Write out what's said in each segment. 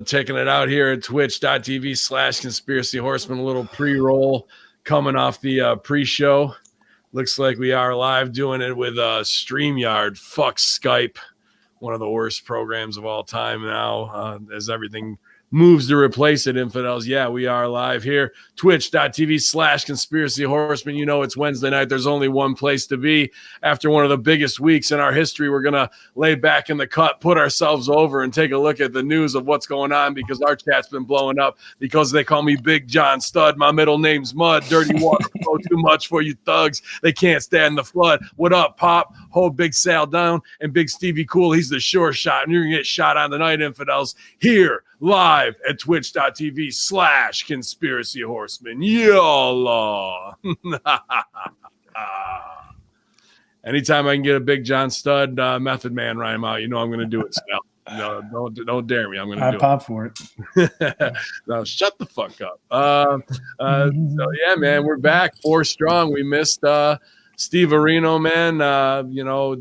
Checking it out here at twitch.tv/Conspiracy Horsemen. A little pre-roll coming off the pre-show. Looks like we are live doing it with StreamYard. Fuck Skype. One of the worst programs of all time now, as everything moves to replace it, infidels. Yeah, we are live here. Twitch.tv/Conspiracy Horsemen. You know it's Wednesday night. There's only one place to be. After one of the biggest weeks in our history, we're going to lay back in the cut, put ourselves over, and take a look at the news of what's going on, because our chat's been blowing up because they call me Big John Stud. My middle name's Mud. Dirty water flow too much for you thugs. They can't stand the flood. What up, Pop? Hold Big Sal down. And Big Stevie Cool, he's the sure shot. And you're going to get shot on tonight, infidels, here live at twitch.tv/Conspiracy Horsemen. YOLO. Anytime I can get a Big John Stud Method Man rhyme out, you know I'm going to do it, Sal. No, don't dare me. I'm going to do it. I pop for it. No, shut the fuck up. So, yeah, man, we're back. 4 strong. We missed Steve Areno, man.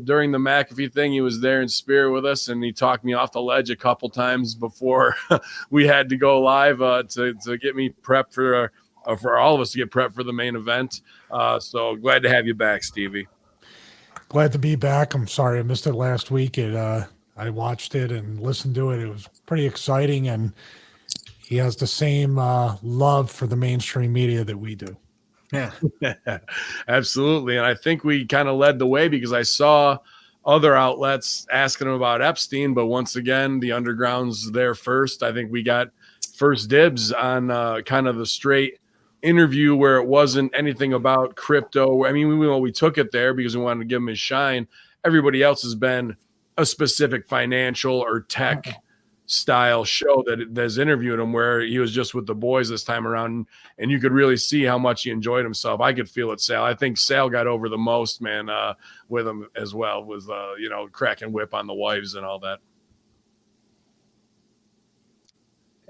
During the McAfee thing, he was there in spirit with us, and he talked me off the ledge a couple times before we had to go live to get me prepped for all of us to get prepped for the main event. So glad to have you back, Stevie. Glad to be back. I'm sorry I missed it last week. I watched it and listened to it. It was pretty exciting, and he has the same love for the mainstream media that we do. Yeah, absolutely. And I think we kind of led the way because I saw other outlets asking him about Epstein, but once again, the underground's there first. I think we got first dibs on kind of the straight interview where it wasn't anything about crypto. I mean, we took it there because we wanted to give him his shine. Everybody else has been a specific financial or tech style show that's interviewed him, where he was just with the boys this time around, and you could really see how much he enjoyed himself. I could feel it, Sal. I think Sal got over the most, man, with him as well, with cracking whip on the wives and all that.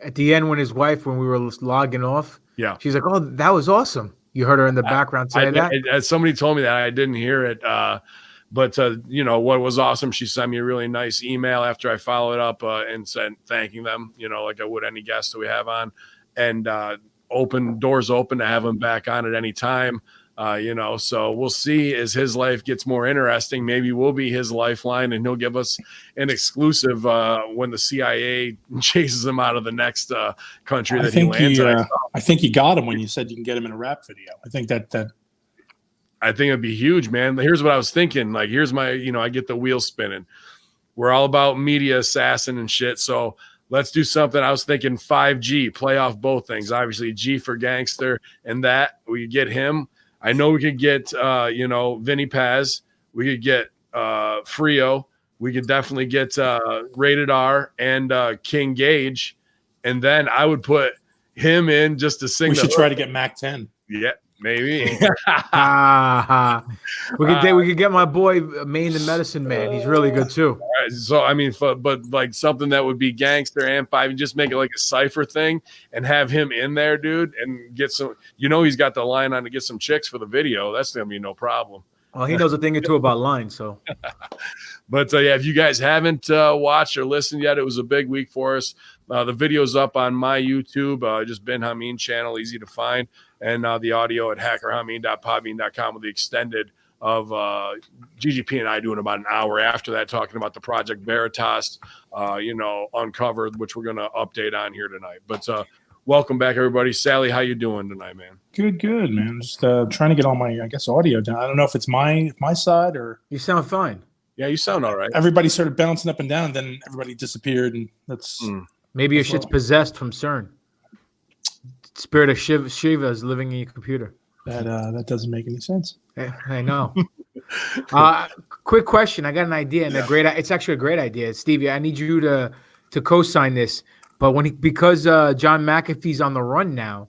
At the end, when we were logging off, yeah, she's like, "Oh, that was awesome." You heard her in the background say that. Somebody told me that. I didn't hear it. But what was awesome, she sent me a really nice email after I followed up and said thanking them, like I would any guest that we have on, and doors open to have him back on at any time. So we'll see as his life gets more interesting. Maybe we'll be his lifeline, and he'll give us an exclusive when the CIA chases him out of the next country that he lands in. I think you got him when you said you can get him in a rap video. I think I think it'd be huge, man. Here's what I was thinking. Like, here's my, I get the wheel spinning. We're all about media assassin and shit. So let's do something. I was thinking 5G, play off both things. Obviously, G for gangster, and that we could get him. I know we could get, Vinny Paz. We could get Frio. We could definitely get Rated R and King Gage. And then I would put him in just to sing. We should try to get Mac 10. Yeah. Maybe we could get my boy Maine the Medicine Man. He's really good too. Right, so I mean, but like something that would be gangster and 5, and just make it like a cipher thing and have him in there, dude, and get some. He's got the line on to get some chicks for the video. That's gonna be no problem. Well, he knows a thing or two about lines, so. But if you guys haven't watched or listened yet, it was a big week for us. The video's up on my YouTube, just Ben Hamin channel, easy to find. And the audio at HackerHamin.podbean.com with the extended of GGP and I doing about an hour after that, talking about the Project Veritas, uncovered, which we're going to update on here tonight. But welcome back, everybody. Sally, how you doing tonight, man? Good, man. Just trying to get all my, audio down. I don't know if it's my side or... You sound fine. Yeah, you sound all right. Everybody started bouncing up and down, then everybody disappeared, and that's... Maybe your shit's possessed from CERN. Spirit of Shiva is living in your computer. That doesn't make any sense. I know. Quick question. I got an idea, and it's actually a great idea. Stevie, I need you to co-sign this. But because John McAfee's on the run now,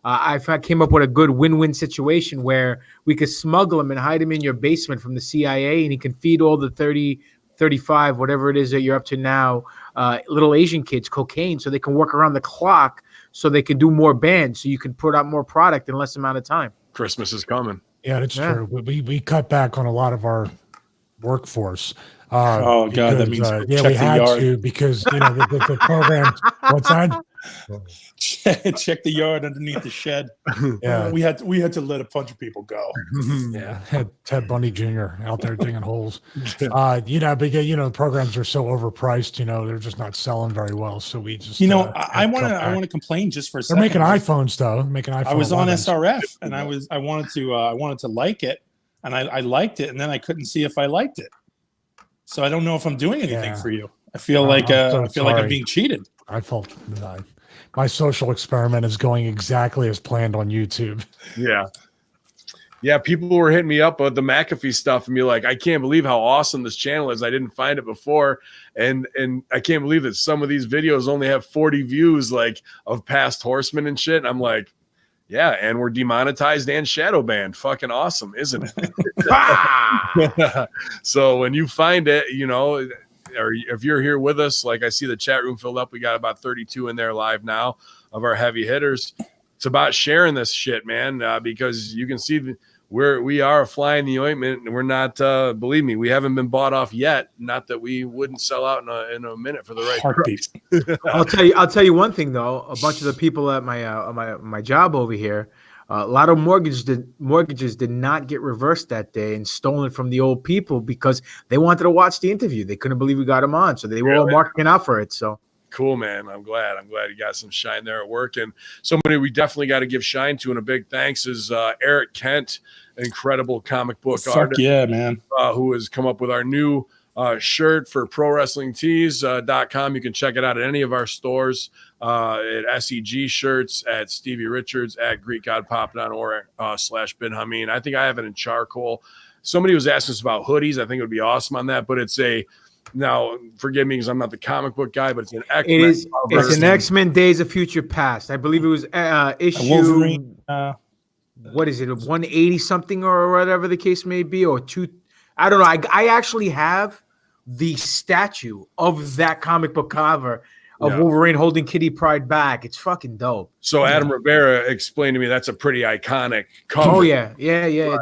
I came up with a good win-win situation where we could smuggle him and hide him in your basement from the CIA, and he can feed all the 30, 35, whatever it is that you're up to now, little Asian kids cocaine, so they can work around the clock, so they can do more bands, so you can put out more product in less amount of time. Christmas is coming. Yeah, that's true. We cut back on a lot of our workforce. Oh God, that because, means yeah, check we the had yard. to because the program. What's that? Check the yard underneath the shed. Yeah, We had to let a bunch of people go. yeah. Had Ted Bundy Jr. out there digging holes. But programs are so overpriced. They're just not selling very well. So we just I want to complain just for a They're second. making iPhones though. I was on 11s. SRF and I wanted to like it, and I liked it, and then I couldn't see if I liked it. So I don't know if I'm doing anything for you. I feel like I'm being cheated. I felt my social experiment is going exactly as planned on YouTube. Yeah, people were hitting me up with the McAfee stuff and be like, I can't believe how awesome this channel is. I didn't find it before. And I can't believe that some of these videos only have 40 views like of past horsemen and shit. And I'm like, yeah, and we're demonetized and shadow banned. Fucking awesome, isn't it? So when you find it, or if you're here with us, like I see the chat room filled up, we got about 32 in there live now of our heavy hitters. It's about sharing this shit, man, because you can see we are flying the ointment, and we're not. Believe me, we haven't been bought off yet. Not that we wouldn't sell out in a minute for the right heartbeat. I'll tell you one thing though. A bunch of the people at my job over here, a lot of mortgages did not get reversed that day and stolen from the old people because they wanted to watch the interview. They couldn't believe we got them on, so they were all marking out for it. So. Cool, man. I'm glad you got some shine there at work. And somebody we definitely got to give shine to, and a big thanks is Eric Kent, incredible comic book artist. Yeah, man. Who has come up with our new shirt for prowrestlingtees.com. You can check it out at any of our stores, at SEG Shirts, at Stevie Richards, at Greek God Poppin' or /Bin Hamin. I think I have it in charcoal. Somebody was asking us about hoodies. I think it would be awesome on that, but now, forgive me because I'm not the comic book guy, but it's an X-Men. It's an X-Men Days of Future Past. I believe it was issue. Wolverine, what is it? 180 something or whatever the case may be, or two. I don't know. I actually have the statue of that comic book cover of Wolverine holding Kitty Pryde back. It's fucking dope. So Adam Rivera explained to me that's a pretty iconic cover. Oh yeah,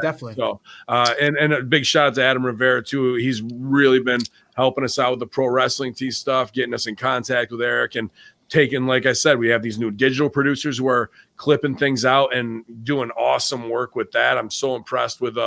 definitely. So and a big shout out to Adam Rivera too. He's really been helping us out with the pro wrestling tee stuff, getting us in contact with Eric, and taking, like I said, we have these new digital producers who are clipping things out and doing awesome work with that. I'm so impressed with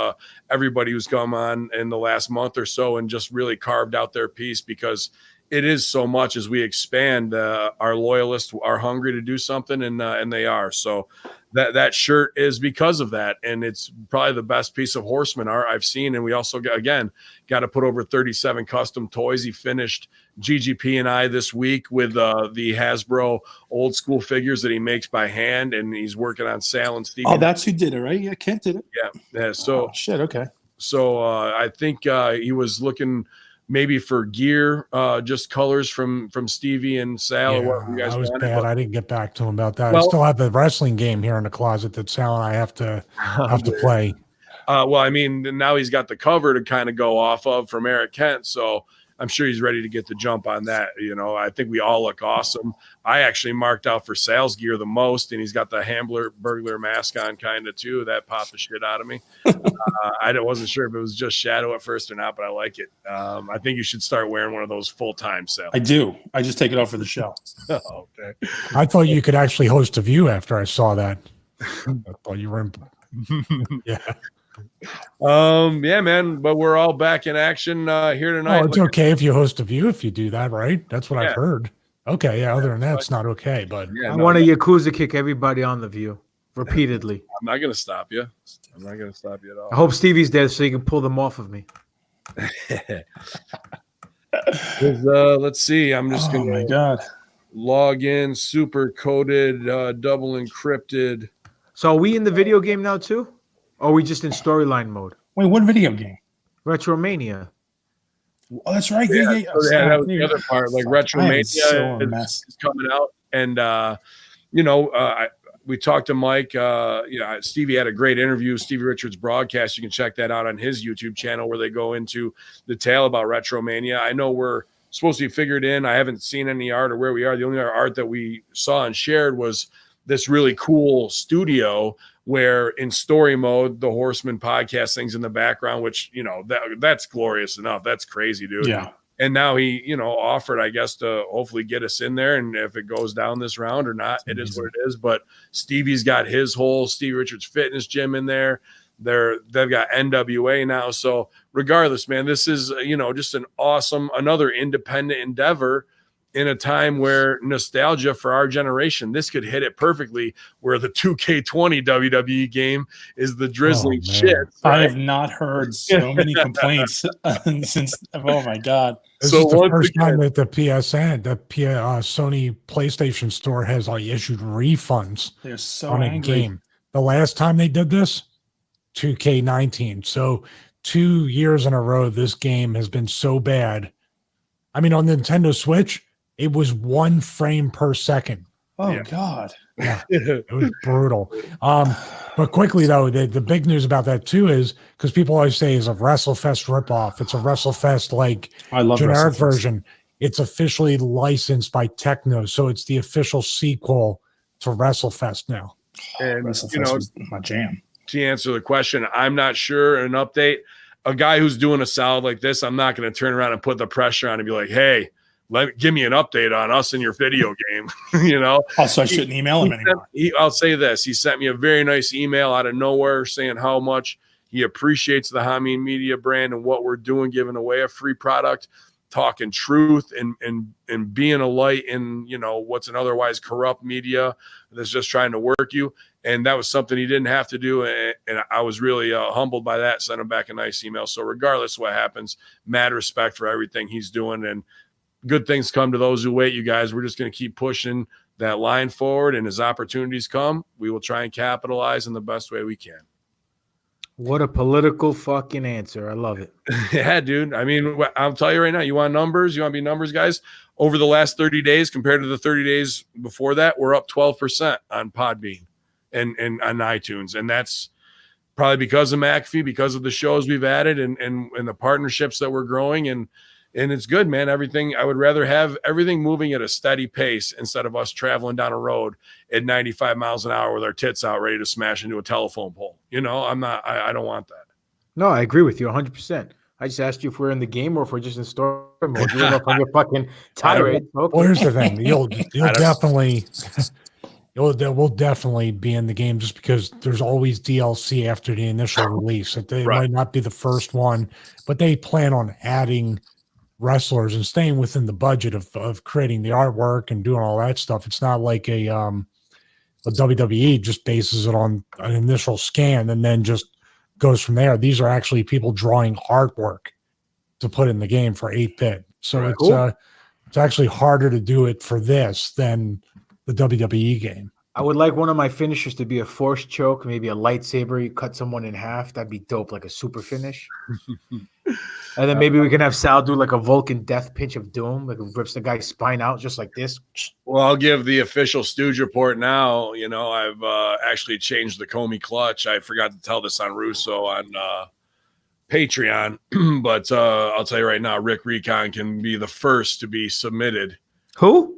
everybody who's come on in the last month or so and just really carved out their piece, because it is so much as we expand. Our loyalists are hungry to do something, and they are. So that shirt is because of that, and it's probably the best piece of Horseman art I've seen. And we also got to put over 37 custom toys. He finished GGP and I this week with the Hasbro old school figures that he makes by hand, and he's working on Sal and Steve. Oh, that's who did it, right? Yeah, Kent did it. Yeah. So shit. Okay. So I think he was looking maybe for gear, just colors from Stevie and Sal. Or what you guys I was wanted, bad. I didn't get back to him about that. I still have the wrestling game here in the closet that Sal and I have to play. Well, I mean, now he's got the cover to kind of go off of from Eric Kent, so I'm sure he's ready to get the jump on that. I think we all look awesome. I actually marked out for Sal's gear the most, and he's got the Hambler burglar mask on kind of too. That popped the shit out of me. I wasn't sure if it was just shadow at first or not, but I like it. I think you should start wearing one of those full time, Sal. I do. I just take it off for the show. Oh, okay. I thought you could actually host a view after I saw that. I thought you were in. Yeah. Yeah, man, but we're all back in action here tonight. Oh, it's okay if you host a view if you do that, right? That's what I've heard. Okay, yeah, other than that, it's not okay, but I want to Yakuza kick everybody on the view repeatedly. I'm not going to stop you. I'm not going to stop you at all. I hope Stevie's there so you can pull them off of me. Let's see. I'm just going my God. Log in, super coded, double encrypted. So are we in the video game now too? Or are we just in storyline mode? Wait, what video game? Retromania. Oh, that's right. Yeah. That was the other part. Like Retromania is coming out, and we talked to Mike. Stevie had a great interview. Stevie Richards broadcast. You can check that out on his YouTube channel where they go into detail about Retromania. I know we're supposed to be figured in. I haven't seen any art or where we are. The only art that we saw and shared was this really cool studio where in story mode, the Horseman podcast things in the background, which, you know, that's glorious enough. That's crazy, dude. Yeah. And now he, you know, offered, I guess, to hopefully get us in there. And if it goes down this round or not, it is what it is. But Stevie's got his whole Stevie Richards Fitness Gym in there. They've got NWA now. So regardless, man, this is, you know, just an awesome, another independent endeavor in a time where nostalgia for our generation, this could hit it perfectly, where the 2K20 WWE game is the drizzling shit. Right? I have not heard so many complaints since, oh my God. This is the first time that the PSN, Sony PlayStation Store has issued refunds They're so on angry. a game. The last time they did this, 2K19. So 2 years in a row, this game has been so bad. I mean, on Nintendo Switch, it was 1 frame per second. Oh God. Yeah, it was brutal. But quickly though, the big news about that too is because people always say it's a WrestleFest ripoff. It's a WrestleFest I love generic WrestleFest. version. It's officially licensed by Techno, so it's the official sequel to WrestleFest now. And WrestleFest you know, was my jam. to answer the question, I'm not sure. An update, a guy who's doing a solid like this, I'm not going to turn around and put the pressure on and be like, hey, give me an update on us in your video game. You know, Also, I shouldn't email him anymore. I'll say this. He sent me a very nice email out of nowhere saying how much he appreciates the Hamin Media brand and what we're doing, giving away a free product, talking truth and being a light in, you know, what's an otherwise corrupt media that's just trying to work you. And that was something he didn't have to do. And I was really humbled by that, sent him back a nice email. So regardless of what happens, mad respect for everything he's doing, and good things come to those who wait, you guys. We're just going to keep pushing that line forward. And as opportunities come, we will try and capitalize in the best way we can. What a political fucking answer. I love it. Yeah, dude. I mean, I'll tell you right now, you want numbers? You want to be numbers, guys? Over the last 30 days compared to the 30 days before that, we're up 12% on Podbean and on iTunes. And that's probably because of McAfee, because of the shows we've added and the partnerships that we're growing. And it's good, man. Everything, I would rather have everything moving at a steady pace instead of us traveling down a road at 95 miles an hour with our tits out ready to smash into a telephone pole. You know, I don't want that. No, I agree with you 100%. I just asked you if we're in the game or if we're just in story mode. You went up on your fucking tirade. Okay. Well, here's the thing. You'll definitely we'll definitely be in the game just because there's always DLC after the initial release. It might not be the first one, but they plan on adding wrestlers and staying within the budget of creating the artwork and doing all that stuff. It's not like a WWE just bases it on an initial scan and then just goes from there. These are actually people drawing artwork to put in the game for 8-bit. So it's actually harder to do it for this than the WWE game. I would like one of my finishers to be a force choke, maybe a lightsaber. You cut someone in half. That'd be dope, like a super finish. And then maybe we can have Sal do like a Vulcan death pinch of doom, like it rips the guy's spine out just like this. Well, I'll give the official Stooge report now. You know, I've actually changed the Comey clutch. I forgot to tell this on Russo on Patreon, but I'll tell you right now, Rick Recon can be the first to be submitted. Who?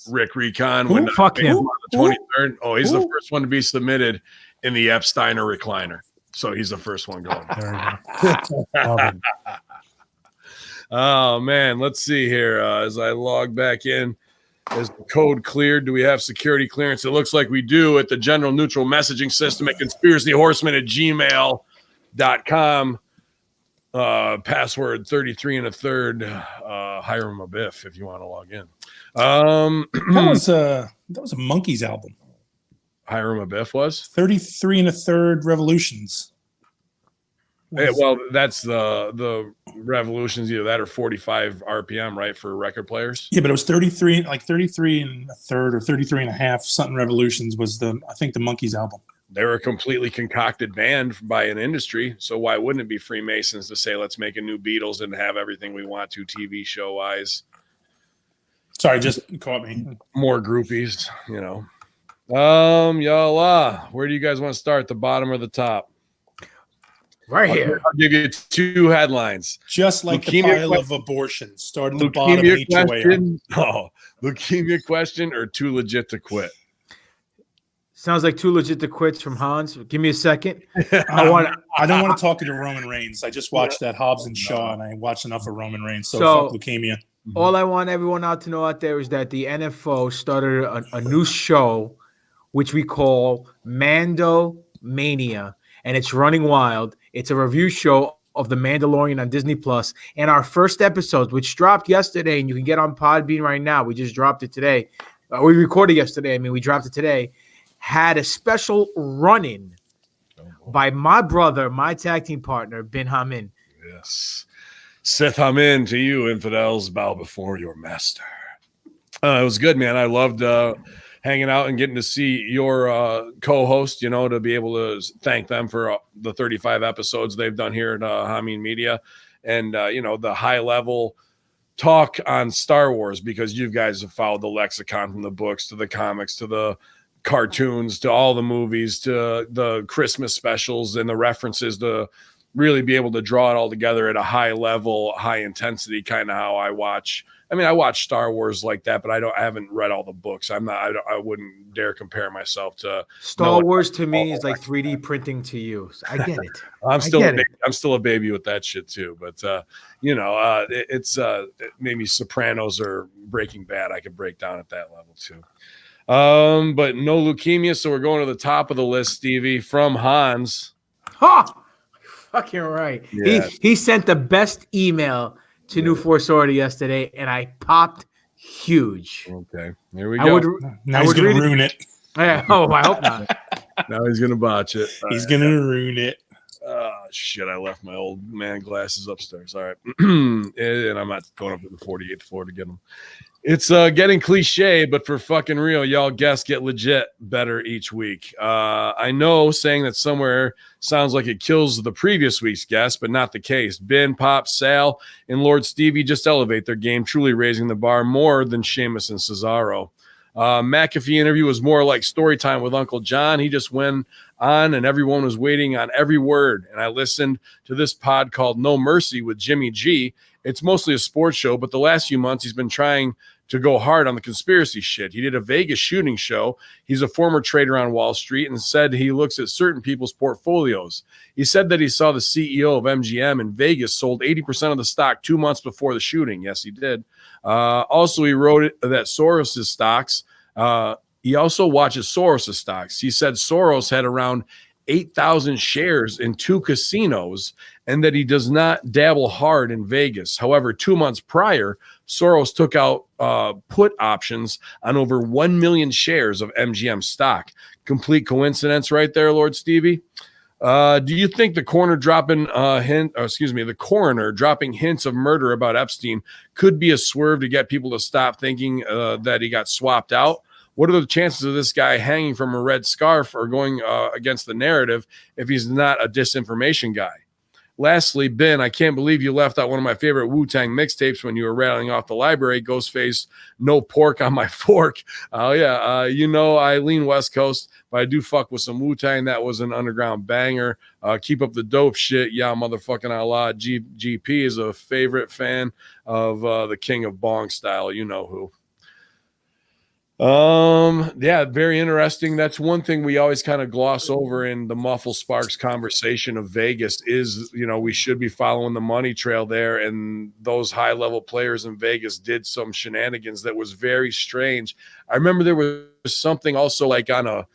Rick Recon. Who? Fuck him. On the 23rd. Oh, he's the first one to be submitted in the Epsteiner recliner. So he's the first one going. There you go. Oh, man. Let's see here. As I log back in, is the code cleared? Do we have security clearance? It looks like we do at the general neutral messaging system at conspiracyhorsemen@gmail.com. Password 33 1/3. Hiram Abiff if you want to log in. That was a Monkeys album. Hiram Abiff was 33 1/3 revolutions. well, that's the revolutions, either that or 45 RPM, right, for record players. Yeah, but it was 33 1/3 or 33 1/2 something revolutions was I think the Monkeys album. They're a completely concocted band by an industry, so why wouldn't it be Freemasons to say let's make a new Beatles and have everything we want to TV show wise? Sorry, just caught me. More groupies, you know. Y'all, where do you guys want to start? The bottom or the top? Right here. I'll give you 2 headlines. Just like Leukemia the pile of abortions. Start at the bottom and each way up. Leukemia question or too legit to quit? Sounds like too legit to quits from Hans. Give me a second. I don't want to talk to Roman Reigns. I just watched that Hobbs and Shaw, and I watched enough of Roman Reigns. So fuck leukemia. All I want everyone to know out there is that the NFO started a new show, which we call Mando Mania, and it's running wild. It's a review show of The Mandalorian on Disney Plus, and our first episode, which dropped yesterday, and you can get on Podbean right now. We just dropped it today. We recorded yesterday. We dropped it today. Had a special run-in by my brother, my tag team partner, Ben Hamin. Yes. Sith Hamin, to you, infidels, bow before your master. It was good, man. I loved hanging out and getting to see your co-host, to be able to thank them for the 35 episodes they've done here at Hamin Media. And, the high-level talk on Star Wars, because you guys have followed the lexicon from the books to the comics to the cartoons to all the movies to the Christmas specials and the references, to really be able to draw it all together at a high level, high intensity, kind of how I watch. I watch Star Wars like that, but I haven't read all the books. I wouldn't dare compare myself to Star Wars. To me is like 3D printing to you. I get it. I'm still a baby with that shit too. But it's maybe Sopranos or Breaking Bad I could break down at that level too. But no leukemia, so we're going to the top of the list, Stevie, from Hans. Fucking right. Yeah. He sent the best email to New Force Order yesterday, and I popped huge. Okay, there we go. Now he's going to ruin it. Yeah, I hope not. Now he's going to botch it. He's going to ruin it. Shit, I left my old man glasses upstairs. All right. And I'm not going up to the 48th floor to get them. It's getting cliche, but for fucking real, y'all guests get legit better each week. I know saying that somewhere sounds like it kills the previous week's guest, but not the case. Ben, Pop, Sal, and Lord Stevie just elevate their game, truly raising the bar more than Sheamus and Cesaro. McAfee interview was more like story time with Uncle John. He just went on and everyone was waiting on every word. And I listened to this pod called No Mercy with Jimmy G. It's mostly a sports show, but the last few months he's been trying to go hard on the conspiracy shit. He did a Vegas shooting show. He's a former trader on Wall Street and said he looks at certain people's portfolios. He said that he saw the CEO of MGM in Vegas sold 80% of the stock 2 months before the shooting. Yes, he did. Also, he wrote that Soros's stocks. He also watches Soros's stocks. He said Soros had around 8,000 shares in 2 casinos and that he does not dabble hard in Vegas. However, 2 months prior, Soros took out put options on over 1 million shares of MGM stock. Complete coincidence right there, Lord Stevie. Do you think the coroner dropping the coroner dropping hints of murder about Epstein could be a swerve to get people to stop thinking that he got swapped out? What are the chances of this guy hanging from a red scarf or going against the narrative if he's not a disinformation guy? Lastly, Ben, I can't believe you left out one of my favorite Wu-Tang mixtapes when you were rattling off the library, Ghostface, No Pork on My Fork. Oh, yeah. I lean West Coast, but I do fuck with some Wu-Tang. That was an underground banger. Keep up the dope shit. Yeah, motherfucking Allah. GP is a favorite fan of the King of Bong style. You know who. Very interesting. That's one thing we always kind of gloss over in the Muffle Sparks conversation of Vegas is, we should be following the money trail there. And those high level players in Vegas did some shenanigans that was very strange. I remember there was something also like on a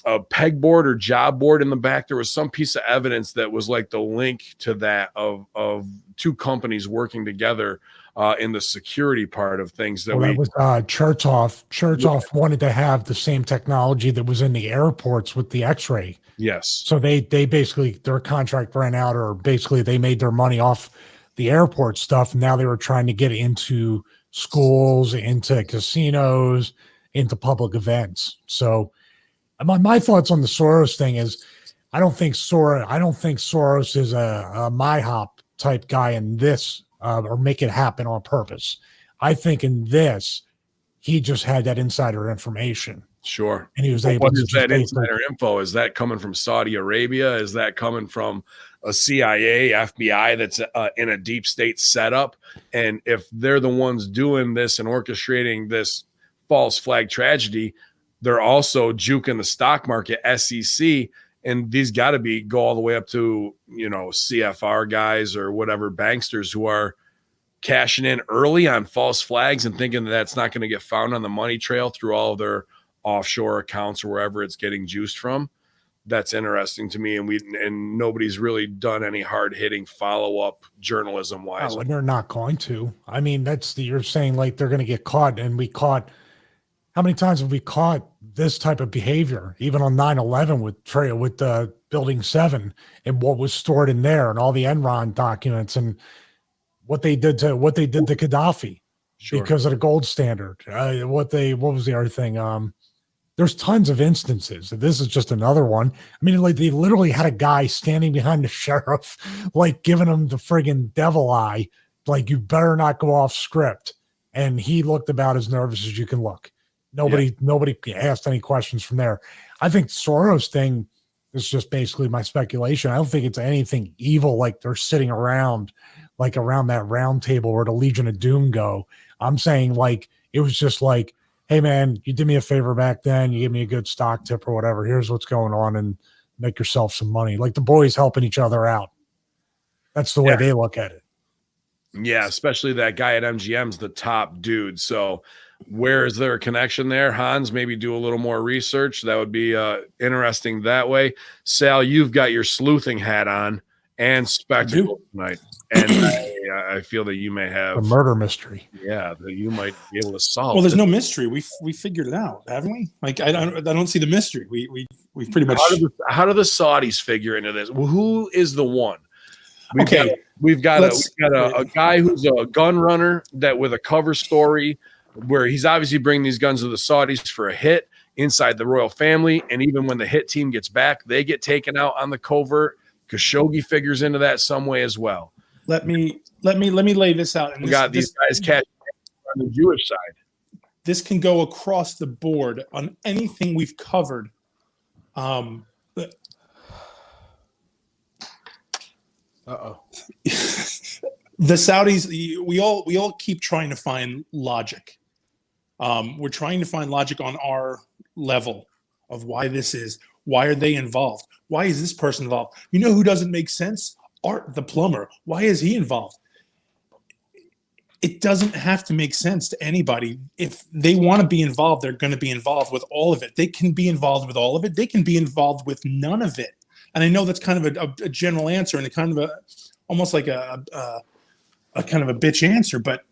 pegboard or job board in the back. There was some piece of evidence that was like the link to that of 2 companies working together in the security part of things. That was Chertoff. Chertoff wanted to have the same technology that was in the airports with the X-ray. Yes. So they basically, their contract ran out, or basically they made their money off the airport stuff. Now they were trying to get into schools, into casinos, into public events. So my thoughts on the Soros thing is, I don't think Soros is a MyHop type guy in this. Or make it happen on purpose. I think in this, he just had that insider information. Sure. And he was able to. What is that insider info? Is that coming from Saudi Arabia? Is that coming from a CIA, FBI that's in a deep state setup? And if they're the ones doing this and orchestrating this false flag tragedy, they're also juking the stock market, SEC, and these got to go all the way up to, CFR guys or whatever banksters who are cashing in early on false flags and thinking that that's not going to get found on the money trail through all of their offshore accounts or wherever it's getting juiced from. That's interesting to me. And nobody's really done any hard hitting follow up journalism wise. Oh, and they're not going to. I mean, you're saying like they're going to get caught, and how many times have we caught this type of behavior, even on 9/11 with Building 7 and what was stored in there and all the Enron documents and what they did to Gaddafi because of the gold standard. What was the other thing? There's tons of instances. This is just another one. I mean, like they literally had a guy standing behind the sheriff, like giving him the friggin' devil eye, like you better not go off script. And he looked about as nervous as you can look. Nobody asked any questions from there. I think Soros thing is just basically my speculation. I don't think it's anything evil. Like they're sitting around that round table where the Legion of Doom go. I'm saying like, it was just like, hey man, you did me a favor back then. You gave me a good stock tip or whatever. Here's what's going on and make yourself some money. Like the boys helping each other out. That's the way they look at it. Yeah. Especially that guy at MGM's the top dude. So where is there a connection there? Hans, maybe do a little more research. That would be interesting that way. Sal, you've got your sleuthing hat on and spectacle tonight. And I feel that you may have a murder mystery. Yeah, that you might be able to solve. Well, there's no mystery. We figured it out, haven't we? Like I don't see the mystery. We've pretty much. How do the Saudis figure into this? Well, who is the one? We've got a guy who's a gun runner that with a cover story where he's obviously bringing these guns to the Saudis for a hit inside the royal family, and even when the hit team gets back, they get taken out on the covert. Khashoggi figures into that some way as well. Let me lay this out. We got these guys cashing on the Jewish side. This can go across the board on anything we've covered. The Saudis, we all keep trying to find logic. We're trying to find logic on our level of why this is. Why are they involved? Why is this person involved? You know who doesn't make sense? Art the plumber. Why is he involved? It doesn't have to make sense to anybody. If they want to be involved, they're going to be involved with all of it. They can be involved with all of it. They can be involved with none of it. And I know that's kind of a general answer and a kind of almost like a kind of a bitch answer. But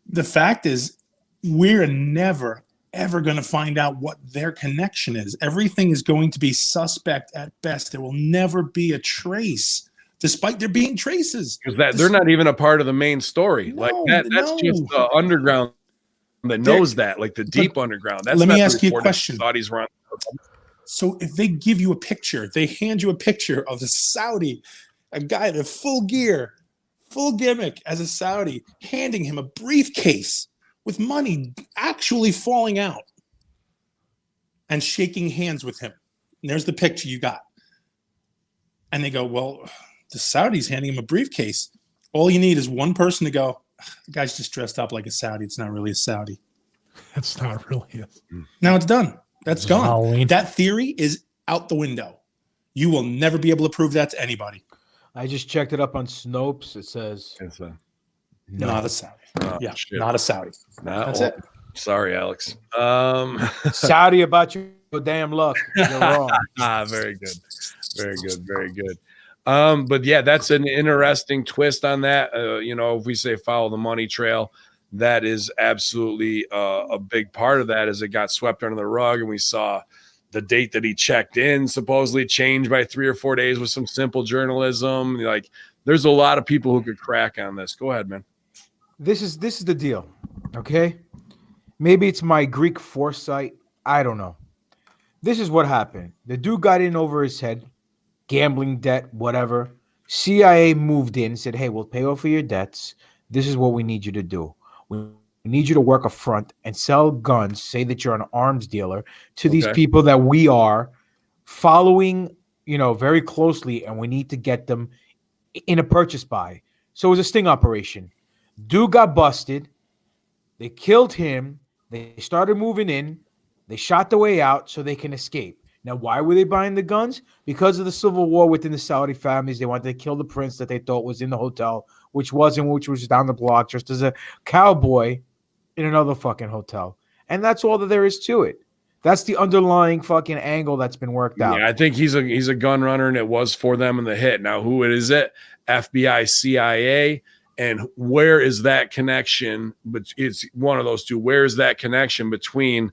the fact is, we're never, ever going to find out what their connection is. Everything is going to be suspect at best. There will never be a trace, despite there being traces. Because they're not even a part of the main story. That's just the underground that knows that, like the deep underground. That's let me ask you a question. Saudis run. So if they give you a picture, they hand you a picture of a Saudi, a guy in full gear, full gimmick as a Saudi, handing him a briefcase with money actually falling out and shaking hands with him. And there's the picture you got. And they go, well, the Saudi's handing him a briefcase. All you need is one person to go, the guy's just dressed up like a Saudi. It's not really a Saudi. That's not really it. Now it's done. That's gone. Halloween. That theory is out the window. You will never be able to prove that to anybody. I just checked it up on Snopes. It says not a Saudi. Shit. Not a Saudi. That's it. Sorry, Alex. Saudi about your damn luck. You're wrong. Very good. Very good. Very good. But yeah, that's an interesting twist on that. If we say follow the money trail, that is absolutely a big part of that as it got swept under the rug. And we saw the date that he checked in supposedly changed by 3 or 4 days with some simple journalism. Like there's a lot of people who could crack on this. Go ahead, man. This is the deal. Okay. Maybe it's my Greek foresight. I don't know. This is what happened. The dude got in over his head, gambling debt, whatever. CIA moved in, said, hey, we'll pay off for your debts. This is what we need you to do. We need you to work a front and sell guns, say that you're an arms dealer to these people that we are following, very closely, and we need to get them in a purchase buy. So it was a sting operation. Dude got busted. They killed him. They started moving in. They shot the way out so they can escape. Now, why were they buying the guns? Because of the civil war within the Saudi families. They wanted to kill the prince that they thought was in the hotel, which was down the block, just as a cowboy in another fucking hotel. And that's all that there is to it. That's the underlying fucking angle that's been worked out. Yeah, I think he's a gun runner, and it was for them in the hit. Now, who is it? FBI, CIA, and where is that connection? But it's one of those two. Where is that connection between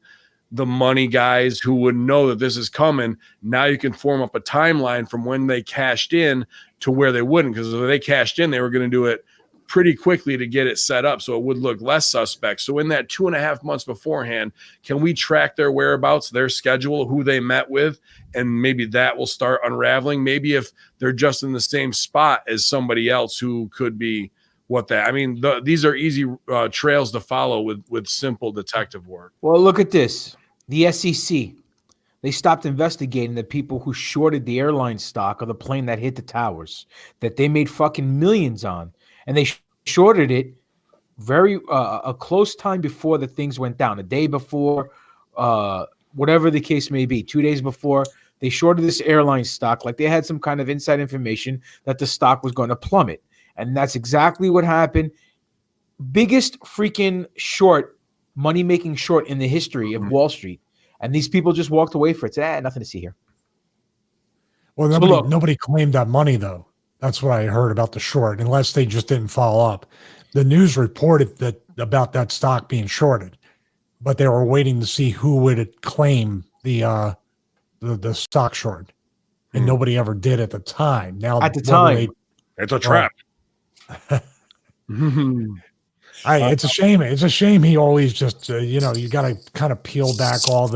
the money guys who would know that this is coming? Now you can form up a timeline from when they cashed in to where they wouldn't, because if they cashed in, they were going to do it pretty quickly to get it set up so it would look less suspect. So in that 2.5 months beforehand, can we track their whereabouts, their schedule, who they met with, and maybe that will start unraveling? Maybe if they're just in the same spot as somebody else who could be these are easy trails to follow with simple detective work. Well, look at this. The SEC, they stopped investigating the people who shorted the airline stock of the plane that hit the towers that they made fucking millions on. And they shorted it very a close time before the things went down, a day before, whatever the case may be, 2 days before. They shorted this airline stock like they had some kind of inside information that the stock was going to plummet. And that's exactly what happened. Biggest freaking short, money-making short in the history of Wall Street. And these people just walked away for it. Said, nothing to see here. Well, nobody claimed that money, though. That's what I heard about the short, unless they just didn't follow up. The news reported about that stock being shorted, but they were waiting to see who would claim the stock short, and nobody ever did at the time. Now, at the time, it's a trap. It's a shame. It's a shame he always just you got to kind of peel back all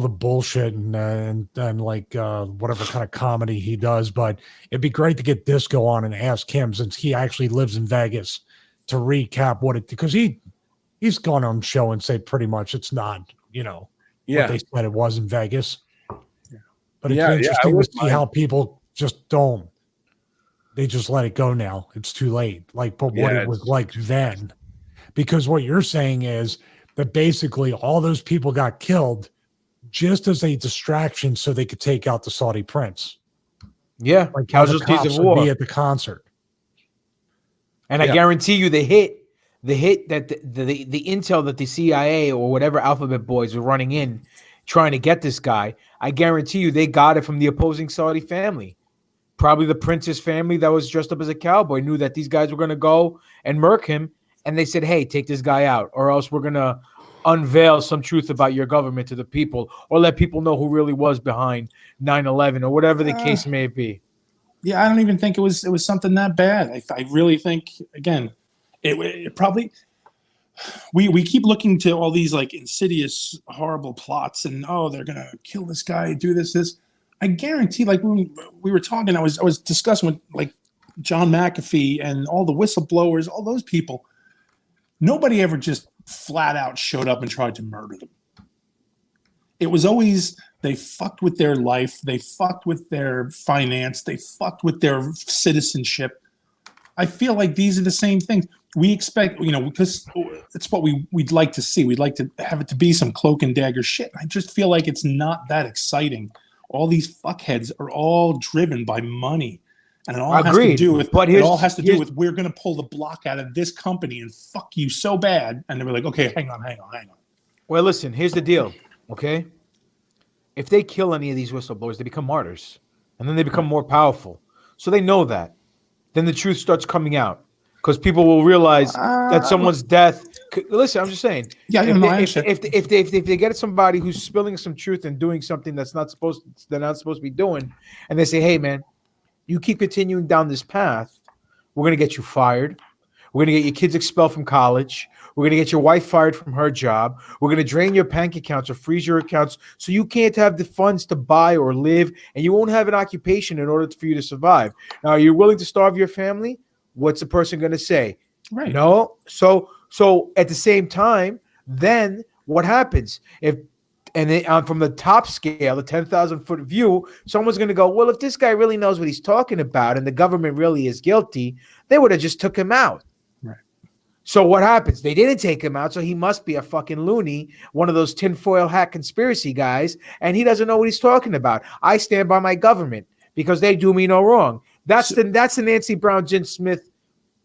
the bullshit and like whatever kind of comedy he does. But it'd be great to get Disco on and ask him, since he actually lives in Vegas, to recap because he's gone on show and say pretty much it's not what they said it was in Vegas. But it's interesting to see how people just don't. They just let it go now. It's too late. But what it was like then. Because what you're saying is that basically all those people got killed just as a distraction so they could take out the Saudi prince. Yeah. Like casualties of war. Be at the concert. And I guarantee you the hit that the intel that the CIA or whatever alphabet boys were running in trying to get this guy, I guarantee you they got it from the opposing Saudi family. Probably the prince's family that was dressed up as a cowboy knew that these guys were going to go and murk him. And they said, hey, take this guy out, or else we're going to unveil some truth about your government to the people, or let people know who really was behind 9/11 or whatever the case may be. Yeah, I don't even think it was something that bad. I really think, again, it probably we keep looking to all these like insidious, horrible plots, and they're going to kill this guy, do this. I guarantee, like when we were talking, I was discussing with like John McAfee and all the whistleblowers, all those people. Nobody ever just flat out showed up and tried to murder them. It was always they fucked with their life, they fucked with their finance, they fucked with their citizenship. I feel like these are the same things. We expect, because it's what we'd like to see. We'd like to have it to be some cloak and dagger shit. I just feel like it's not that exciting. All these fuckheads are all driven by money, and it all has to do with. It all has to do with we're going to pull the block out of this company and fuck you so bad. And they were like, okay, hang on. Well, listen, here's the deal. Okay, if they kill any of these whistleblowers, they become martyrs, and then they become more powerful. So they know that. Then the truth starts coming out because people will realize that someone's death. Listen, I'm just saying. Yeah, if they get somebody who's spilling some truth and doing something they're not supposed to be doing, and they say, "Hey, man, you keep continuing down this path, we're gonna get you fired. We're gonna get your kids expelled from college. We're gonna get your wife fired from her job. We're gonna drain your bank accounts or freeze your accounts so you can't have the funds to buy or live, and you won't have an occupation in order for you to survive. Now, are you willing to starve your family? What's the person gonna say? Right. No. So at the same time, then what happens? From the top scale, the 10,000-foot view, someone's going to go, well, if this guy really knows what he's talking about and the government really is guilty, they would have just took him out. Right. So what happens? They didn't take him out, so he must be a fucking loony, one of those tinfoil hat conspiracy guys, and he doesn't know what he's talking about. I stand by my government because they do me no wrong. That's the Nancy Brown, Jim Smith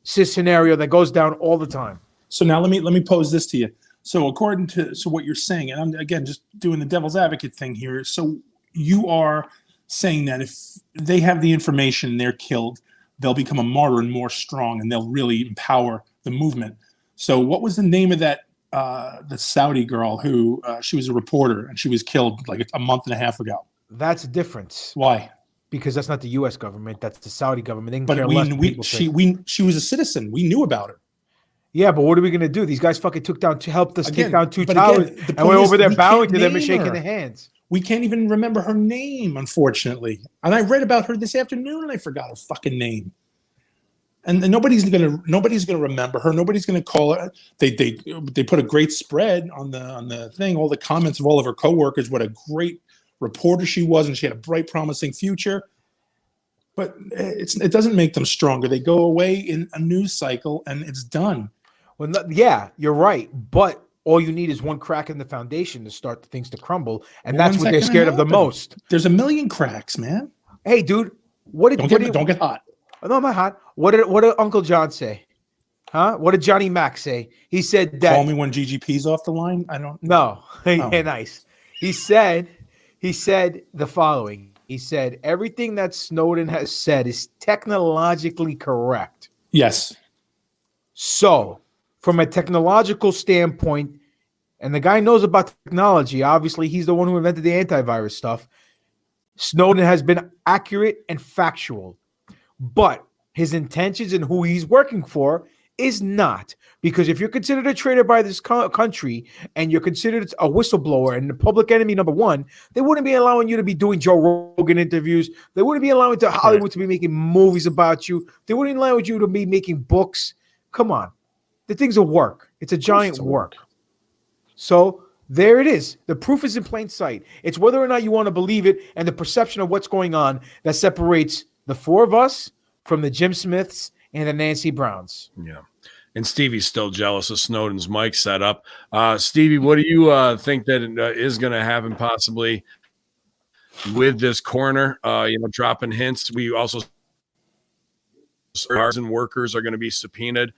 scenario that goes down all the time. So now let me pose this to you. So according to what you're saying, and I'm again just doing the devil's advocate thing here. So you are saying that if they have the information, they're killed, they'll become a martyr and more strong, and they'll really empower the movement. So what was the name of that the Saudi girl who she was a reporter and she was killed like a month and a half ago? That's a difference. Why? Because that's not the U.S. government. That's the Saudi government. They can But care less what people think. she was a citizen. We knew about her. Yeah, but what are we going to do? These guys fucking helped us take down two but towers, again, the and we're point over is there we bowing can't to them and name shaking her. their hands. We can't even remember her name, unfortunately. And I read about her this afternoon, and I forgot her fucking name. And nobody's gonna remember her. Nobody's gonna call her. They put a great spread on the thing. All the comments of all of her coworkers. What a great reporter she was, and she had a bright, promising future. But it doesn't make them stronger. They go away in a news cycle, and it's done. Well, yeah, you're right. But all you need is one crack in the foundation to start the things to crumble, and that's what they're scared of the most. There's a million cracks, man. Hey, dude, don't get hot. No, I'm not hot. What did Uncle John say? Huh? What did Johnny Mac say? He said that. Call me when GGP's off the line. I don't. No. Hey, nice. He said the following. He said everything that Snowden has said is technologically correct. Yes. So, from a technological standpoint, and the guy knows about technology, obviously he's the one who invented the antivirus stuff. Snowden has been accurate and factual, but his intentions and who he's working for is not. Because if you're considered a traitor by this country and you're considered a whistleblower and the public enemy number one, they wouldn't be allowing you to be doing Joe Rogan interviews. They wouldn't be allowing Hollywood to be making movies about you. They wouldn't allow you to be making books. Come on. The thing's a work. It's a giant work. So there it is. The proof is in plain sight. It's whether or not you want to believe it and the perception of what's going on that separates the four of us from the Jim Smiths and the Nancy Browns. Yeah. And Stevie's still jealous of Snowden's mic setup. Stevie, what do you think that is going to happen possibly with this coroner? Dropping hints. We also and workers are going to be subpoenaed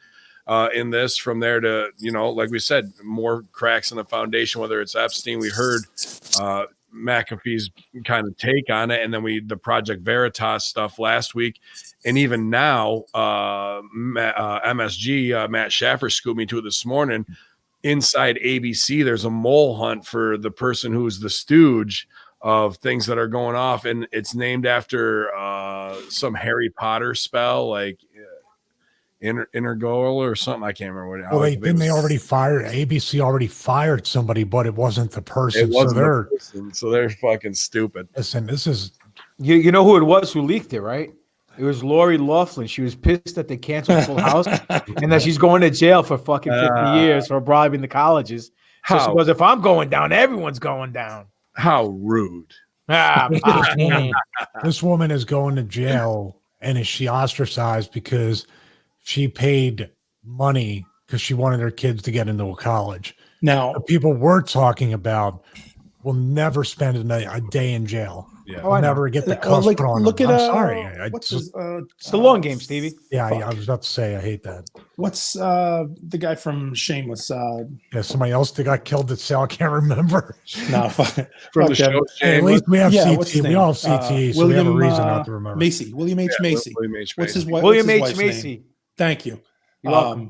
in this from there to, like we said, more cracks in the foundation, whether it's Epstein. We heard McAfee's kind of take on it, and then the Project Veritas stuff last week, and even now MSG Matt Schaffer scooped me to it this morning. Inside ABC, there's a mole hunt for the person who's the stooge of things that are going off, and it's named after some Harry Potter spell, like Intergoal or something. I can't remember what. Well, they already fired ABC. Already fired somebody, but it wasn't the person. So they're fucking stupid. Listen, this is you know who it was who leaked it, right? It was Lori Loughlin. She was pissed that they canceled Full House and that she's going to jail for fucking 50 years for bribing the colleges. So she goes, if I'm going down, everyone's going down. How rude. This woman is going to jail, and is she ostracized because she paid money because she wanted her kids to get into a college? Now, the people we're talking about will never spend a day in jail. Yeah, will never get the cuss thrown. Look at I'm sorry. It's the long game, Stevie. Yeah, I was about to say I hate that. What's the guy from Shameless? Somebody else that got killed at sale. I can't remember. No, from the show. Hey, at least we have CT. We all have CT, so we have a reason not to remember. Macy, William H. Macy. What's his wife? William H. Macy. Name? Thank you. Sheila.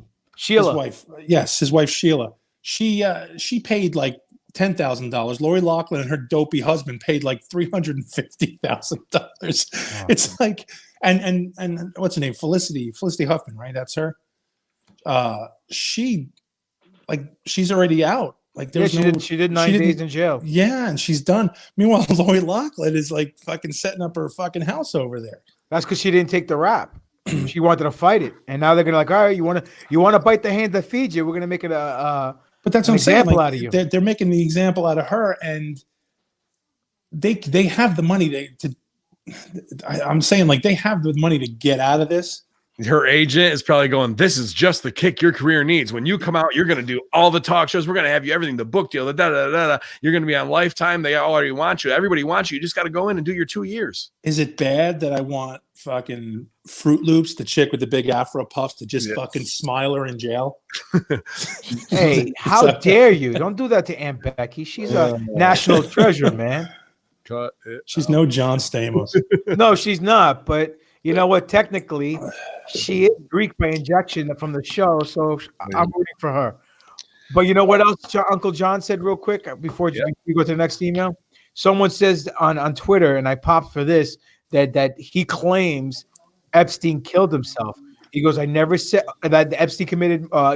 His wife. Yes, his wife Sheila. She paid like $10,000. Lori Loughlin and her dopey husband paid like $350,000. It's like, and what's her name? Felicity Huffman, right? That's her. She's already out. Like, she did 9 days in jail. Yeah, and she's done. Meanwhile, Lori Loughlin is like fucking setting up her fucking house over there. That's because she didn't take the rap. She wanted to fight it, and now they're gonna all right, you want to bite the hand that feeds you. We're gonna make it But that's what I'm saying. Like, out of you. They're making the example out of her, and they have the money I'm saying, like, they have the money to get out of this. her agent is probably going, this is just the kick your career needs. When you come out, you're going to do all the talk shows. We're going to have you everything, the book deal, You're going to be on Lifetime. They already want you. Everybody wants you. You just got to go in and do your 2 years. Is it bad that I want fucking Fruit Loops, the chick with the big afro puffs, to just fucking smile her in jail? Hey, how dare you? Don't do that to Aunt Becky. She's a national treasure, man. She's no John Stamos. No, she's not. But you know what? Technically, she is Greek by injection from the show, so I'm rooting for her. But you know what else Uncle John said real quick before we go to the next email? Someone says on Twitter, and I popped for this, that he claims Epstein killed himself. He goes, I never said that Epstein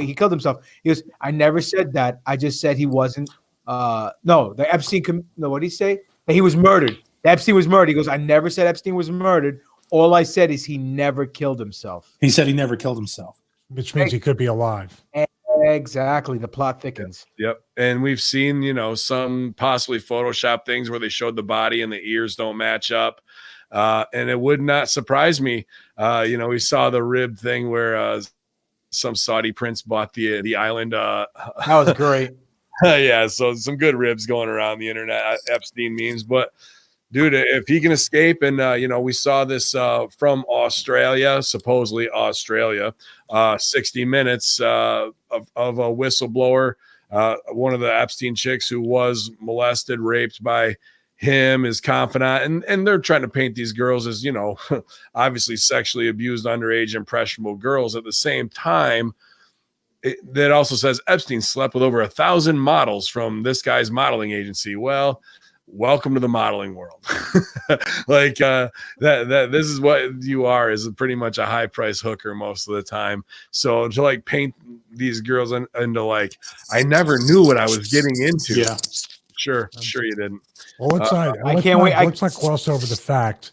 he killed himself. He goes, I never said that. I just said he wasn't. What did he say? That he was murdered. Epstein was murdered. He goes, I never said Epstein was murdered. All I said is he never killed himself. He said he never killed himself. Which means he could be alive. Exactly. The plot thickens. Yep. And we've seen, some possibly Photoshop things where they showed the body and the ears don't match up. And it would not surprise me. We saw the rib thing where some Saudi prince bought the island. That was great. Yeah. So some good ribs going around the internet, Epstein memes. But dude, if he can escape, and we saw this from Australia, supposedly Australia, 60 Minutes of a whistleblower, one of the Epstein chicks who was molested, raped by him, his confidant, and they're trying to paint these girls as obviously sexually abused underage impressionable girls. At the same time, that also says Epstein slept with over 1,000 models from this guy's modeling agency. Well, welcome to the modeling world. That this is what you are, is pretty much a high price hooker most of the time. So to paint these girls into I never knew what I was getting into. Yeah, sure you didn't. Well, let's not gloss over the fact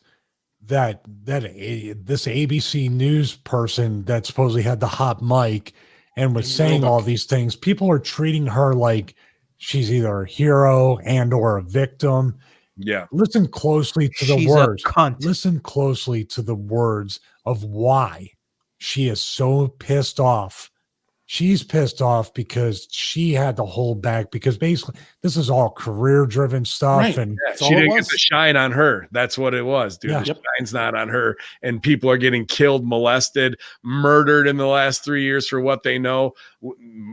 that this ABC News person that supposedly had the hot mic and was saying all these things, people are treating her like she's either a hero and or a victim. Yeah. Listen closely to the She's words. a cunt. Listen closely to the words of why she is so pissed off. She's pissed off because she had to hold back, because basically this is all career-driven stuff. Right. And she didn't get the shine on her. That's what it was, dude. Yeah. The shine's not on her. And people are getting killed, molested, murdered in the last 3 years for what they know.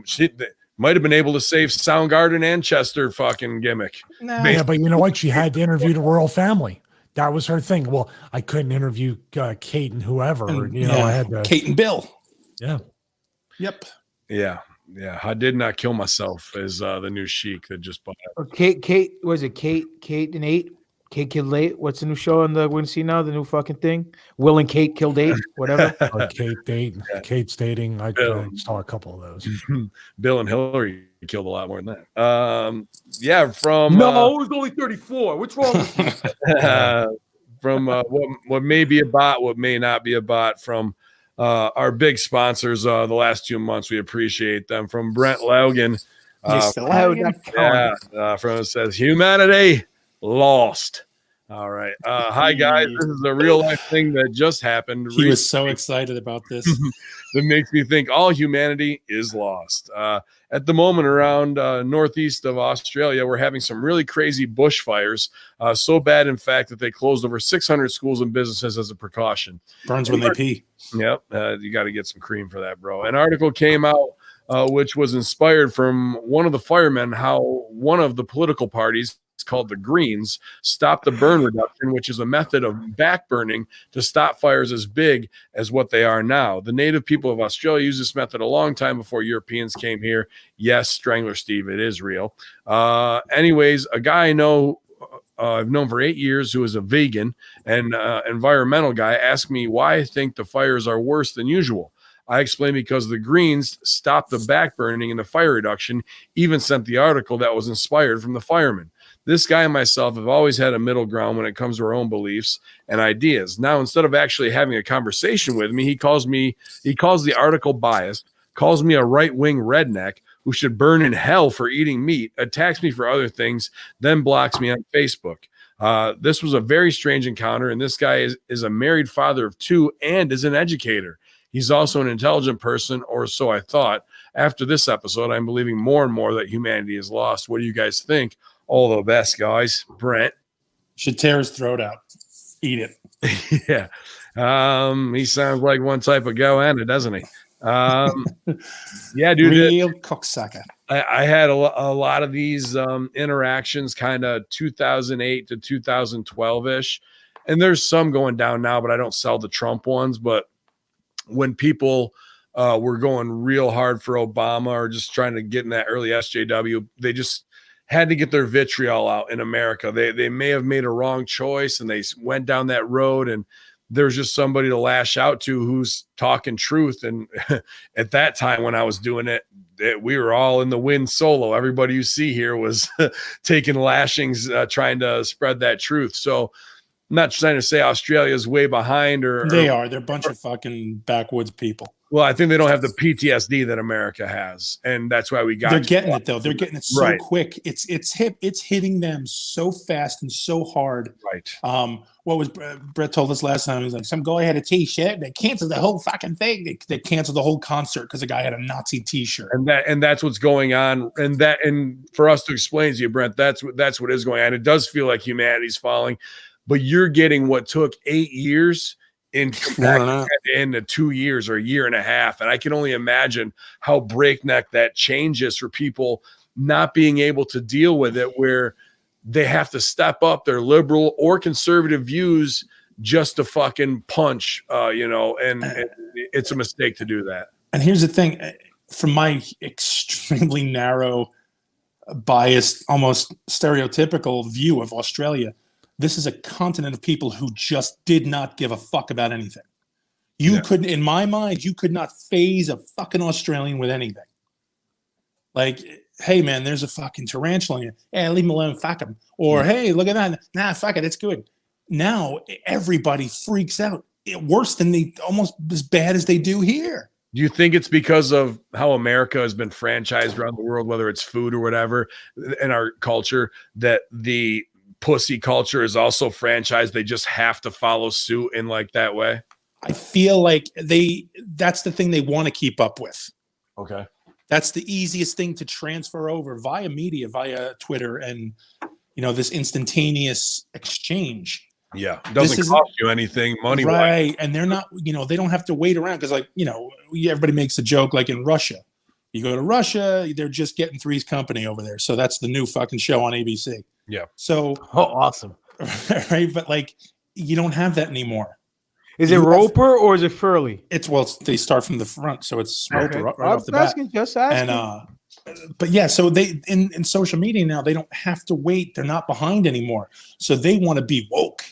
She might have been able to save Soundgarden and Chester fucking gimmick. Nah. Yeah, but you know what? She had to interview the royal family. That was her thing. Well, I couldn't interview Kate and whoever. I had to. Kate and Bill. Yeah. Yep. Yeah. I did not kill myself is the new chic that just bought out. Kate, was it Kate and 8? Kate killed 8. What's the new show on the we're gonna see now? The new fucking thing. Will and Kate killed 8. Whatever. Kate's dating. I saw a couple of those. Bill and Hillary killed a lot more than that. From it was only 34. What's wrong with you? From what may be a bot, what may not be a bot, from our big sponsors the last 2 months. We appreciate them. From Brent Logan. From it says humanity lost. All right. Hi guys. This is a real life thing that just happened. He was so excited about this. That makes me think all humanity is lost. At the moment, around northeast of Australia, we're having some really crazy bushfires. So bad, in fact, that they closed over 600 schools and businesses as a precaution. Burns when they pee. Yep. You got to get some cream for that, bro. An article came out which was inspired from one of the firemen, how one of the political parties, called the Greens, stopped the burn reduction, which is a method of back burning to stop fires as big as what they are now. The native people of Australia used this method a long time before Europeans came here. Yes, Strangler Steve, it is real. Anyways, a guy I know I've known for 8 years who is a vegan and environmental guy asked me why I think the fires are worse than usual. I explained because the Greens stopped the back burning and the fire reduction, even sent the article that was inspired from the firemen. This guy and myself have always had a middle ground when it comes to our own beliefs and ideas. Now, instead of actually having a conversation with me, he calls the article biased, calls me a right-wing redneck who should burn in hell for eating meat, attacks me for other things, then blocks me on Facebook. This was a very strange encounter, and this guy is a married father of 2 and is an educator. He's also an intelligent person, or so I thought. After this episode, I'm believing more and more that humanity is lost. What do you guys think? All the best, guys. Brent. Should tear his throat out. Eat it. Yeah. He sounds like one type of goanna, doesn't he? Yeah, dude. Real cocksucker. I had a lot of these interactions kind of 2008 to 2012-ish. And there's some going down now, but I don't sell the Trump ones. But when people were going real hard for Obama or just trying to get in that early SJW, they just had to get their vitriol out in America. They may have made a wrong choice and they went down that road, and there's just somebody to lash out to who's talking truth. And at that time when I was doing it, we were all in the wind solo. Everybody you see here was taking lashings, trying to spread that truth. So I'm not trying to say Australia is way behind They're a bunch of fucking backwoods people. Well, I think they don't have the PTSD that America has, and that's why we got. They're getting it though. They're getting it so quick. It's hitting them so fast and so hard. Right. What was Brett told us last time? He was like, some guy had a T-shirt. They canceled the whole fucking thing. They canceled the whole concert because the guy had a Nazi T-shirt. And that's what's going on. And for us to explain to you, Brent, that's what is going on. It does feel like humanity's falling, but you're getting what took 8 years into 2 years or a year and a half. And I can only imagine how breakneck that changes for people not being able to deal with it, where they have to step up their liberal or conservative views just to fucking punch, and it's a mistake to do that. And here's the thing, from my extremely narrow, biased, almost stereotypical view of Australia, this is a continent of people who just did not give a fuck about anything. You couldn't, in my mind, you could not phase a fucking Australian with anything. Like, hey, man, there's a fucking tarantula in here. Hey, leave him alone, fuck him. Or, hey, look at that. Nah, fuck it, it's good. Now, everybody freaks out. Worse than almost as bad as they do here. Do you think it's because of how America has been franchised around the world, whether it's food or whatever, in our culture, that the pussy culture is also franchised? They just have to follow suit in like that way. I feel like that's the thing they want to keep up with. Okay. That's the easiest thing to transfer over via media, via Twitter, and this instantaneous exchange. Yeah, it doesn't cost you anything money, right? And they're not, they don't have to wait around because, everybody makes a joke like in Russia. You go to Russia, they're just getting Three's Company over there, so that's the new fucking show on ABC. Yeah. So awesome, right? But you don't have that anymore. Is it Roper or is it Furley? They start from the front, so it's Roper right off the bat. Just asking. And but yeah, so they in social media now, they don't have to wait. They're not behind anymore, so they want to be woke.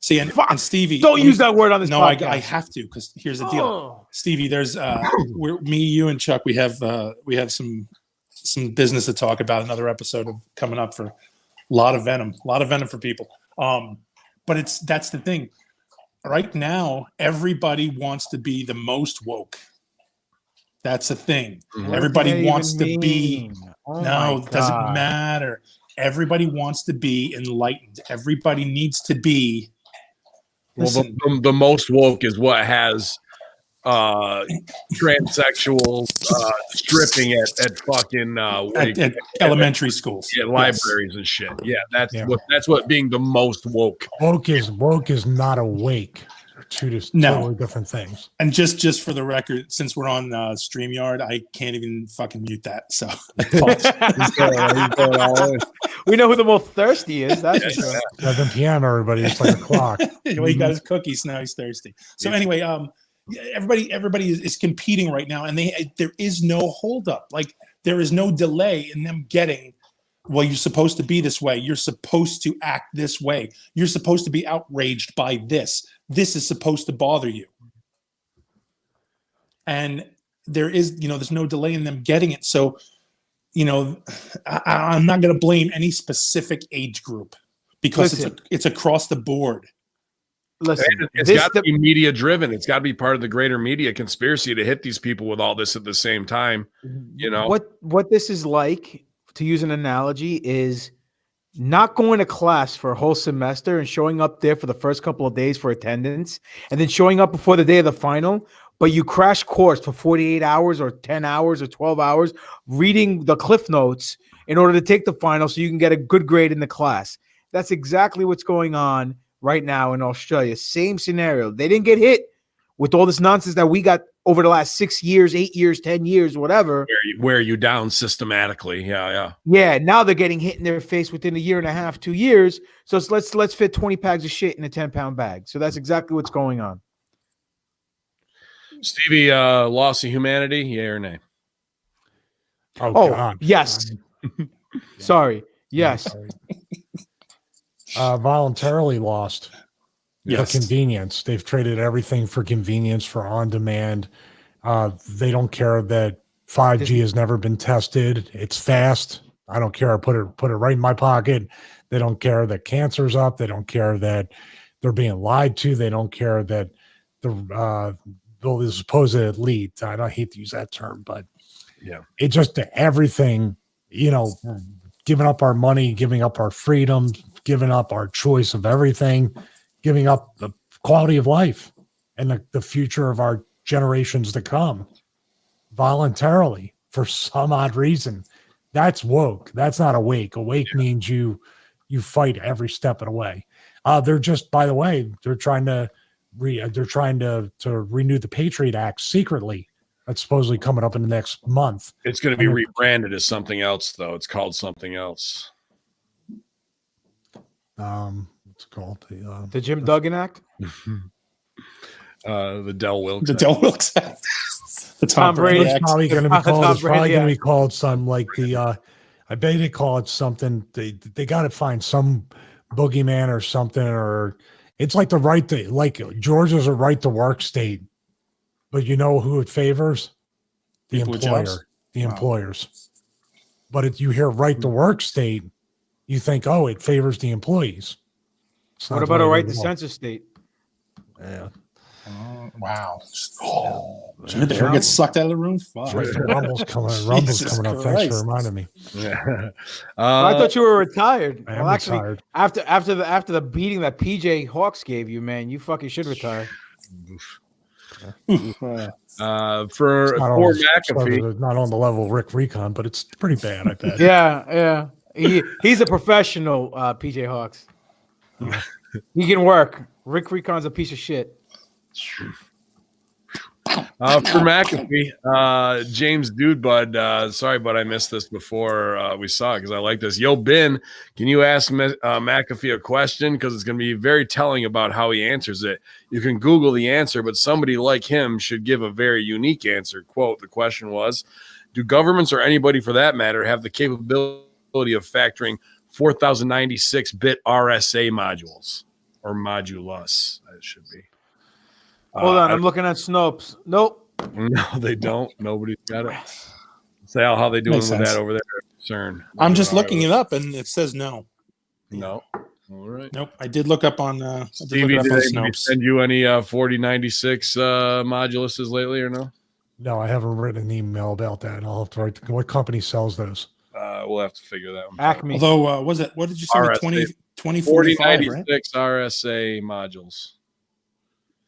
See, and Stevie, don't use that word on this podcast. I have to, because here's the deal, Stevie. There's me, you, and Chuck. We have some business to talk about. Another episode coming up for a lot of venom for people. But that's the thing. Right now, everybody wants to be the most woke. That's the thing. Mm-hmm. Everybody wants to be. It doesn't matter. Everybody wants to be enlightened. Everybody needs to be. Listen, the most woke is what has transsexuals stripping at fucking at elementary schools, libraries and shit. Yeah, that's what being the most woke. Woke is not awake. Two totally different things. And just for the record, since we're on StreamYard, I can't even fucking mute that. So we know who the most thirsty is. That's for sure. 7 p.m. Everybody, it's like o'clock. Well, he got his cookies, now he's thirsty. So anyway, everybody is competing right now, and there is no holdup. Like, there is no delay in them getting. Well, you're supposed to be this way. You're supposed to act this way. You're supposed to be outraged by this. This is supposed to bother you. And there's no delay in them getting it. So, I'm not going to blame any specific age group because it's across the board. Listen, it's got to be media driven. It's got to be part of the greater media conspiracy to hit these people with all this at the same time. What this is like, to use an analogy, is not going to class for a whole semester and showing up there for the first couple of days for attendance, and then showing up before the day of the final, but you crash course for 48 hours or 10 hours or 12 hours reading the cliff notes in order to take the final so you can get a good grade in the class. That's exactly what's going on right now in Australia. Same scenario. They didn't get hit with all this nonsense that we got over the last 6 years, 8 years, 10 years, whatever. Wear you down systematically. Yeah. Now they're getting hit in their face within a year and a half, 2 years. So let's fit 20 bags of shit in a 10-pound bag. So that's exactly what's going on. Stevie, loss of humanity, yay or nay? Oh, God. Yes. Sorry. Yes. Voluntarily lost. Yes. For convenience. They've traded everything for convenience, for on demand. They don't care that 5G has never been tested. It's fast. I don't care. I put it right in my pocket. They don't care that cancer's up. They don't care that they're being lied to. They don't care that the supposed elite. I don't hate to use that term, but yeah, it just everything. Giving up our money, giving up our freedom, giving up our choice of everything, giving up the quality of life and the future of our generations to come voluntarily for some odd reason. That's woke. That's not awake. Awake means you fight every step of the way. They're just, by the way, they're trying to renew the Patriot Act secretly. That's supposedly coming up in the next month. It's going to be rebranded as something else, though. It's called something else. What's it called? The Jim Duggan Act? The Del Wilkes. The Del Wilkes Act. The Tom Brady. It's probably going to be called. It's probably going to be Act. called some like the. I bet they call it something. They got to find some boogeyman or something, or it's like the right to, like Georgia's a right to work state, but you know who it favors? The People with employer, jobs? the employers. But if you hear right to work state, you think, oh, it favors the employees. It's What not about the a way right they to work. censor state? Yeah. Wow. Did they ever get sucked out of the room? Fuck. Right, the Rumble's coming. Rumble's Jesus coming up. Thanks Christ. for reminding me. Yeah. I thought you were retired. I am Well, actually, retired. after the beating that PJ Hawks gave you, man, you fucking should retire. For It's not poor McAfee. it's not on the level of Rick Recon, but it's pretty bad, I bet. Yeah. He's a professional, PJ Hawks. He can work. Rick Recon's a piece of shit. For McAfee, James Dudebud, sorry, but I missed this before we saw it because I like this. Yo, Ben, can you ask McAfee a question? Because it's going to be very telling about how he answers it. You can Google the answer, but somebody like him should give a very unique answer. Quote, the question was, do governments or anybody for that matter have the capability of factoring 4096-bit RSA modules or modulus? It should be. Hold on, I'm looking at Snopes. Nope. No, they don't. Nobody's got it. Sal, how they doing Makes with sense. that over there at CERN? I'm just looking it up, and it says no. No. All right. Nope. I did look up on. Stevie, did anybody send you any 4096 moduluses lately or no? No, I haven't written an email about that. I'll have to write. What company sells those? We'll have to figure that one out. Acme. Although, was it? What did you say? RSA. 2045, right? 4096 RSA modules.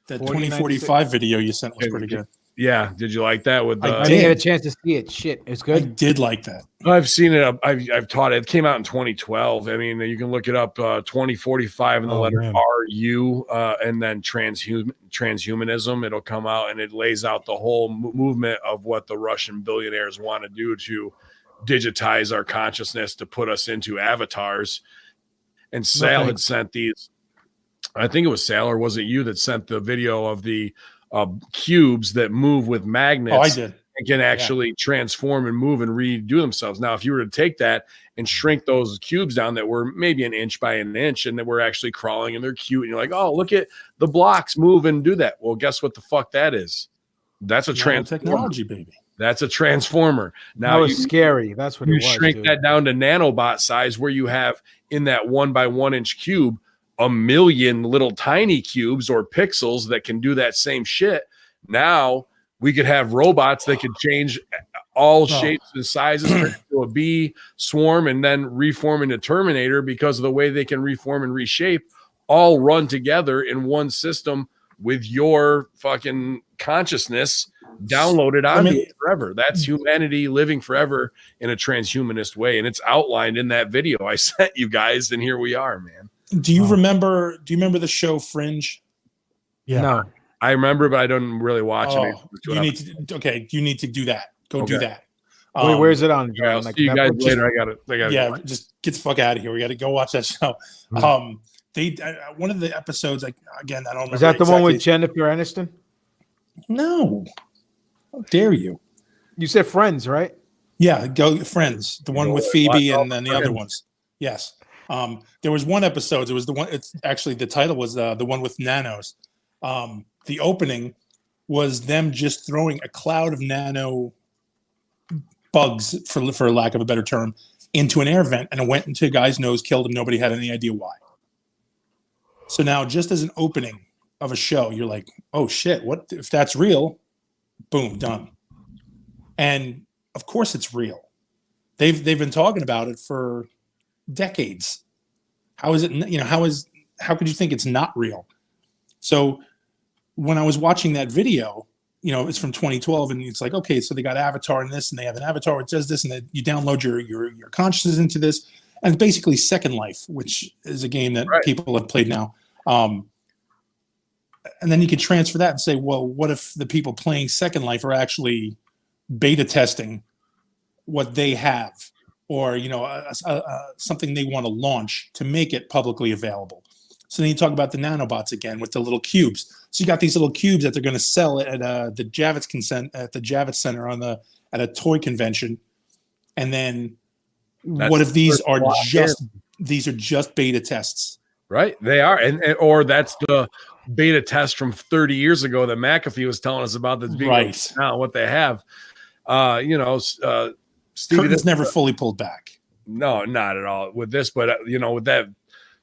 That 4096. 2045 video you sent was pretty good. Yeah. Did you like that? With I didn't get a chance to see it. Shit, it's I good. did like that. I've seen it. I've taught it. It came out in 2012. I mean, you can look it up. 2045 and the letter man. RU, and then transhumanism. It'll come out and it lays out the whole movement of what the Russian billionaires want to do to digitize our consciousness to put us into avatars. And Sal had sent these. I think it was Sal, or was it you that sent the video of the cubes that move with magnets? Oh, I did. And can actually transform and move and redo themselves. Now, if you were to take that and shrink those cubes down that were maybe an inch by an inch and that were actually crawling and they're cute, and you're like, oh, look at the blocks move and do that. Well, guess what the fuck that is? That's a Technology, baby. That's a transformer. Now That was scary. That's what it you was. shrink dude. that down to nanobot size, where you have in that 1 by 1 inch cube 1 million little tiny cubes or pixels that can do that same shit. Now we could have robots that could change all shapes and sizes to a bee swarm and then reform into Terminator because of the way they can reform and reshape, all run together in one system with your fucking consciousness downloaded onto it forever. That's humanity living forever in a transhumanist way. And it's outlined in that video I sent you guys. And here we are, man. Do you remember the show Fringe? Yeah. No. I remember, but I don't really watch it. You need to do that. Go do that. Wait, where's it on? Yeah, I'll see you guys later. I got it. Yeah, just get the fuck out of here. We got to go watch that show. They one of the episodes, like, again, I don't remember. Is that the one with Jennifer Aniston? No. How dare you? You said Friends, right? Yeah, go Friends. The one with Phoebe and then the other ones. Yes. There was one episode. It was the one. It's actually the title was the one with nanos. The opening was them just throwing a cloud of nano bugs, for lack of a better term, into an air vent, and it went into a guy's nose, killed him. Nobody had any idea why. So now, just as an opening of a show, you're like, oh shit, what if that's real? Boom, done. And of course it's real. They've been talking about it for decades. How is it, how could you think it's not real? So when I was watching that video, it's from 2012, and it's like, okay, so they got Avatar in this, and they have an Avatar which does this, and then you download your consciousness into this, and it's basically Second Life, which is a game that people have played now. And then you could transfer that and say, well, what if the people playing Second Life are actually beta testing what they have, or something they want to launch to make it publicly available? So then you talk about the nanobots again with the little cubes. So you got these little cubes that they're going to sell at the Javits Center at a toy convention, and then what if these are just beta tests? Right, they are, or that's the beta test from 30 years ago that McAfee was telling us about. That's being now what they have. Stevie, Curtain's never fully pulled back. No, not at all with this, but with that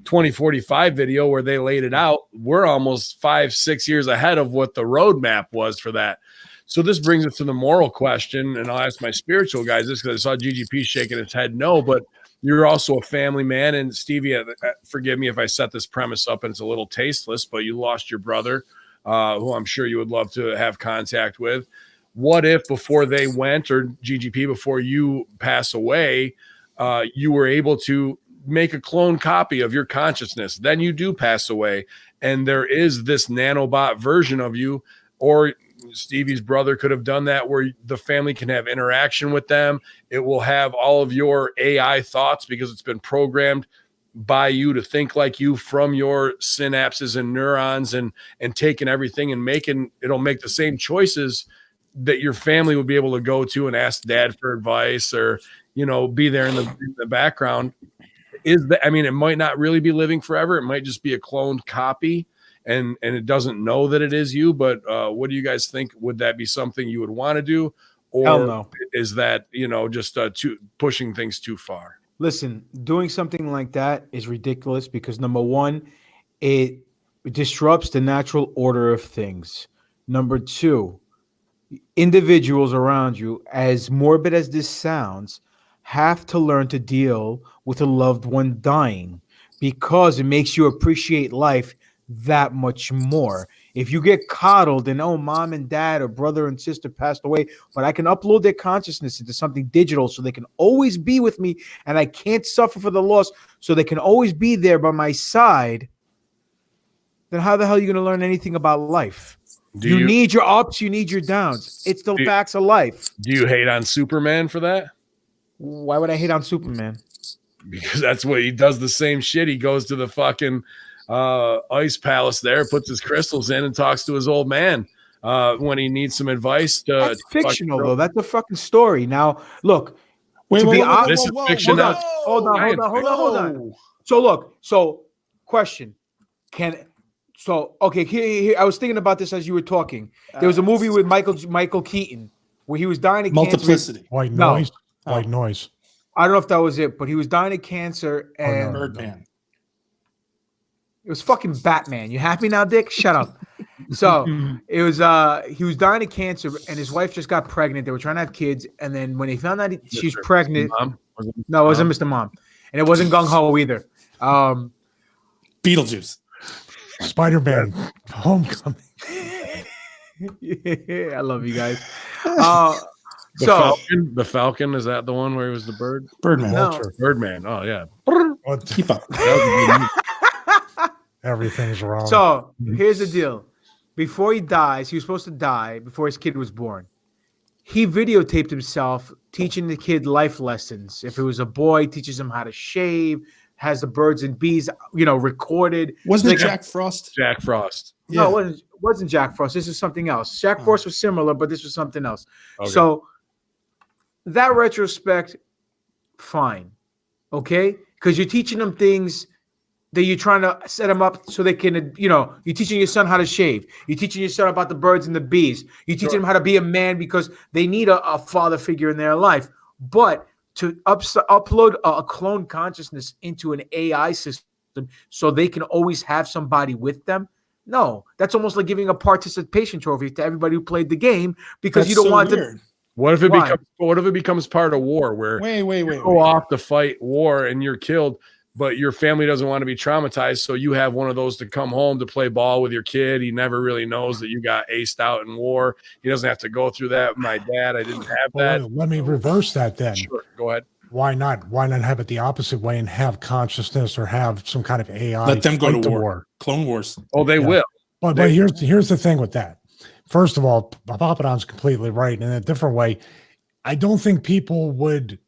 2045 video where they laid it out, we're almost 5-6 years ahead of what the roadmap was for that. So this brings us to the moral question, and I'll ask my spiritual guys this because I saw GGP shaking his head no, but you're also a family man, and Stevie, forgive me if I set this premise up and it's a little tasteless, but you lost your brother, who I'm sure you would love to have contact with. What if before they went, or GGP, before you pass away, you were able to make a clone copy of your consciousness? Then you do pass away, and there is this nanobot version of you, or Stevie's brother could have done that, where the family can have interaction with them. It will have all of your AI thoughts because it's been programmed by you to think like you from your synapses and neurons, and taking everything and it'll make the same choices that your family would be able to go to and ask dad for advice, or be there in the background. It might not really be living forever. It might just be a cloned copy, and it doesn't know that it is you. But what do you guys think? Would that be something you would want to do, or hell no. Is that just pushing things too far? Listen, doing something like that is ridiculous because, number one, it disrupts the natural order of things. Number two, individuals around you, as morbid as this sounds, have to learn to deal with a loved one dying, because it makes you appreciate life that much more. If you get coddled and, oh, mom and dad or brother and sister passed away, but I can upload their consciousness into something digital so they can always be with me, and I can't suffer for the loss, so they can always be there by my side, then how the hell are you going to learn anything about life? You need your ups, you need your downs. It's the facts of life. Do you hate on Superman for that? Why would I hate on Superman? Because that's what he does, the same shit. He goes to the fucking ice palace there, puts his crystals in, and talks to his old man when he needs some advice. That's fictional, though. That's a fucking story. Now, look. This is fiction. Hold on. So, look. So, question. Okay, here, I was thinking about this as you were talking. There was a movie with Michael Keaton where he was dying of Multiplicity. cancer. White noise. White noise. I don't know if that was it, but he was dying of cancer, and Birdman. It was fucking Batman. You happy now, Dick? Shut up. So it was he was dying of cancer, and his wife just got pregnant. They were trying to have kids, and then when they found out she's pregnant, no, it wasn't Mr. Mom, and it wasn't Gung Ho either. Beetlejuice. Spider-Man Homecoming. I love you guys. The So Falcon. The Falcon, is that the one where he was the bird? Birdman. No. Vulture. Birdman. Oh yeah. What? Keep up. That was a good movie. Everything's wrong. So here's the deal. Before he dies, he was supposed to die before his kid was born. He videotaped himself teaching the kid life lessons. If it was a boy, teaches him how to shave, has the birds and bees, recorded. Wasn't it Like, Jack Frost? Jack Frost. No, it wasn't Jack Frost. This is something else. Jack Frost was similar, but this was something else. Okay. So that retrospect, fine. Okay? Because you're teaching them things that you're trying to set them up so they can, you're teaching your son how to shave. You're teaching your son about the birds and the bees. You're teaching them how to be a man because they need a father figure in their life. But to upload a clone consciousness into an AI system so they can always have somebody with them, no, that's almost like giving a participation trophy to everybody who played the game because That's you don't so want weird. to. What if it Why? becomes part of war where Wait. you go off to fight war and you're killed, but your family doesn't want to be traumatized, so you have one of those to come home to play ball with your kid. He never really knows that you got aced out in war. He doesn't have to go through that. My dad, I didn't have that. Well, let me reverse that then. Sure, go ahead. Why not? Why not have it the opposite way and have consciousness or have some kind of AI? Let them go fight to the war. Clone Wars. Oh, they will. But here's the thing with that. First of all, Papadon's completely right. In a different way, I don't think people would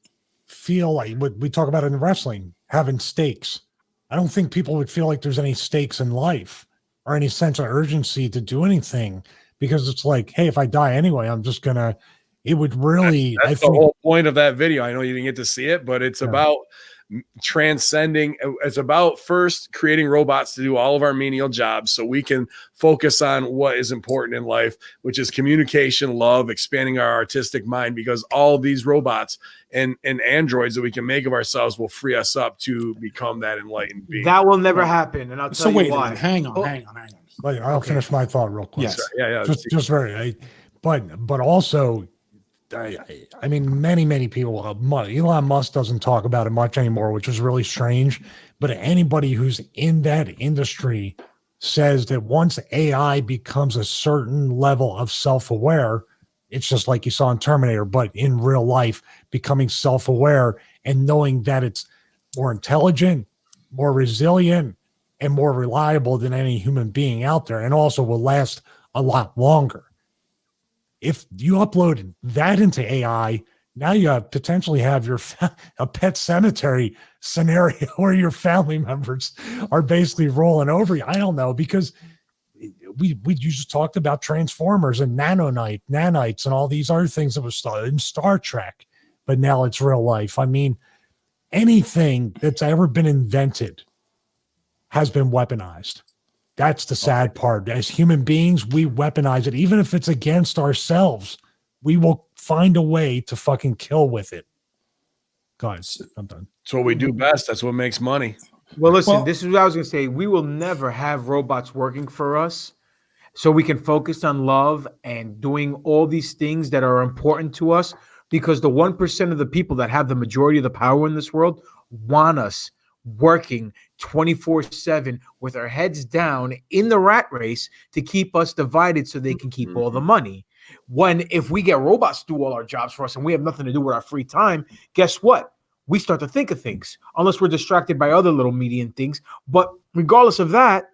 feel like what we talk about in wrestling, having stakes. I don't think people would feel like there's any stakes in life or any sense of urgency to do anything because it's like, hey, if I die anyway, I'm just gonna. It would really. That's the whole point of that video. I know you didn't get to see it, but it's about transcending. It's about first creating robots to do all of our menial jobs so we can focus on what is important in life, which is communication, love, expanding our artistic mind, because all these robots and androids that we can make of ourselves will free us up to become that enlightened being. That will never happen, and I'll tell So you wait a why. minute. Hang on. Like, I'll finish my thought real quick. Yes. Yeah. Just very. But also. I mean, many people. Elon Musk doesn't talk about it much anymore, which is really strange. But anybody who's in that industry says that once AI becomes a certain level of self-aware, it's just like you saw in Terminator, but in real life, becoming self-aware and knowing that it's more intelligent, more resilient, and more reliable than any human being out there, and also will last a lot longer. If you upload that into AI, now you potentially have a pet cemetery scenario where your family members are basically rolling over you. I don't know, because we just talked about Transformers and nanites and all these other things that was in Star Trek, but now it's real life. I mean, anything that's ever been invented has been weaponized. That's the sad part. As human beings, we weaponize it. Even if it's against ourselves, we will find a way to fucking kill with it. Guys, I'm done. That's what we do best. That's what makes money. Well, listen, this is what I was going to say. We will never have robots working for us so we can focus on love and doing all these things that are important to us, because the 1% of the people that have the majority of the power in this world want us working 24/7 with our heads down in the rat race to keep us divided so they can keep all the money. If we get robots to do all our jobs for us and we have nothing to do with our free time, guess what? We start to think of things, unless we're distracted by other little median things. But regardless of that,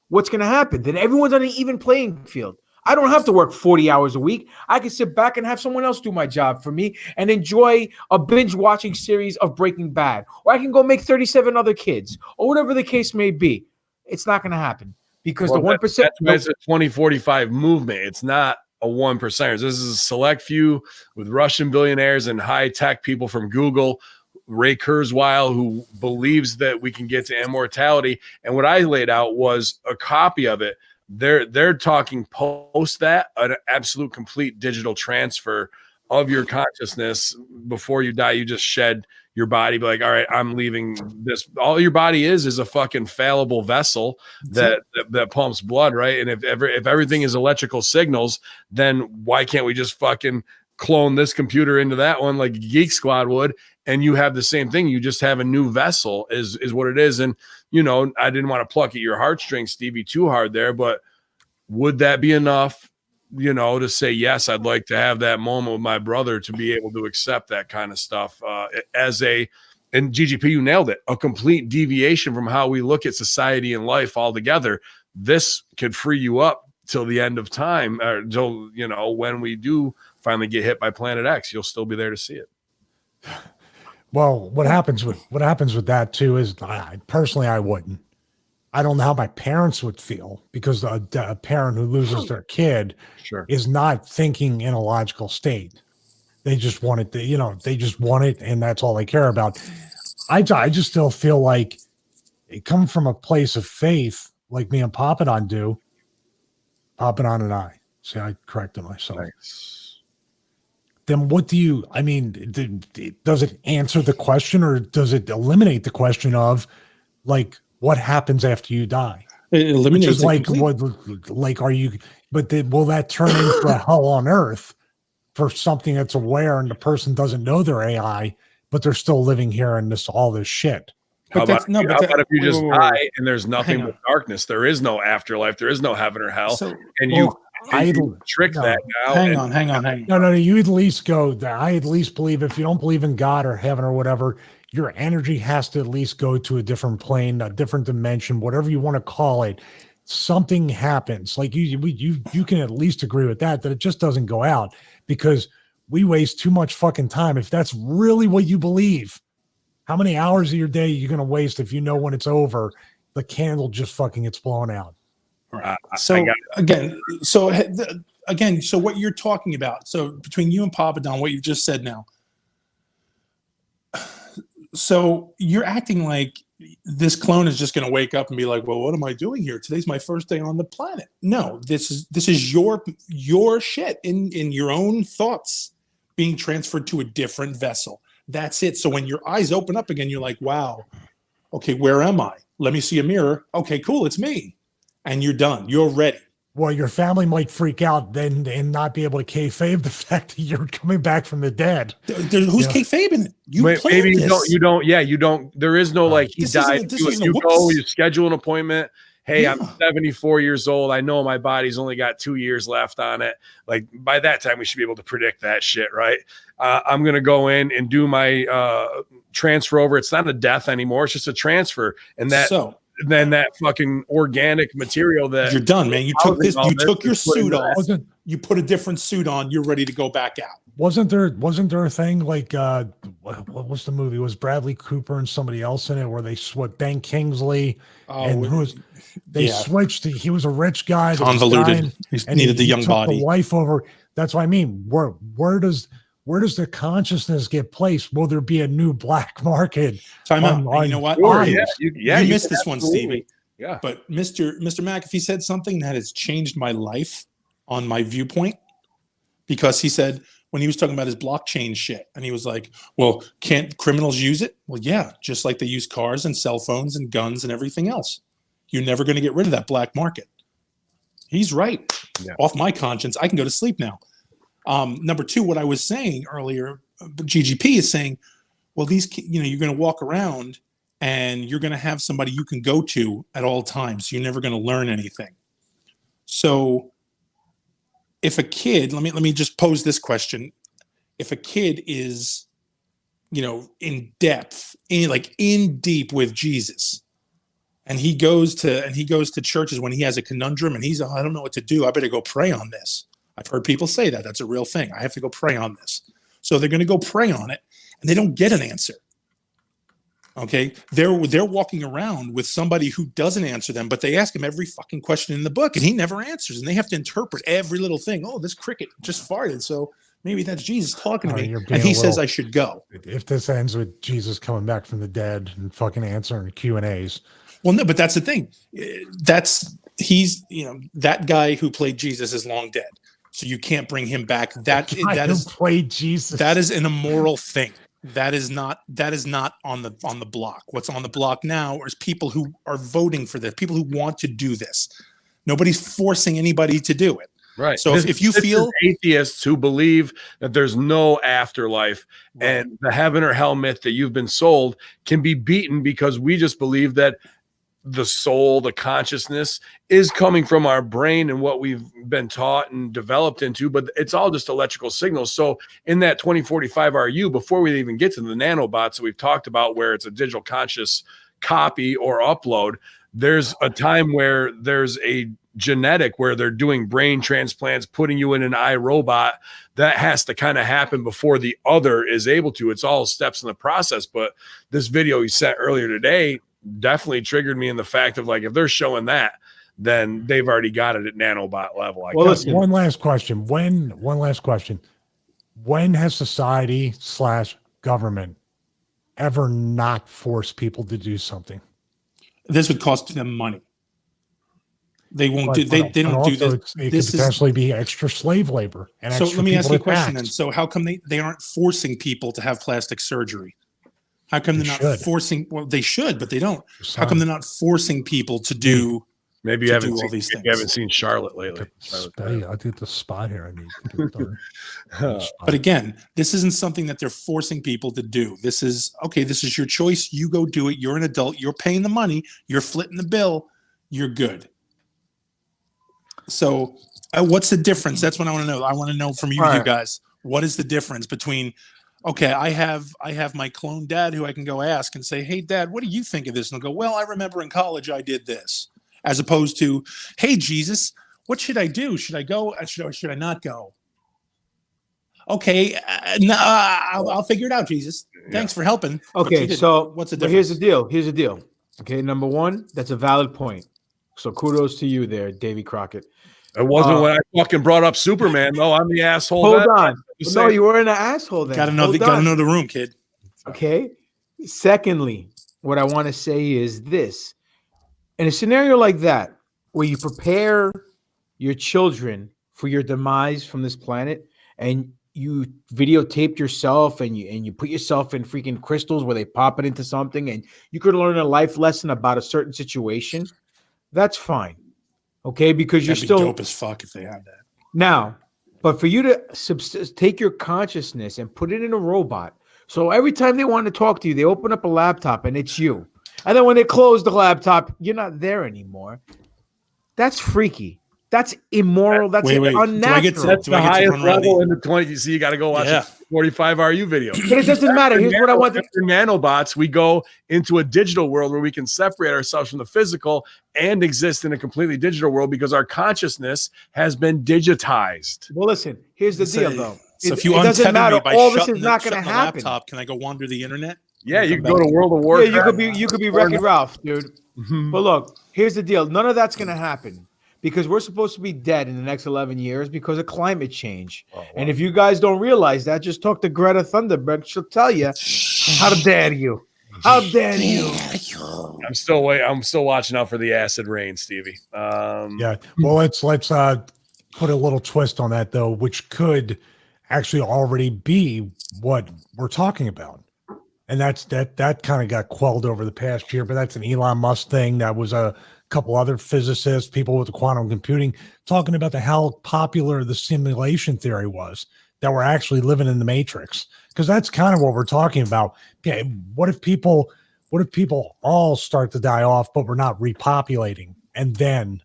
what's going to happen? Then everyone's on an even playing field. I don't have to work 40 hours a week. I can sit back and have someone else do my job for me and enjoy a binge watching series of Breaking Bad. Or I can go make 37 other kids, or whatever the case may be. It's not going to happen because the 1%. That's why it's a 2045 movement. It's not a 1%. This is a select few with Russian billionaires and high tech people from Google, Ray Kurzweil, who believes that we can get to immortality. And what I laid out was a copy of it. They're talking post that an absolute complete digital transfer of your consciousness before you die. You just shed your body, be like, all right, I'm leaving this. All your body is a fucking fallible vessel that pumps blood, right? And if everything is electrical signals, then why can't we just fucking clone this computer into that one like Geek Squad would, and you have the same thing? You just have a new vessel is what it is. And I didn't want to pluck at your heartstrings, Stevie, too hard there, but would that be enough you know, to say, yes, I'd like to have that moment with my brother, to be able to accept that kind of stuff and GGP, you nailed it, a complete deviation from how we look at society and life altogether. This could free you up till the end of time, or till, you know, when we do finally get hit by Planet X, you'll still be there to see it. Well, what happens with that too is, personally, I wouldn't. I don't know how my parents would feel, because a parent who loses their kid is not thinking in a logical state. They just want it to, you know, they just want it, and that's all they care about. I just still feel like it comes from a place of faith, like me and Papadon do. Papadon and I. See, I corrected myself. Thanks. Then what do you, I mean, does it answer the question, or does it eliminate the question of, like, what happens after you die? It eliminates, like, what, like, are you, but will that turn into a hell on earth for something that's aware, and the person doesn't know their AI, but they're still living here in all this shit? How about if you just die and there's nothing but darkness? There is no afterlife. There is no heaven or hell. You trick that now. Hang on. No. You at least go. I at least believe, if you don't believe in God or heaven or whatever, your energy has to at least go to a different plane, a different dimension, whatever you want to call it. Something happens. Like you can at least agree with that it just doesn't go out, because we waste too much fucking time. If that's really what you believe, how many hours of your day are you going to waste if you know when it's over, the candle just fucking gets blown out? Right. So what you're talking about, so between you and Papadon, what you've just said now, so you're acting like this clone is just going to wake up and be like, well, what am I doing here? Today's my first day on the planet. No, this is your shit in your own thoughts being transferred to a different vessel. That's it. So when your eyes open up again, you're like, wow, okay, where am I? Let me see a mirror. Okay, cool, it's me. And you're done. You're ready. Well, your family might freak out then and not be able to kayfabe the fact that you're coming back from the dead. Who's kayfabing it? Maybe you don't. Yeah, you don't. There is no like he died. You go, you schedule an appointment. Hey, I'm 74 years old. I know my body's only got 2 years left on it. Like, by that time, we should be able to predict that shit, right? I'm going to go in and do my transfer over. It's not a death anymore. It's just a transfer. And then that fucking organic material that you're done, man. You took your suit off. You put a different suit on. You're ready to go back out. Wasn't there a thing like what was the movie? It was Bradley Cooper and somebody else in it where they switched Ben Kingsley switched. He was a rich guy, convoluted. He needed the young body. The wife over. That's what I mean. Where does the consciousness get placed? Will there be a new black market? Time out. You know what? You missed this one, Stevie. Yeah. But Mr. McAfee said something that has changed my life on my viewpoint, because he said, when he was talking about his blockchain shit, and he was like, well, can't criminals use it? Well, yeah, just like they use cars and cell phones and guns and everything else. You're never going to get rid of that black market. He's right. Yeah. Off my conscience, I can go to sleep now. Number two, what I was saying earlier, GGP is saying, well, you're going to walk around and you're going to have somebody you can go to at all times. You're never going to learn anything. So if a kid, let me just pose this question. If a kid is, in depth, in deep with Jesus, and he goes to churches when he has a conundrum and he's, I don't know what to do. I better go pray on this. I've heard people say that. That's a real thing. I have to go pray on this. So they're going to go pray on it, and they don't get an answer. Okay, they're walking around with somebody who doesn't answer them, but they ask him every fucking question in the book, and he never answers, and they have to interpret every little thing. Oh, this cricket just farted, so maybe that's Jesus talking to me, and he says I should go. If this ends with Jesus coming back from the dead and fucking answering Q&As. Well, no, but that's the thing. He's that guy who played Jesus is long dead, so you can't bring him back. That is played Jesus. That is an immoral thing. That is not on the block. What's on the block now is people who are voting for this, people who want to do this. Nobody's forcing anybody to do it. Right. So if you feel atheists who believe that there's no afterlife, right, and the heaven or hell myth that you've been sold can be beaten because we just believe that the soul, the consciousness is coming from our brain and what we've been taught and developed into, but it's all just electrical signals. So in that 2045 RU, before we even get to the nanobots that we've talked about, where it's a digital conscious copy or upload, there's a time where there's a genetic where they're doing brain transplants, putting you in an iRobot. That has to kind of happen before the other is able to. It's all steps in the process. But this video you sent earlier today definitely triggered me in the fact of like, if they're showing that, then they've already got it at nanobot level. Well, listen, one last question. When has society / government ever not forced people to do something? This would cost them money. They won't do. They don't do this. It could potentially be extra slave labor. And so let me ask you a question then. So how come they aren't forcing people to have plastic surgery? How come they're not forcing? Well, they should, but they don't. How come they're not forcing people to do? Maybe you haven't seen Charlotte lately. I did the spot here. I need to get done. But again, this isn't something that they're forcing people to do. This is okay. This is your choice. You go do it. You're an adult. You're paying the money. You're footing the bill. You're good. So, what's the difference? That's what I want to know. I want to know from you guys. What is the difference between? Okay, I have my clone dad who I can go ask and say, "Hey, Dad, what do you think of this?" And they'll go, "Well, I remember in college I did this." As opposed to, "Hey, Jesus, what should I do? Should I go? Should I not go?" Okay, I'll figure it out, Jesus. Thanks for helping. Okay, so what's the difference? Here's the deal. Okay, number one, that's a valid point. So kudos to you there, Davy Crockett. It wasn't when I fucking brought up Superman, though. I'm the asshole. Hold on. No, you were an asshole then. Gotta know the room, kid. Okay. Secondly, what I want to say is this. In a scenario like that, where you prepare your children for your demise from this planet, and you videotaped yourself and you put yourself in freaking crystals where they pop it into something, and you could learn a life lesson about a certain situation, that's fine. Okay, because That'd be dope as fuck if they had that. Now, but for you to take your consciousness and put it in a robot, so every time they want to talk to you, they open up a laptop and it's you. And then when they close the laptop, you're not there anymore. That's freaky. That's immoral. That's unnatural. That's the highest level in the 20. You see, you got to go watch a 45 RU video. But it doesn't matter. Here's what I want. After nanobots, we go into a digital world where we can separate ourselves from the physical and exist in a completely digital world because our consciousness has been digitized. Well, listen, here's the deal, though. So if you untether me by shutting the laptop, can I go wander the internet? Yeah, you can go to World of Warcraft. Yeah, you could be Wreck-It Ralph, dude. But look, here's the deal. None of that's going to happen. Because we're supposed to be dead in the next 11 years because of climate change. Oh, wow. And if you guys don't realize that, just talk to Greta Thunberg. She'll tell you, how dare you? How dare you? I'm still watching out for the acid rain, Stevie. Yeah. Well, let's put a little twist on that, though, which could actually already be what we're talking about. And that kind of got quelled over the past year, but that's an Elon Musk thing. That was a couple other physicists, people with the quantum computing, talking about how popular the simulation theory was, that we're actually living in the Matrix. Because that's kind of what we're talking about. Okay, what if people all start to die off, but we're not repopulating, and then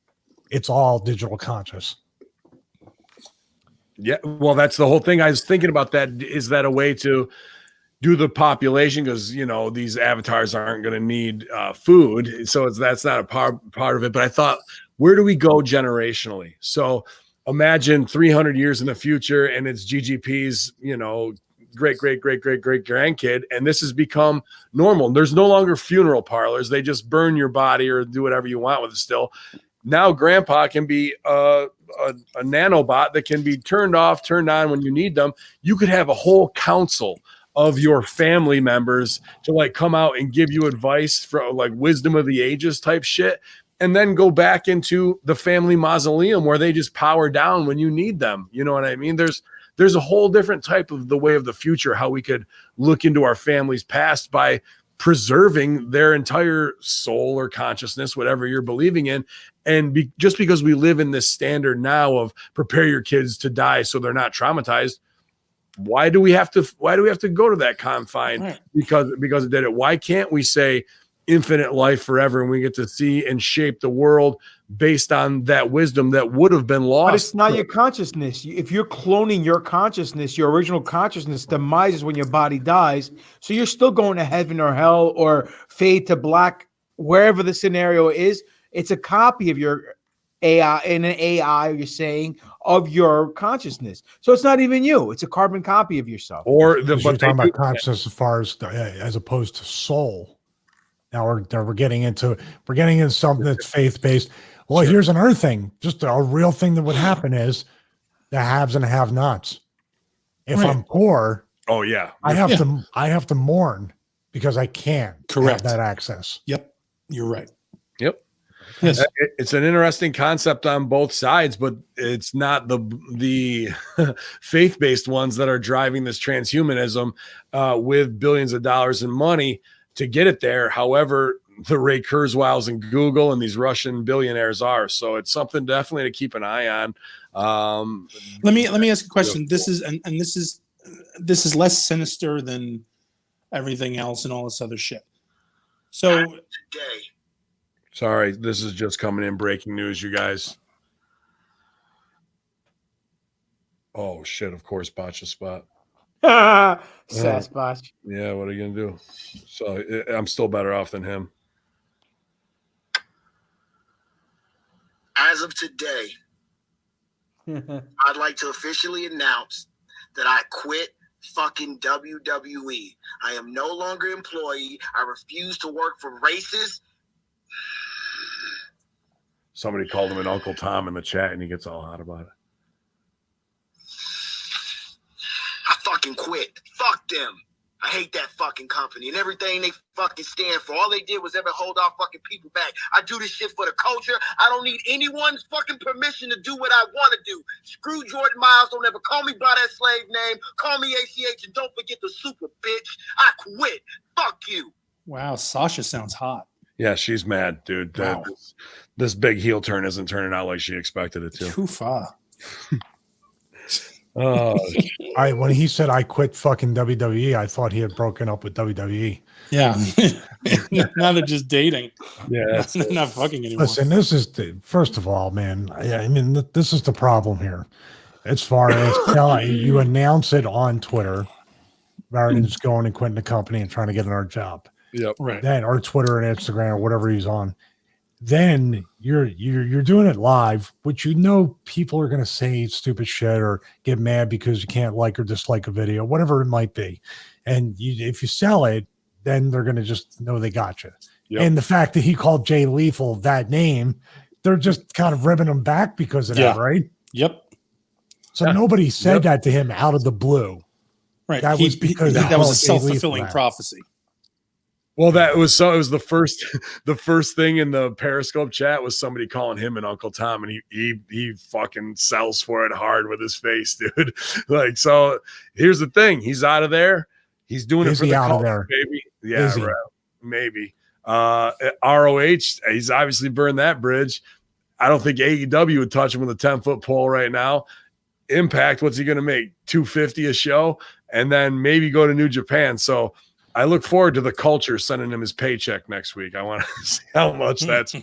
it's all digital conscious? Yeah, well, that's the whole thing. I was thinking about that. Is that a way to do the population? Because these avatars aren't going to need food, so that's not a part of it. But I thought, where do we go generationally? So imagine 300 years in the future, and it's GGP's great grandkid, and this has become normal. There's no longer funeral parlors; they just burn your body or do whatever you want with it. Still, now Grandpa can be a nanobot that can be turned off, turned on when you need them. You could have a whole council of your family members to come out and give you advice for wisdom of the ages type shit, and then go back into the family mausoleum where they just power down when you need them. You know what I mean? There's a whole different type of the way of the future, how we could look into our family's past by preserving their entire soul or consciousness, whatever you're believing in. And just because we live in this standard now of prepare your kids to die so they're not traumatized, why do we have to go to that confine? Because it did it. Why can't we say infinite life forever, and we get to see and shape the world based on that wisdom that would have been lost. But it's not your consciousness. If you're cloning your consciousness, your original consciousness demises when your body dies. So you're still going to heaven or hell or fade to black, wherever the scenario is. It's a copy of your AI, in an AI, you're saying, of your consciousness. So it's not even you. It's a carbon copy of yourself. Or You're talking about consciousness as far as opposed to soul. Now we're getting into something that's faith-based. Well, here's another thing. Just a real thing that would happen is the haves and have-nots. If I'm poor, oh yeah, I have to mourn because I can't Correct. have that access. Yep, you're right. Yep. Yes. It's an interesting concept on both sides, but it's not the faith-based ones that are driving this transhumanism with billions of dollars in money to get it there. However, the Ray Kurzweils and Google and these Russian billionaires are. So it's something definitely to keep an eye on. Let me ask a question. This is less sinister than everything else and all this other shit. So today. Sorry, this is just coming in, breaking news, you guys. Oh shit! Of course, botch a spot. Sasquatch. Yeah, what are you gonna do? So I'm still better off than him. As of today, I'd like to officially announce that I quit fucking WWE. I am no longer employee. I refuse to work for racists. Somebody called him an Uncle Tom in the chat, and he gets all hot about it. I fucking quit. Fuck them. I hate that fucking company and everything they fucking stand for. All they did was ever hold our fucking people back. I do this shit for the culture. I don't need anyone's fucking permission to do what I want to do. Screw Jordan Miles. Don't ever call me by that slave name. Call me ACH and don't forget the super bitch. I quit. Fuck you. wow, Sasha sounds hot. Yeah, she's mad, dude. Wow. This big heel turn isn't turning out like she expected it to. Too far. Oh, When he said I quit fucking WWE, I thought he had broken up with WWE. Yeah. Now they're just dating. yeah. They're not fucking anymore. Listen, this is first of all, man. I mean, this is the problem here. As far as you announce it on Twitter, rather than just going and quitting the company and trying to get another job. Yep. Right. Then or Twitter and Instagram or whatever he's on. Then you're doing it live, which people are going to say stupid shit or get mad because you can't like or dislike a video, whatever it might be. And if you sell it, then they're going to just know they got you. Yep. And the fact that he called Jay Lethal that name, they're just kind of ribbing him back because of that, right? Yep. So nobody said that to him out of the blue. Right. That was because that was a Jay Lethal self-fulfilling that. prophecy. Well, it was the first thing in the Periscope chat was somebody calling him an Uncle Tom, and he fucking sells for it hard with his face, dude. Like, so here's the thing: he's out of there. He's doing it for the culture, baby. Yeah, right. Maybe. ROH, he's obviously burned that bridge. I don't think AEW would touch him with a 10-foot pole right now. Impact, what's he going to make? $250 a show, and then maybe go to New Japan. So I look forward to the culture sending him his paycheck next week. I want to see how much that's.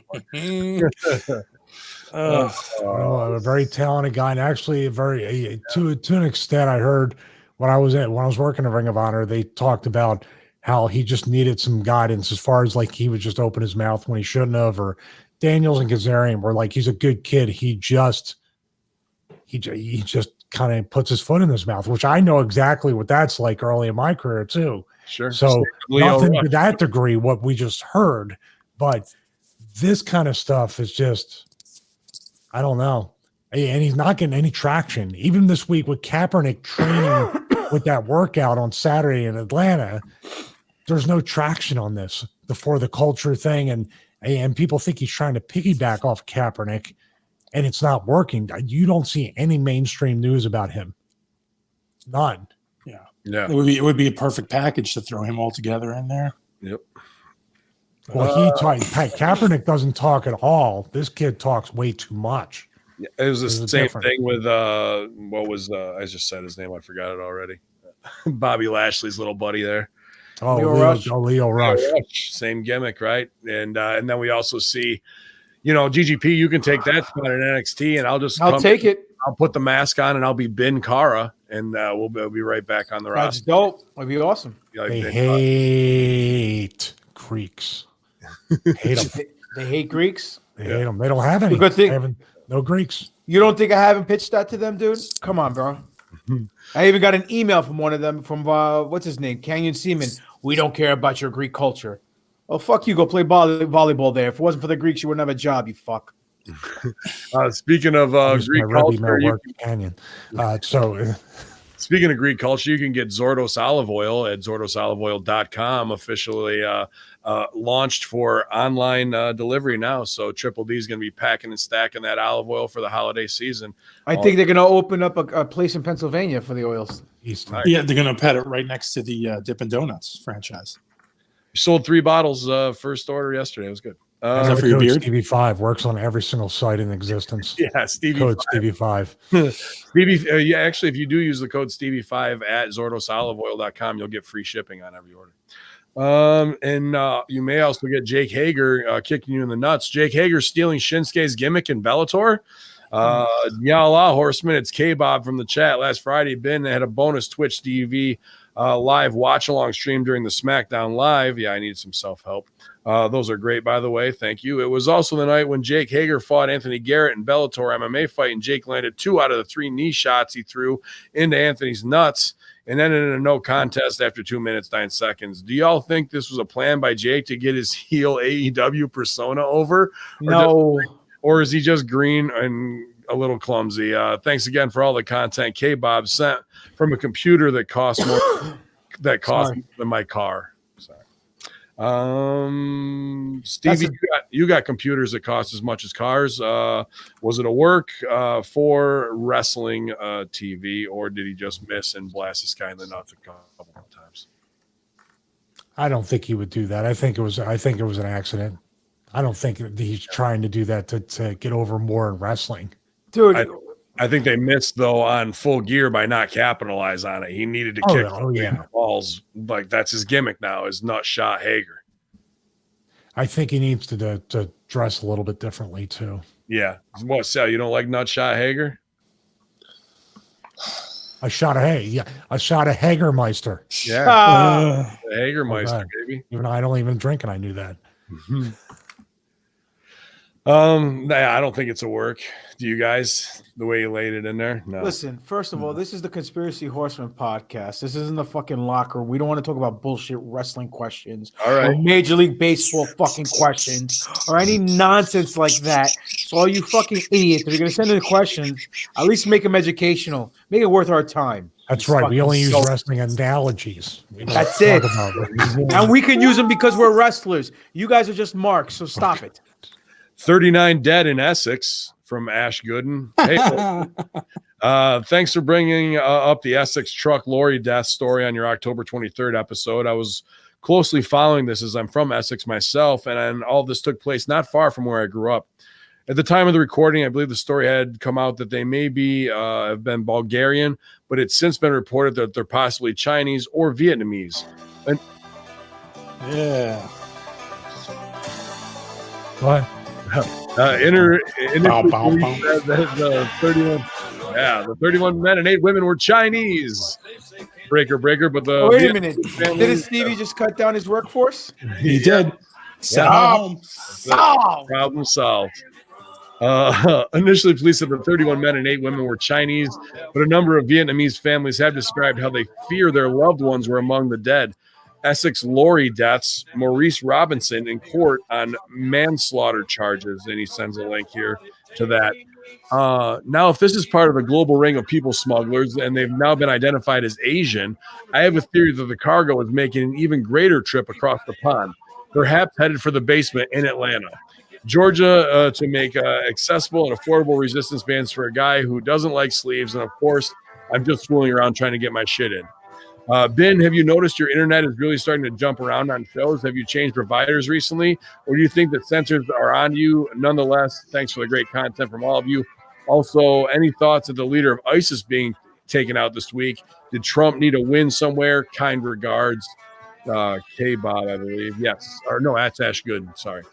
A very talented guy, and actually to an extent, I heard when I was working at Ring of Honor, they talked about how he just needed some guidance as far as like he would just open his mouth when he shouldn't have, or Daniels and Kazarian were like, he's a good kid. He just kind of puts his foot in his mouth, which I know exactly what that's like early in my career too. Sure. So nothing to that degree, what we just heard, but this kind of stuff is just, I don't know. And he's not getting any traction. Even this week with Kaepernick training with that workout on Saturday in Atlanta, there's no traction on this for the culture thing. And people think he's trying to piggyback off Kaepernick, and it's not working. You don't see any mainstream news about him. None. Yeah. It would be a perfect package to throw him all together in there. Yep. Well, Kaepernick doesn't talk at all. This kid talks way too much. Yeah, it was the same thing with what was I just said his name, I forgot it already. Bobby Lashley's little buddy there. Oh, Leo Leo Rush. Leo Rush. Same gimmick, right? And then we also see, GGP. You can take that spot in NXT, and I'll take it. I'll put the mask on, and I'll be Ben Cara, and we'll be right back on the That's roster. dope. That'd be awesome. They hate Greeks. Hate them. They hate Greeks. They hate them. They don't have any. Good thing. No Greeks. You don't think I haven't pitched that to them, dude? Come on, bro. I even got an email from one of them from what's his name, Canyon Seaman. We don't care about your Greek culture. Oh, fuck you. Go play volleyball there. If it wasn't for the Greeks, you wouldn't have a job. You fuck. Speaking of Greek culture, Canyon. Speaking of Greek culture, you can get Zordos olive oil at zordosoliveoil.com, officially launched for online delivery now. So Triple D is going to be packing and stacking that olive oil for the holiday season. I think they're going to open up a place in Pennsylvania for the oils. Yeah, they're going to put it right next to the Dippin' Donuts franchise. We sold 3 bottles first order yesterday. It was good. Is that for your beard? Stevie 5 works on every single site in existence. Yeah, Stevie. Code Stevie 5. Stevie, actually, if you do use the code Stevie 5 at zordosoliveoil.com, you'll get free shipping on every order. You may also get Jake Hager kicking you in the nuts. Jake Hager stealing Shinsuke's gimmick in Bellator. Yala Horseman, it's K-Bob from the chat. Last Friday, Ben had a bonus Twitch TV live watch along stream during the SmackDown Live. Yeah, I need some self-help. Those are great, by the way. Thank you. It was also the night when Jake Hager fought Anthony Garrett in Bellator MMA fight, and Jake landed 2 out of the 3 knee shots he threw into Anthony's nuts, and ended in a no contest after 2 minutes, 9 seconds. Do y'all think this was a plan by Jake to get his heel AEW persona over? No. Or is he just green and a little clumsy? Thanks again for all the content K-Bob sent from a computer that costs more than my car. Stevie, you got computers that cost as much as cars. Was it a work for wrestling TV, or did he just miss and blast this guy in the nuts a couple of times? I don't think he would do that. I think it was an accident. I don't think that he's trying to do that to get over more in wrestling. Dude, I think they missed, though, on Full Gear by not capitalize on it. He needed to kick the balls. Like, that's his gimmick now, is Nutshot Hager. I think he needs to dress a little bit differently, too. Yeah. What, Sal, you don't like Nutshot Hager? A shot of Hagermeister. Yeah. The Hagermeister, baby. Even though I don't even drink, and I knew that. I don't think it's a work. Do you guys, the way you laid it in there? No. Listen, first of all, this is the Conspiracy Horsemen podcast. This isn't the fucking locker. We don't want to talk about bullshit wrestling questions. All right. Or Major League Baseball fucking questions or any nonsense like that. So all you fucking idiots, if you're going to send in questions, at least make them educational. Make it worth our time. That's right. We only use wrestling analogies. That's it. And we can use them because we're wrestlers. You guys are just marks, so stop it. 39 dead in Essex from Ash Gooden. Hey, thanks for bringing up the Essex truck lorry death story on your October 23rd episode. I was closely following this as I'm from Essex myself, and all this took place not far from where I grew up. At the time of the recording, I believe the story had come out that they may be have been Bulgarian, but it's since been reported that they're possibly Chinese or Vietnamese. And yeah. What? The 31 men and 8 women were Chinese. Breaker, but the wait a minute. Didn't Stevie just cut down his workforce? He did. Problem solved. Initially, police said the 31 men and 8 women were Chinese, but a number of Vietnamese families have described how they fear their loved ones were among the dead. Essex lorry deaths, Maurice Robinson in court on manslaughter charges, and he sends a link here to that. Now, if this is part of a global ring of people smugglers and they've now been identified as Asian, I have a theory that the cargo is making an even greater trip across the pond, perhaps headed for the basement in Atlanta, Georgia, to make accessible and affordable resistance bands for a guy who doesn't like sleeves. And of course, I'm just fooling around trying to get my shit in. Ben, have you noticed your internet is really starting to jump around on shows? Have you changed providers recently? Or do you think that censors are on you? Nonetheless, thanks for the great content from all of you. Also, any thoughts of the leader of ISIS being taken out this week? Did Trump need a win somewhere? Kind regards. K-Bob, I believe. Yes. Or no, that's Ash Good. Sorry.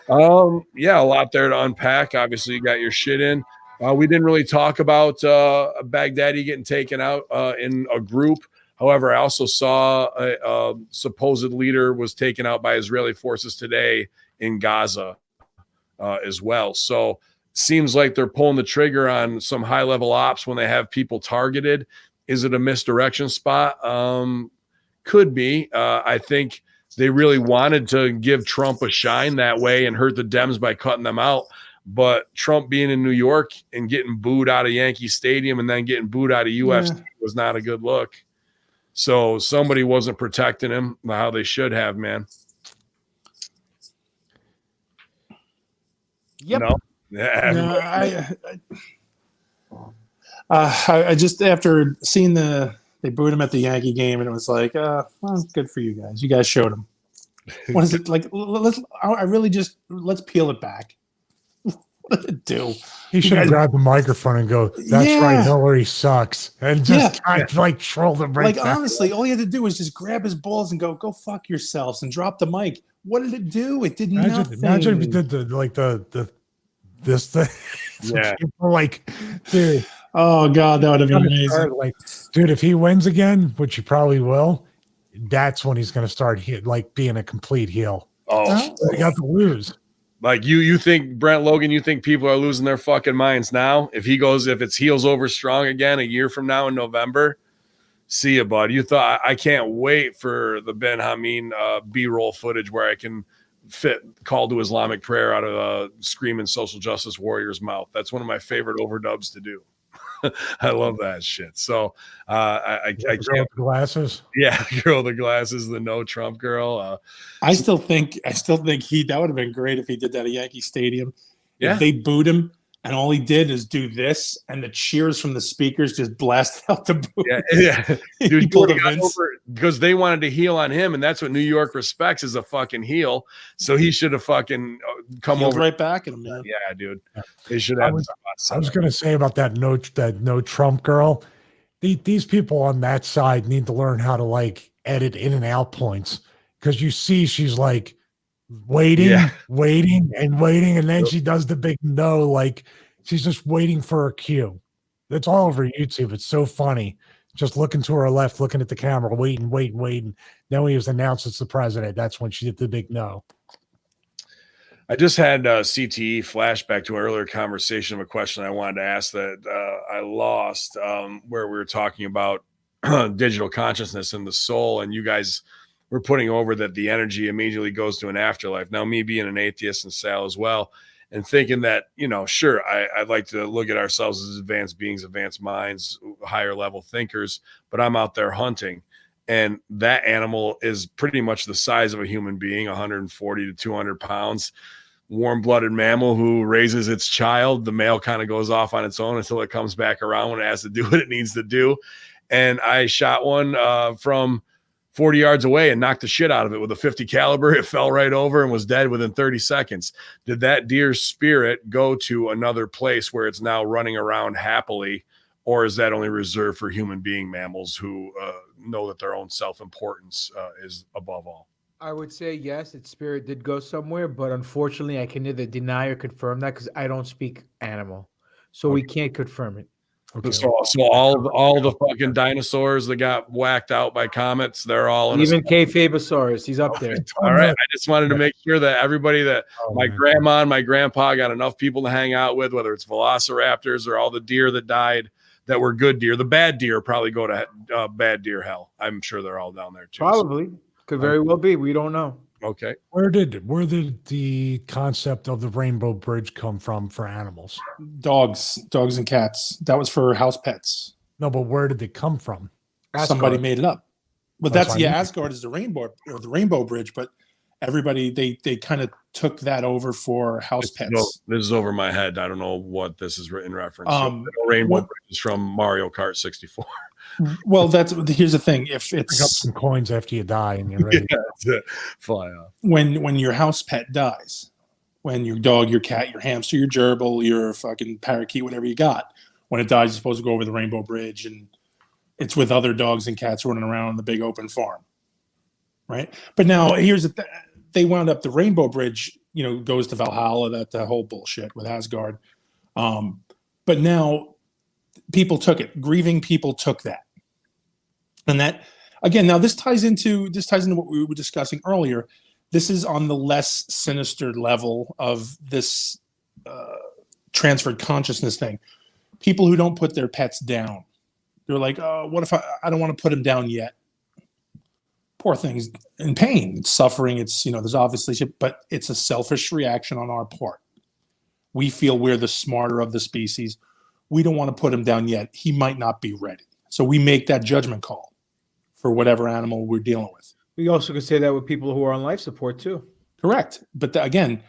Yeah, a lot there to unpack. Obviously, you got your shit in. We didn't really talk about Baghdadi getting taken out in a group. However, I also saw a supposed leader was taken out by Israeli forces today in Gaza as well. So seems like they're pulling the trigger on some high-level ops when they have people targeted. Is it a misdirection spot? Could be. I think they really wanted to give Trump a shine that way and hurt the Dems by cutting them out. But Trump being in New York and getting booed out of Yankee Stadium and then getting booed out of UFC was not a good look. So somebody wasn't protecting him how they should have, man. Yep. No. Yeah. I just, after seeing they booed him at the Yankee game, and it was like, well, good for you guys. You guys showed him. What is it like? Let's peel it back. What did it do? He should have grabbed the microphone and go, "That's right, Hillary sucks," and just kind of like troll them right back. Honestly, all you had to do was just grab his balls and go fuck yourselves, and drop the mic. What did it do? It did nothing. Imagine if he did this thing. Yeah. People like, dude. Oh God, that would have been amazing. Like, dude, if he wins again, which he probably will, that's when he's going to start being a complete heel. Oh, he got to lose. Like you think Brent Logan, you think people are losing their fucking minds now? If it's heels over strong again a year from now in November, see ya, bud. You thought I can't wait for the Ben Hamin B-roll footage where I can fit call to Islamic prayer out of a screaming social justice warrior's mouth. That's one of my favorite overdubs to do. I love that shit. So I can't. The glasses. Yeah, girl, the glasses, the no Trump girl. I still think that would have been great if he did that at Yankee Stadium. Yeah. If they booed him and all he did is do this, and the cheers from the speakers just blasted out the booth. Yeah. Dude, Vince. because they wanted to heel on him, and that's what New York respects is a fucking heel. So he should have fucking come Healed over right back at him, man. Yeah, dude. They should have. I was going to say about that no Trump girl. These people on that side need to learn how to edit in and out points, because you see she's like waiting, and then she does the big no, like she's just waiting for her cue. That's all over YouTube. It's so funny. Just looking to her left, looking at the camera, waiting. Then when he was announced as the president, that's when she did the big no. I just had CTE flashback to an earlier conversation of a question I wanted to ask that I lost, where we were talking about digital consciousness and the soul, and you guys were putting over that the energy immediately goes to an afterlife. Now, me being an atheist and Sal as well, and thinking that, sure, I'd like to look at ourselves as advanced beings, advanced minds, higher level thinkers, but I'm out there hunting. And that animal is pretty much the size of a human being, 140 to 200 pounds, warm-blooded mammal who raises its child. The male kind of goes off on its own until it comes back around when it has to do what it needs to do. And I shot one from 40 yards away and knocked the shit out of it with a 50 caliber. It fell right over and was dead within 30 seconds. Did that deer's spirit go to another place where it's now running around happily? Or is that only reserved for human being mammals who know that their own self-importance is above all? I would say yes, its spirit did go somewhere, but unfortunately, I can neither deny or confirm that because I don't speak animal, so we can't confirm it. Okay. So all the fucking dinosaurs that got whacked out by comets, they're all in even Kayfabosaurus, he's up there. All right, I just wanted to make sure that everybody that grandma and my grandpa got enough people to hang out with, whether it's velociraptors or all the deer that died that were good deer. The bad deer probably go to bad deer hell. I'm sure they're all down there too. Probably. Could very well be. We don't know. Okay. Where did the concept of the rainbow bridge come from for animals? Dogs and cats. That was for house pets. No, but where did it come from? Asgard. Somebody made it up. But Asgard is the rainbow bridge, but everybody they kind of took that over for house pets. This is over my head. I don't know what this is in reference to. Rainbow bridge is from Mario Kart 64. Well, here's the thing. If it's pick up some coins after you die and you're ready, fly off. When your house pet dies, when your dog, your cat, your hamster, your gerbil, your fucking parakeet, whatever you got, when it dies, you're supposed to go over the rainbow bridge, and it's with other dogs and cats running around on the big open farm. right? But now here's they wound up the Rainbow Bridge, goes to Valhalla, that whole bullshit with Asgard. But now people took it. Grieving people took that. And that, again, now this ties into what we were discussing earlier. This is on the less sinister level of this transferred consciousness thing. People who don't put their pets down. They're like, oh, what if I don't want to put him down yet? Poor thing's in pain. It's suffering. It's, there's obviously shit, but it's a selfish reaction on our part. We feel we're the smarter of the species. We don't want to put him down yet. He might not be ready. So we make that judgment call for whatever animal we're dealing with. We also could say that with people who are on life support too. Correct. But again,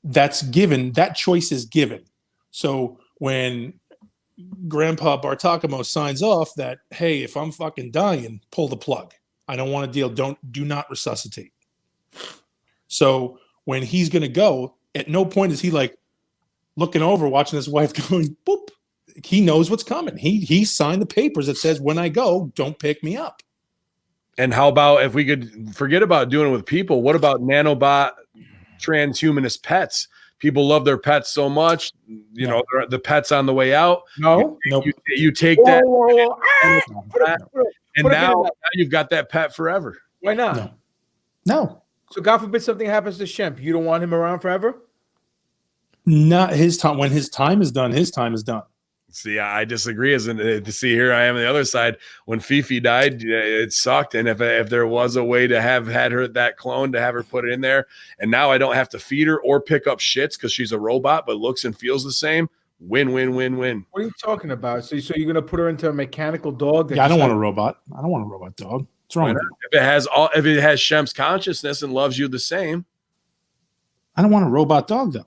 that's given. That choice is given. So when Grandpa Bartakamo signs off that, hey, if I'm fucking dying, pull the plug. I don't want to deal. Do not resuscitate. So when he's going to go, at no point is he like looking over, watching his wife going, boop. He knows what's coming. He signed the papers that says, when I go, don't pick me up. And how about if we could forget about doing it with people? What about nanobot transhumanist pets? People love their pets so much, the pet's on the way out. No, you take that, and now you've got that pet forever. Why not? No. So God forbid something happens to Shemp. You don't want him around forever? Not his time. When his time is done, his time is done. See, I disagree. To see, here I am on the other side. When Fifi died, it sucked. And if there was a way to have had her that clone, to have her put it in there, and now I don't have to feed her or pick up shits because she's a robot, but looks and feels the same. Win, win, win, win. What are you talking about? So you're gonna put her into a mechanical dog? I don't want a robot. I don't want a robot dog. What's wrong with you? If it has Shemp's consciousness and loves you the same, I don't want a robot dog though.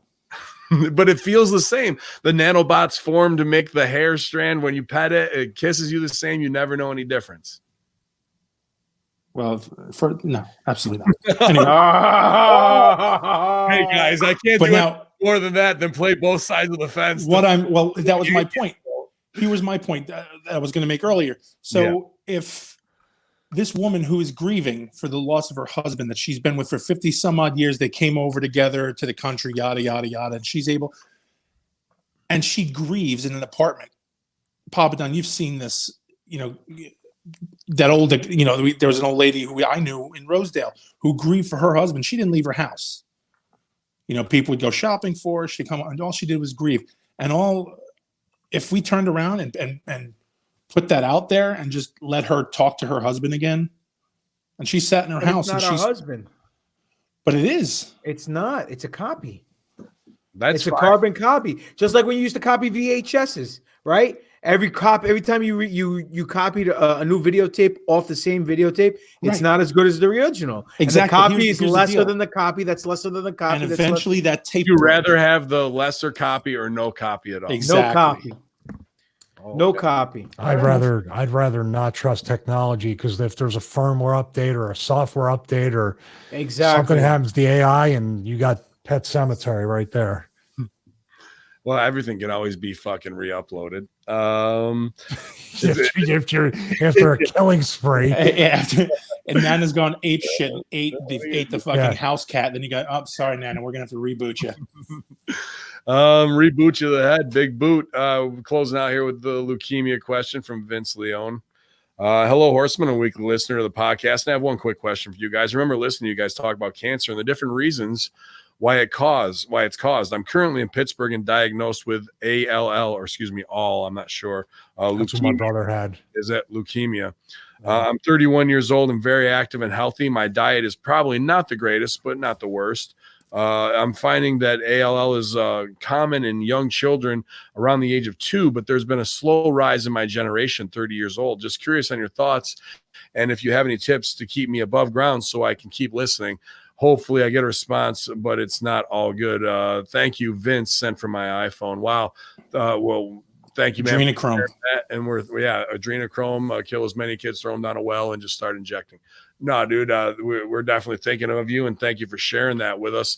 But it feels the same. The nanobots form to make the hair strand. When you pet it, it kisses you the same. You never know any difference. Well, no, absolutely not. Anyway. Hey guys, I can't do more than that than play both sides of the fence. That was my point. Here was my point that I was going to make earlier. So if this woman who is grieving for the loss of her husband that she's been with for 50 some odd years, they came over together to the country, yada, yada, yada. And she grieves in an apartment. Papa Don, you've seen this, that old, there was an old lady who I knew in Rosedale who grieved for her husband. She didn't leave her house. People would go shopping for her. She'd come and all she did was grieve. If we turned around and put that out there and just let her talk to her husband again. And she sat in her house. It's not her husband. But it is. It's not. It's a copy. It's a carbon copy. Just like when you used to copy VHSs, right? Every time you copied a new videotape off the same videotape, it's not as good as the original. Exactly. And the copy is lesser than the copy. That's lesser than the copy. And eventually that tape. You'd rather have the lesser copy or no copy at all. Exactly. No copy. No copy. I'd rather not trust technology, because if there's a firmware update or a software update or something happens to the AI, and you got Pet Cemetery right there. Well, everything can always be fucking re-uploaded. After a killing spree. And Nana's gone ape shit and ate the fucking house cat. Then you go, oh, sorry, Nana, we're gonna have to reboot you. Reboot you the head, big boot. Closing out here with the leukemia question from Vince Leone. Hello, Horseman, a weekly listener to the podcast. And I have one quick question for you guys. I remember listening to you guys talk about cancer and the different reasons why it's caused. I'm currently in Pittsburgh and diagnosed with ALL, I'm not sure. That's what my brother had. Is that leukemia? I'm 31 years old and very active and healthy. My diet is probably not the greatest, but not the worst. I'm finding that ALL is common in young children around the age of 2, but there's been a slow rise in my generation, 30 years old. Just curious on your thoughts, and if you have any tips to keep me above ground so I can keep listening. Hopefully I get a response, but it's not all good. Thank you, Vince, sent from my iPhone. Wow. Well, thank you, man. Adrenochrome. And adrenochrome, kill as many kids, throw them down a well, and just start injecting. No, dude, we're definitely thinking of you, and thank you for sharing that with us.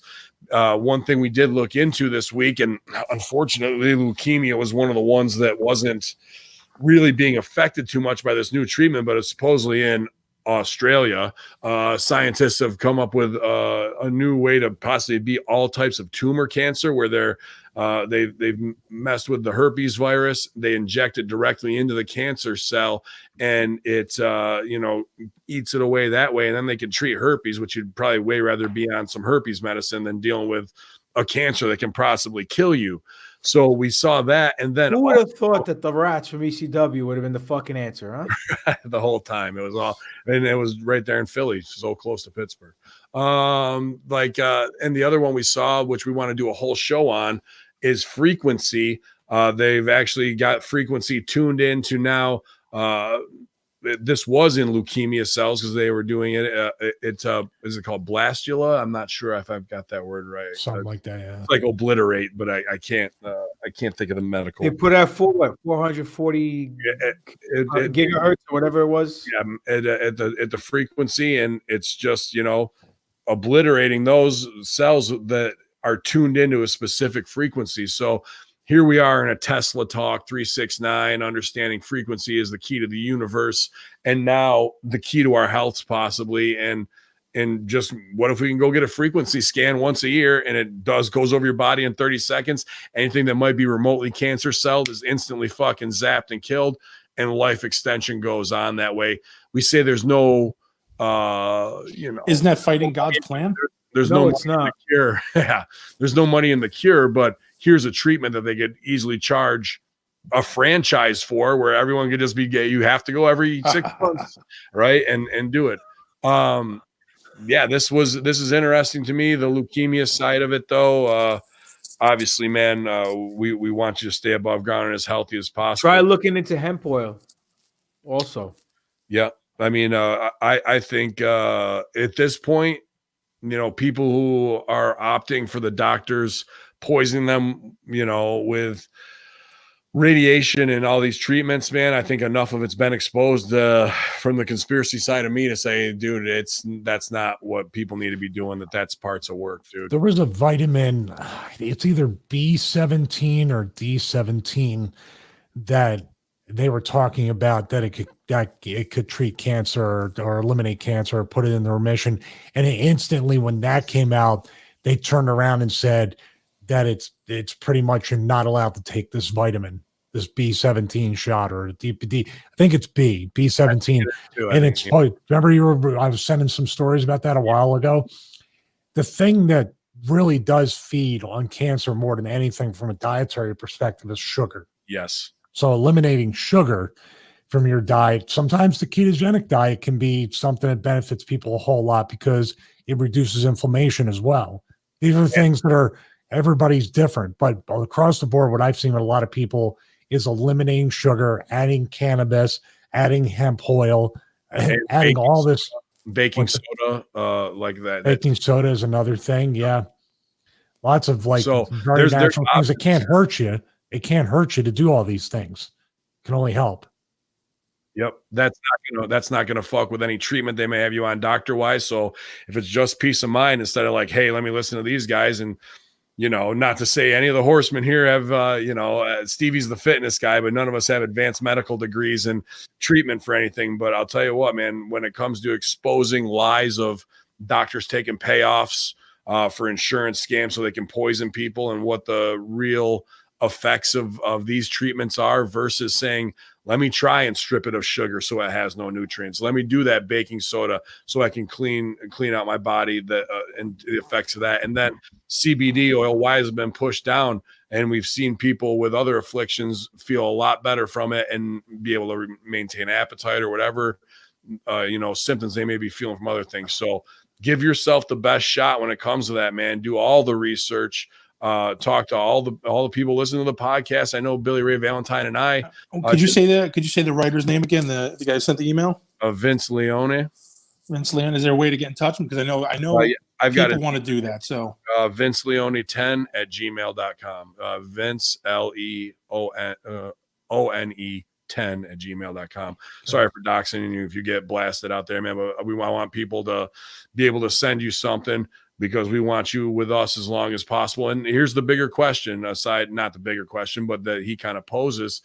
One thing we did look into this week, and unfortunately, leukemia was one of the ones that wasn't really being affected too much by this new treatment, but it's supposedly in Australia, scientists have come up with a new way to possibly beat all types of tumor cancer, where they've messed with the herpes virus. They inject it directly into the cancer cell, and it eats it away that way, and then they can treat herpes, which you'd probably way rather be on some herpes medicine than dealing with a cancer that can possibly kill you. So we saw that, and then who would have thought that the rats from ECW would have been the fucking answer, huh? the whole time it was all, and it was right there in Philly, so close to Pittsburgh. And the other one we saw, which we want to do a whole show on, is frequency. They've actually got frequency tuned into now. This was in leukemia cells because they were doing it. Is it called blastula? I'm not sure if I've got that word right. Something like that. Yeah. It's like obliterate, but I can't think of the medical. They put out 440 gigahertz or whatever it was. Yeah, at the frequency, and it's just obliterating those cells that are tuned into a specific frequency. So here we are in a Tesla talk 369, understanding frequency is the key to the universe, and now the key to our health possibly. And just what if we can go get a frequency scan once a year, and it goes over your body in 30 seconds. Anything that might be remotely cancer celled is instantly fucking zapped and killed, and life extension goes on that way. We say there's no, isn't that fighting God's plan? There's No, no it's money in not. the cure. Yeah, there's no money in the cure, but here's a treatment that they could easily charge a franchise for, where everyone could just be gay. You have to go every 6 months, right? And do it. Yeah, this is interesting to me. The leukemia side of it, though. Obviously, man, we want you to stay above ground and as healthy as possible. Try looking into hemp oil also. Yeah. I mean, I think at this point, people who are opting for the doctors poisoning them, with radiation and all these treatments, man, I think enough of it's been exposed from the conspiracy side of me to say, dude, that's not what people need to be doing. That's parts of work, dude. There was a vitamin, it's either B17 or D17 that they were talking about that it could treat cancer or eliminate cancer or put it in the remission. And instantly when that came out, they turned around and said that it's pretty much you're not allowed to take this vitamin, this B17 shot or DPD. I think it's B17. And it's remember I was sending some stories about that a while ago. The thing that really does feed on cancer more than anything from a dietary perspective is sugar. Yes. So eliminating sugar from your diet, sometimes the ketogenic diet can be something that benefits people a whole lot because it reduces inflammation as well. These are things that are, everybody's different, but across the board, what I've seen with a lot of people is eliminating sugar, adding cannabis, adding hemp oil, adding all this. Baking soda, like that. Baking soda is another thing. Yeah. Lots of very there's natural things that can't hurt you. It can't hurt you to do all these things. It can only help. Yep. That's not gonna fuck with any treatment they may have you on doctor wise. So if it's just peace of mind, instead of like, hey, let me listen to these guys, and not to say any of the horsemen here have Stevie's the fitness guy, but none of us have advanced medical degrees and treatment for anything. But I'll tell you what, man, when it comes to exposing lies of doctors taking payoffs for insurance scams so they can poison people, and what the real effects of these treatments are, versus saying, let me try and strip it of sugar so it has no nutrients. Let me do that baking soda so I can clean out my body and the effects of that. And then CBD oil, why has it been pushed down? And we've seen people with other afflictions feel a lot better from it and be able to maintain appetite or whatever, symptoms they may be feeling from other things. So give yourself the best shot when it comes to that, man. Do all the research. Talk to all the people listening to the podcast. I know Billy Ray Valentine and I. Could you say the writer's name again? The guy who sent the email? Vince Leone. Vince Leone. Is there a way to get in touch with him? Because I know yeah, I've people got want to do that. So Vince Leone 10 at gmail.com. Vince Leone 10 at gmail.com. Sorry for doxing you if you get blasted out there, man. But I want people to be able to send you something, because we want you with us as long as possible. And here's the bigger question, not the bigger question, but that he kind of poses.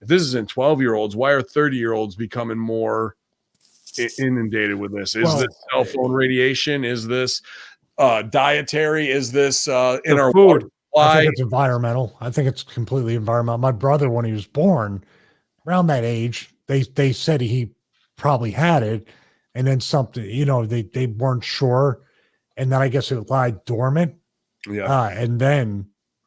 If this is in 12-year-olds, why are 30-year-olds becoming more inundated with this? Is Well, this cell phone radiation? Is this dietary? Is this in our food? water I supply? think it's environmental. I think it's completely environmental. My brother, when he was born, around that age, they said he probably had it, and then something, they weren't sure, and then I guess it lied dormant. Yeah. And then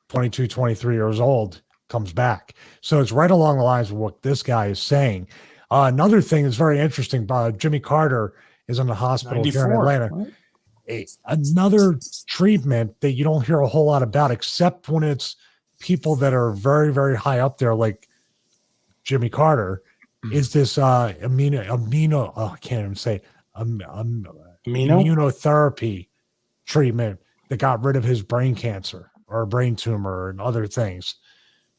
22, 23 years old comes back. So it's right along the lines of what this guy is saying. Another thing that's very interesting, Jimmy Carter is in the hospital here in 94, Atlanta. right? Another treatment that you don't hear a whole lot about, except when it's people that are very, very high up there, like Jimmy Carter, is this I can't even say it, immunotherapy treatment that got rid of his brain cancer or a brain tumor and other things.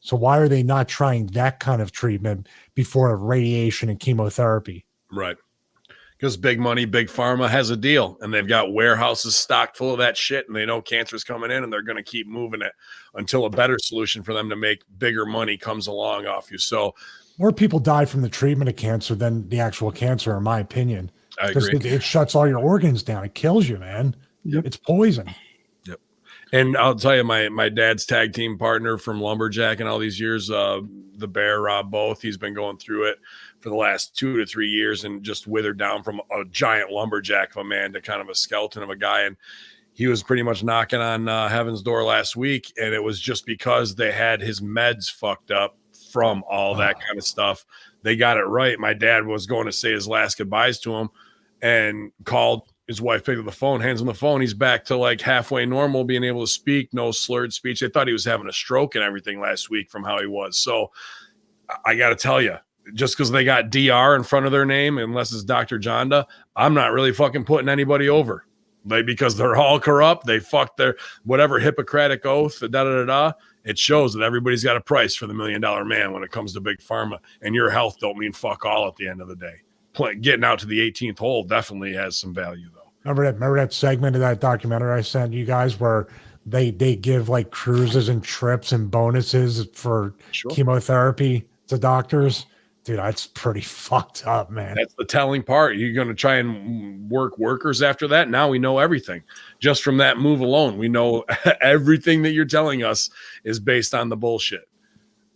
So why are they not trying that kind of treatment before radiation and chemotherapy? Right. Because big money, big pharma has a deal, and they've got warehouses stocked full of that shit, and they know cancer's coming in, and they're going to keep moving it until a better solution for them to make bigger money comes along off you. So more people die from the treatment of cancer than the actual cancer, in my opinion. I agree. It shuts all your organs down. It kills you, man. Yep. It's poison. Yep. And I'll tell you, my dad's tag team partner from Lumberjack and all these years, the Bear, Rob Both, he's been going through it for the last 2 to 3 years and just withered down from a giant lumberjack of a man to kind of a skeleton of a guy. And he was pretty much knocking on heaven's door last week. And it was just because they had his meds fucked up from all that kind of stuff. They got it right. My dad was going to say his last goodbyes to him and called his wife, picked up the phone, hands him the phone. He's back to like halfway normal, being able to speak, no slurred speech. They thought he was having a stroke and everything last week from how he was. So I got to tell you, just because they got DR in front of their name, unless it's Dr. Jonda, I'm not really fucking putting anybody over. Because they're all corrupt. They fucked their whatever Hippocratic oath, It shows that everybody's got a price for the $1 million man when it comes to big pharma, and your health don't mean fuck all at the end of the day. Getting out to the 18th hole definitely has some value, though. Remember that segment of that documentary I sent you guys where they give like cruises and trips and bonuses for chemotherapy to doctors? Dude, that's pretty fucked up, man. That's the telling part. You're going to try and work workers after that. Now we know everything. Just from that move alone, we know everything that you're telling us is based on the bullshit.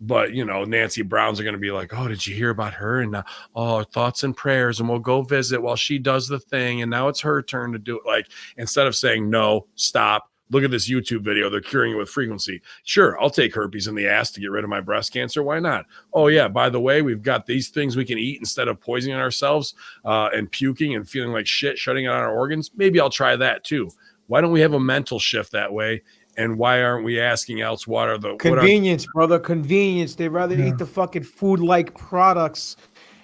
But, Nancy Browns are going to be like, oh, did you hear about her? And thoughts and prayers, and we'll go visit while she does the thing. And now it's her turn to do it. Like, instead of saying, no, stop. Look at this YouTube video. They're curing it with frequency. Sure, I'll take herpes in the ass to get rid of my breast cancer. Why not? Oh, yeah, by the way, we've got these things we can eat instead of poisoning ourselves and puking and feeling like shit, shutting out our organs. Maybe I'll try that too. Why don't we have a mental shift that way? And why aren't we asking else what are the convenience, brother? Convenience. They'd rather eat the fucking food-like products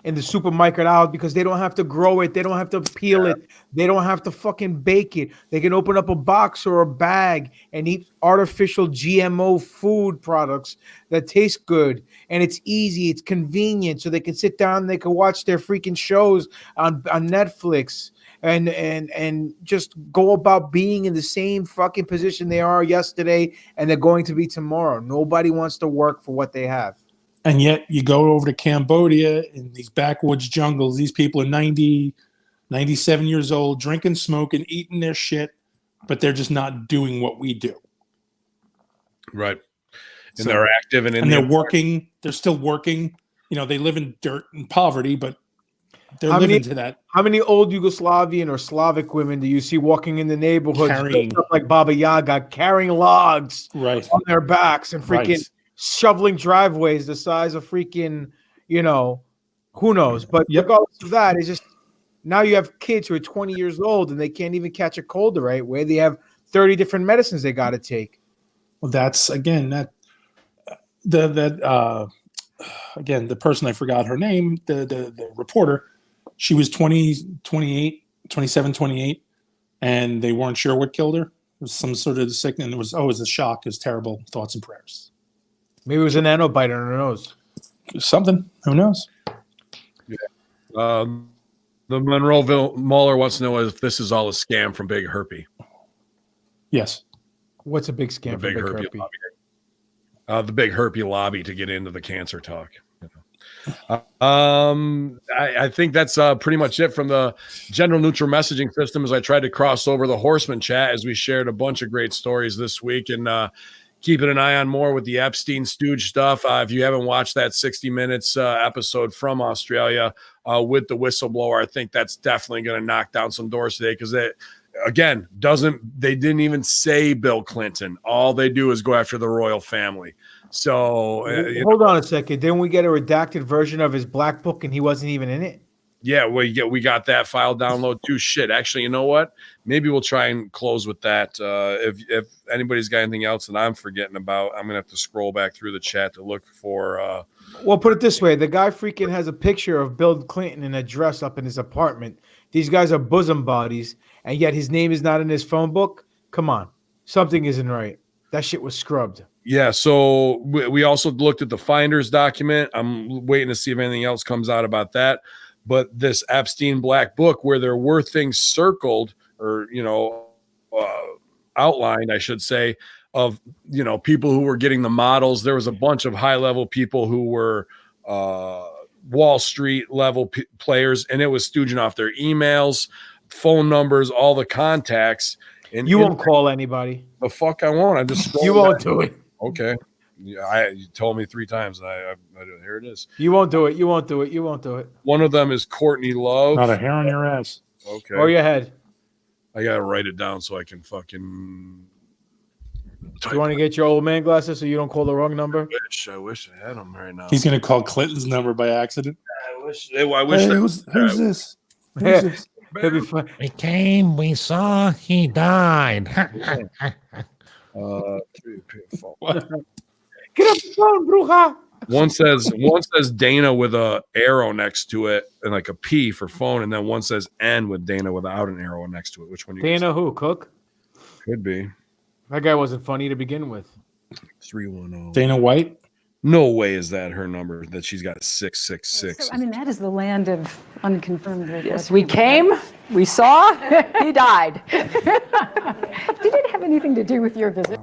in the supermarket out because they don't have to grow it. They don't have to peel it. They don't have to fucking bake it. They can open up a box or a bag and eat artificial GMO food products that taste good. And it's easy. It's convenient. So they can sit down. They can watch their freaking shows on Netflix and just go about being in the same fucking position they are yesterday and they're going to be tomorrow. Nobody wants to work for what they have. And yet you go over to Cambodia in these backwoods jungles. These people are 90, 97 years old, drinking, smoking, eating their shit, but they're just not doing what we do. Right. And they're active and they're working. They're still working. They live in dirt and poverty, but they're living to that. How many old Yugoslavian or Slavic women do you see walking in the neighborhoods like Baba Yaga, carrying logs on their backs and freaking shoveling driveways the size of freaking, who knows? But regardless of that, it's just now you have kids who are 20 years old and they can't even catch a cold the right way. They have 30 different medicines they got to take. Well, that's again the person, I forgot her name, the reporter. She was 28, and they weren't sure what killed her. It was some sort of sickness, and it was a shock. It was terrible. Thoughts and prayers. Maybe it was a nano bite on her nose. Something. Who knows? Yeah. The Monroeville Mauler wants to know if this is all a scam from Big Herpy. Yes. What's a big scam from Big Herpy? The Big Herpy lobby to get into the cancer talk. I think that's pretty much it from the general neutral messaging system, as I tried to cross over the Horseman chat as we shared a bunch of great stories this week, and keeping an eye on more with the Epstein stooge stuff. If you haven't watched that 60 Minutes episode from Australia with the whistleblower, I think that's definitely going to knock down some doors today, because they didn't even say Bill Clinton. All they do is go after the royal family. So hold on a second. Didn't we get a redacted version of his black book and he wasn't even in it? Yeah, we got that file download too. Shit, actually, you know what? Maybe we'll try and close with that. If anybody's got anything else that I'm forgetting about, I'm gonna have to scroll back through the chat to look for. Well, put it this way: the guy freaking has a picture of Bill Clinton in a dress up in his apartment. These guys are bosom buddies, and yet his name is not in his phone book. Come on, something isn't right. That shit was scrubbed. Yeah, so we also looked at the Finders document. I'm waiting to see if anything else comes out about that. But this Epstein Black Book, where there were things circled or, outlined, I should say, of, people who were getting the models. There was a bunch of high-level people who were Wall Street level players, and it was stooging off their emails, phone numbers, all the contacts. And you won't call anybody. The fuck I won't. I just you won't do it. Okay. Yeah, you told me 3 times, and I here it is. You won't do it. You won't do it. You won't do it. One of them is Courtney Love. Not a hair on your ass. Okay. Or your head. I gotta write it down so I can fucking. You want to get your old man glasses so you don't call the wrong number? I wish I had them right now. He's gonna call Clinton's number by accident. I wish. Hey, who's this? He'll be fine. We came, we saw, he died. 3, 4. Get off the phone, bruja. One says Dana with a arrow next to it and like a P for phone, and then one says N with Dana without an arrow next to it. Which one? Dana who? Cook? Could be. That guy wasn't funny to begin with. 310. Dana White. No way is that her number that she's got 666. So, I mean, that is the land of unconfirmed. Yes, we came, we saw, he died. Did it have anything to do with your visit?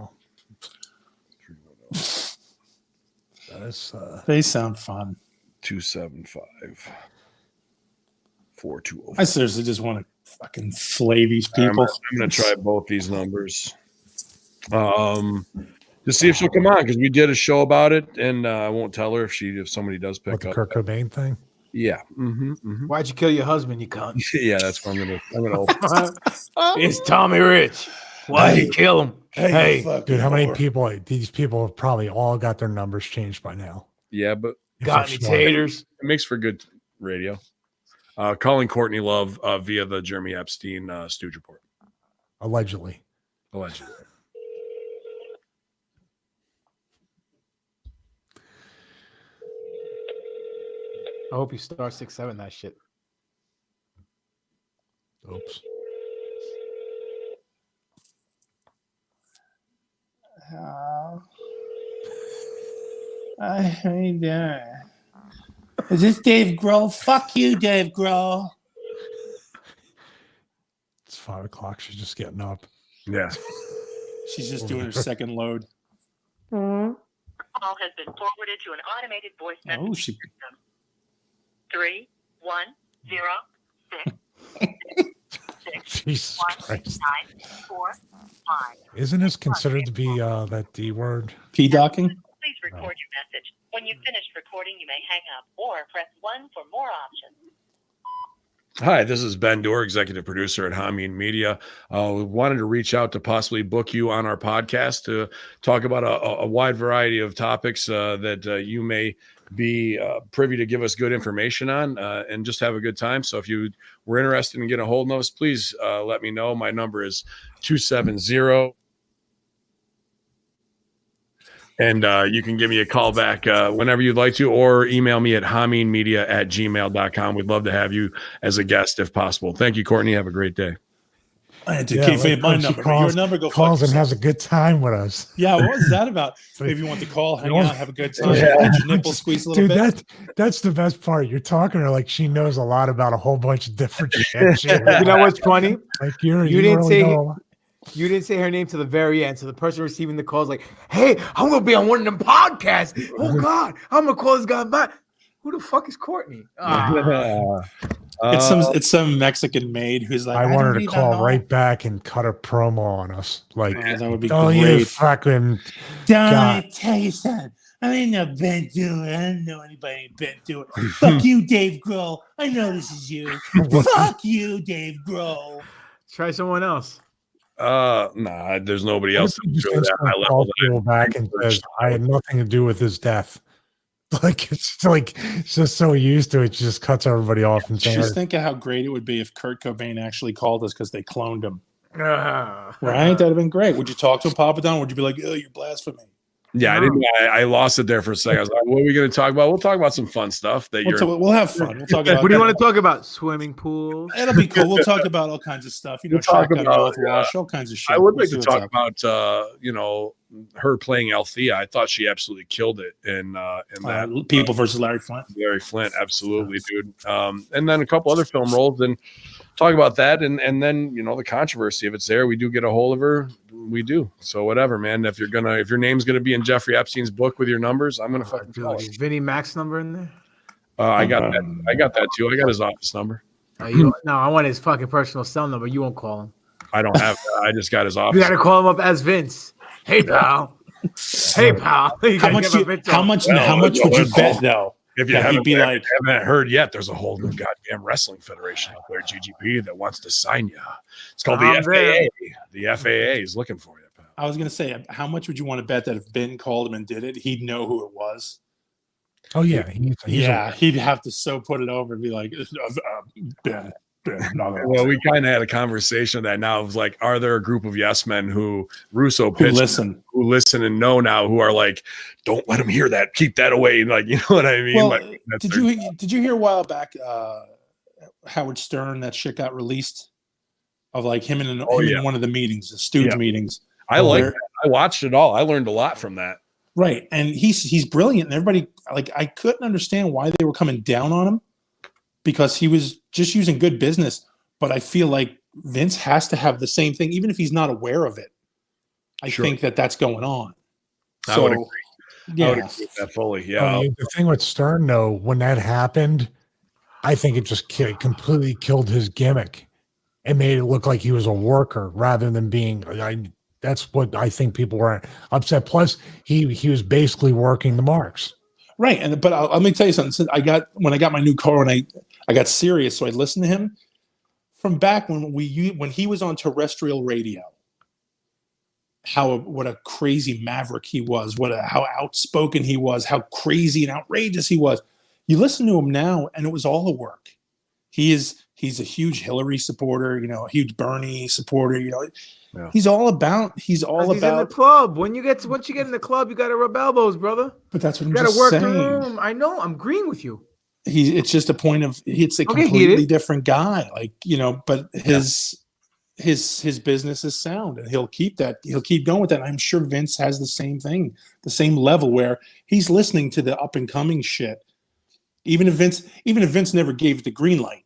They sound fun. 275 4205. I seriously just want to fucking flay these people. I'm gonna try both these numbers. To see if she'll come on, because we did a show about it, and I won't tell her if somebody does pick What, the up. Kurt Cobain thing? Yeah. Why'd you kill your husband, you cunt? Yeah, that's what I'm gonna It's Tommy Rich. Why'd you kill him? Hey, Dude, how many people? These people have probably all got their numbers changed by now. Yeah, but got any taters? it makes for good radio. Calling Courtney Love via the Jeremy Epstein stooge report. Allegedly. I hope you start 6-7 that shit. Oops. Hey there. Is this Dave Grohl? Fuck you, Dave Grohl. It's 5 o'clock. She's just getting up. Yeah. She's just doing her second load. Call has been forwarded to an automated voice message she... system. 3106 Jesus Christ. 945. Isn't this considered to be that D word? P-docking? Please record your message. When you've finished recording, you may hang up or press 1 for more options. Hi, this is Ben Dorr, executive producer at Hamin Media. We wanted to reach out to possibly book you on our podcast to talk about a wide variety of topics that you may be privy to give us good information on and just have a good time. So if you were interested in getting a hold of us, please let me know. My number is 270. And you can give me a call back whenever you'd like to, or email me at haminmedia@gmail.com. We'd love to have you as a guest if possible. Thank you, Courtney. Have a great day. I had to kayfabe my number. Your number calls and has a good time with us. Yeah, what was that about? Maybe you want to call, hang out, have a good time, get your nipple squeeze a little bit. That's the best part. You're talking to her like she knows a lot about a whole bunch of different shit. You know what's funny? Like you didn't say her name to the very end. So the person receiving the call is like, "Hey, I'm gonna be on one of them podcasts. Oh God, I'm gonna call this guy back." Who the fuck is Courtney? It's some Mexican maid who's like, I don't want her to even call know." right back and cut a promo on us. Like, That would be don't you great. fucking Don't God. I tell you something? I ain't no Ben Doer. I don't know anybody named Ben Doer. Fuck you, Dave Grohl. I know this is you. Fuck you, Dave Grohl. Try someone else. Nah, there's nobody else Just that's really that high level. people back and says, I had nothing to do with his death. It's just so used to it, just cuts everybody off and saying, Just think of how great it would be if Kurt Cobain actually called us because they cloned him. Ah. Right? That'd have been great. Would you talk to him, Papa Don? Would you be like, oh, you're blasphemy? Yeah, I lost it there for a second. I was like, what are we going to talk about? We'll talk about some fun stuff. We'll have fun. We'll talk about What do you want to talk about? Swimming pools? It'll be cool. We'll talk about all kinds of stuff. We'll talk shotgun about, mouthwash, all kinds of shit. I would We'll like see to what's talk up. about, her playing Althea. I thought she absolutely killed it in that. People versus Larry Flint. Larry Flint, absolutely, dude. And then a couple other film roles, and talk about that, and then the controversy. If it's there, we do get a hold of her. We do. So whatever, man. If your name's gonna be in Jeffrey Epstein's book with your numbers, I'm gonna fucking tell Is Vinnie Mac's number in there? I got that. I got that too. I got his office number. No, I want his fucking personal cell number. You won't call him. I don't have that. I just got his office. You got to call him up as Vince. Hey, pal. Hey, pal. How much would you bet though? If you Yeah, haven't, he'd be like- haven't heard yet, there's a whole new goddamn wrestling federation out there, GGP, that wants to sign you. It's called the I'm FAA. there. The FAA is looking for you, pal. I was gonna say, how much would you want to bet that if Ben called him and did it, he'd know who it was? oh, yeah. He'd have to so put it over and be like, Ben. Well, we kind of had a conversation of that now. It was like, are there a group of yes men who Russo pitched who listen and know now, who are like, don't let him hear that, keep that away, like, you know what I mean? Well, like, did you hear a while back Howard Stern, that shit got released of like him in one of the meetings, the Stooge meetings? I like that. I watched it all. I learned a lot from that. Right, and he's brilliant, and everybody, like, I couldn't understand why they were coming down on him, because he was just using good business. But I feel like Vince has to have the same thing, even if he's not aware of it. I think that's going on. I would agree. Yeah. I would agree with that fully. Yeah. The thing with Stern, though, when that happened, I think it just completely killed his gimmick. It made it look like he was a worker rather than being. That's what I think people were upset. Plus, he was basically working the marks. Right, but let me tell you something. Since when I got my new car and I got serious, so I listened to him from back when he was on terrestrial radio. What a crazy maverick he was! How outspoken he was! How crazy and outrageous he was! You listen to him now, and it was all a work. He's a huge Hillary supporter, a huge Bernie supporter. Yeah. He's all about in the club. Once you get in the club, you got to rub elbows, brother. But that's what I'm you just work saying. the room. I know. I'm agreeing with you. It's just a point of it's a completely different guy. But his business is sound, and he'll keep that. He'll keep going with that. I'm sure Vince has the same thing, the same level where he's listening to the up and coming shit. Even if Vince never gave it the green light,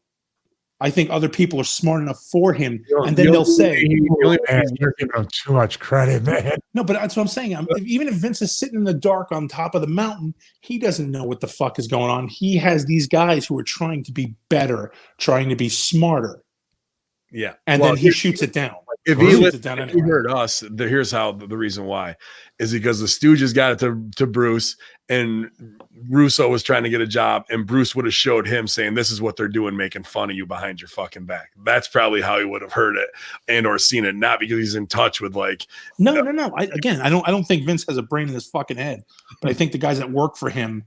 I think other people are smart enough for him, and then they'll say, "You're giving him too much credit, man." No, but that's what I'm saying. Even if Vince is sitting in the dark on top of the mountain, he doesn't know what the fuck is going on. He has these guys who are trying to be better, trying to be smarter. Yeah, and then he shoots it down. If he heard us, here's how the reason why is because the Stooges got it to Bruce, and Russo was trying to get a job, and Bruce would have showed him saying, "This is what they're doing, making fun of you behind your fucking back." That's probably how he would have heard it and or seen it, not because he's in touch with like. No. I don't think Vince has a brain in his fucking head, but I think the guys that work for him,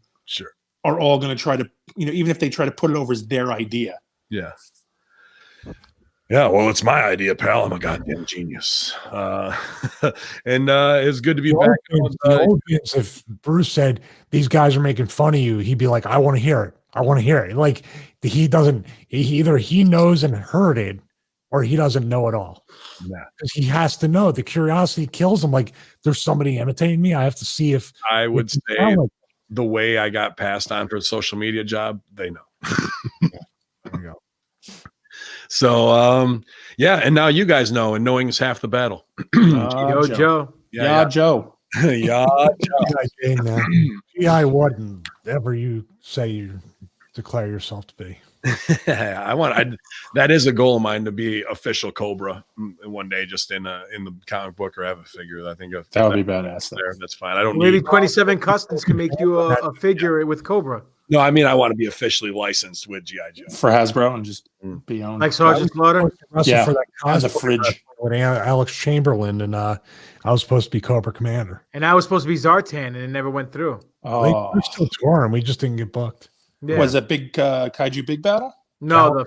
are all going to try to, even if they try to put it over as their idea. Yeah. Yeah, well, it's my idea, pal. I'm a goddamn genius. And it's good to be back. If Bruce said, these guys are making fun of you, he'd be like, I want to hear it. I want to hear it. Like, he doesn't, either he knows and heard it, or he doesn't know at all. Yeah. Because he has to know. The curiosity kills him. Like, there's somebody imitating me. I have to see if. I would say the way I got passed on for a social media job, they know. There you go. So, yeah, and now you guys know, and knowing is half the battle. Joe. Yeah, Joe. Yeah, Joe. G.I. wasn't whatever you say you declare yourself to be. That is a goal of mine, to be official Cobra one day, just in the comic book, or have a figure. I think That would be badass. there. That's fine. I don't Maybe need 27 Customs can make you a figure with Cobra. No, I mean, I want to be officially licensed with G.I. Joe For Hasbro and just be on. Like Sergeant Slaughter? Yeah, for that as a cosplay fridge. with Alex Chamberlain, and I was supposed to be Cobra Commander. And I was supposed to be Zartan, and it never went through. Oh, We're still touring. We just didn't get booked. Yeah. was that big Kaiju Big Battle? No, the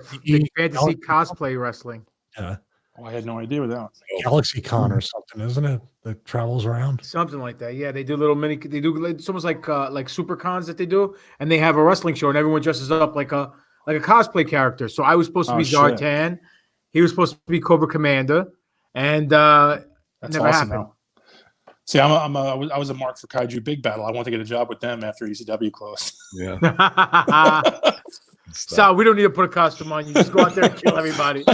fantasy cosplay wrestling. Yeah. Oh, I had no idea what that was. Galaxy Con or something, isn't it? That travels around. Something like that. Yeah, they do little mini. They do. It's almost like super cons that they do, and they have a wrestling show, and everyone dresses up like a cosplay character. So I was supposed to be Zartan. He was supposed to be Cobra Commander, and That's never awesome. happened. Though. See, I was a mark for Kaiju Big Battle. I want to get a job with them after ECW closed. Yeah. So we don't need to put a costume on. You just go out there and kill everybody.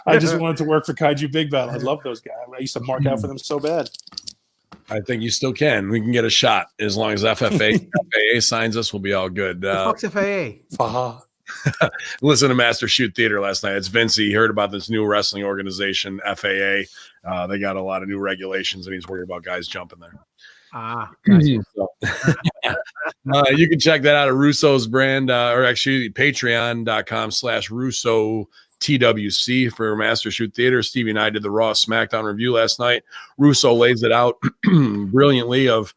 I just wanted to work for Kaiju Big Battle. I love those guys. I used to mark out for them so bad. I think you still can. We can get a shot as long as FAA signs us. We'll be all good. The fuck's FAA? Listen to Master Shoot Theater last night. It's Vincey. He heard about this new wrestling organization, FAA. They got a lot of new regulations, and he's worried about guys jumping there. Gotcha. You can check that out at Russo's brand, or actually patreon.com/Russo TWC for Master Shoot Theater. Stevie and I did the Raw SmackDown review last night. Russo lays it out brilliantly of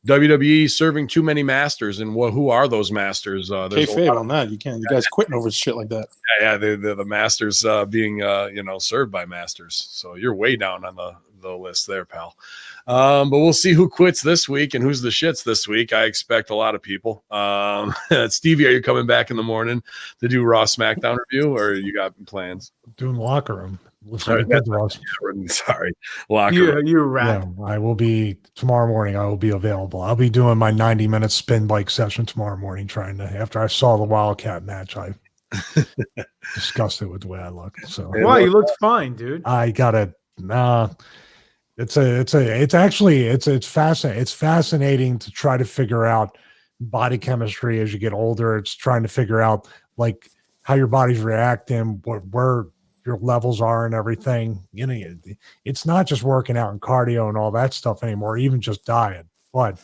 WWE serving too many masters, and who are those masters? Kayfabe on that. You can't. You guys quitting over shit like that. Yeah, they're the masters being served by masters. So you're way down on the list there, pal. But we'll see who quits this week and who's the shits this week. I expect a lot of people. Stevie, are you coming back in the morning to do Raw SmackDown review, or you got plans? Doing locker room. Sorry, locker room. You're right. Yeah, I will be tomorrow morning. I will be available. I'll be doing my 90-minute spin bike session tomorrow morning. After I saw the Wildcat match, I disgusted with the way I look. So Wow, you looked fine, dude. I gotta. It's fascinating. It's fascinating to try to figure out body chemistry as you get older. It's trying to figure out like how your body's reacting, where your levels are and everything. It's not just working out and cardio and all that stuff anymore, even just diet. But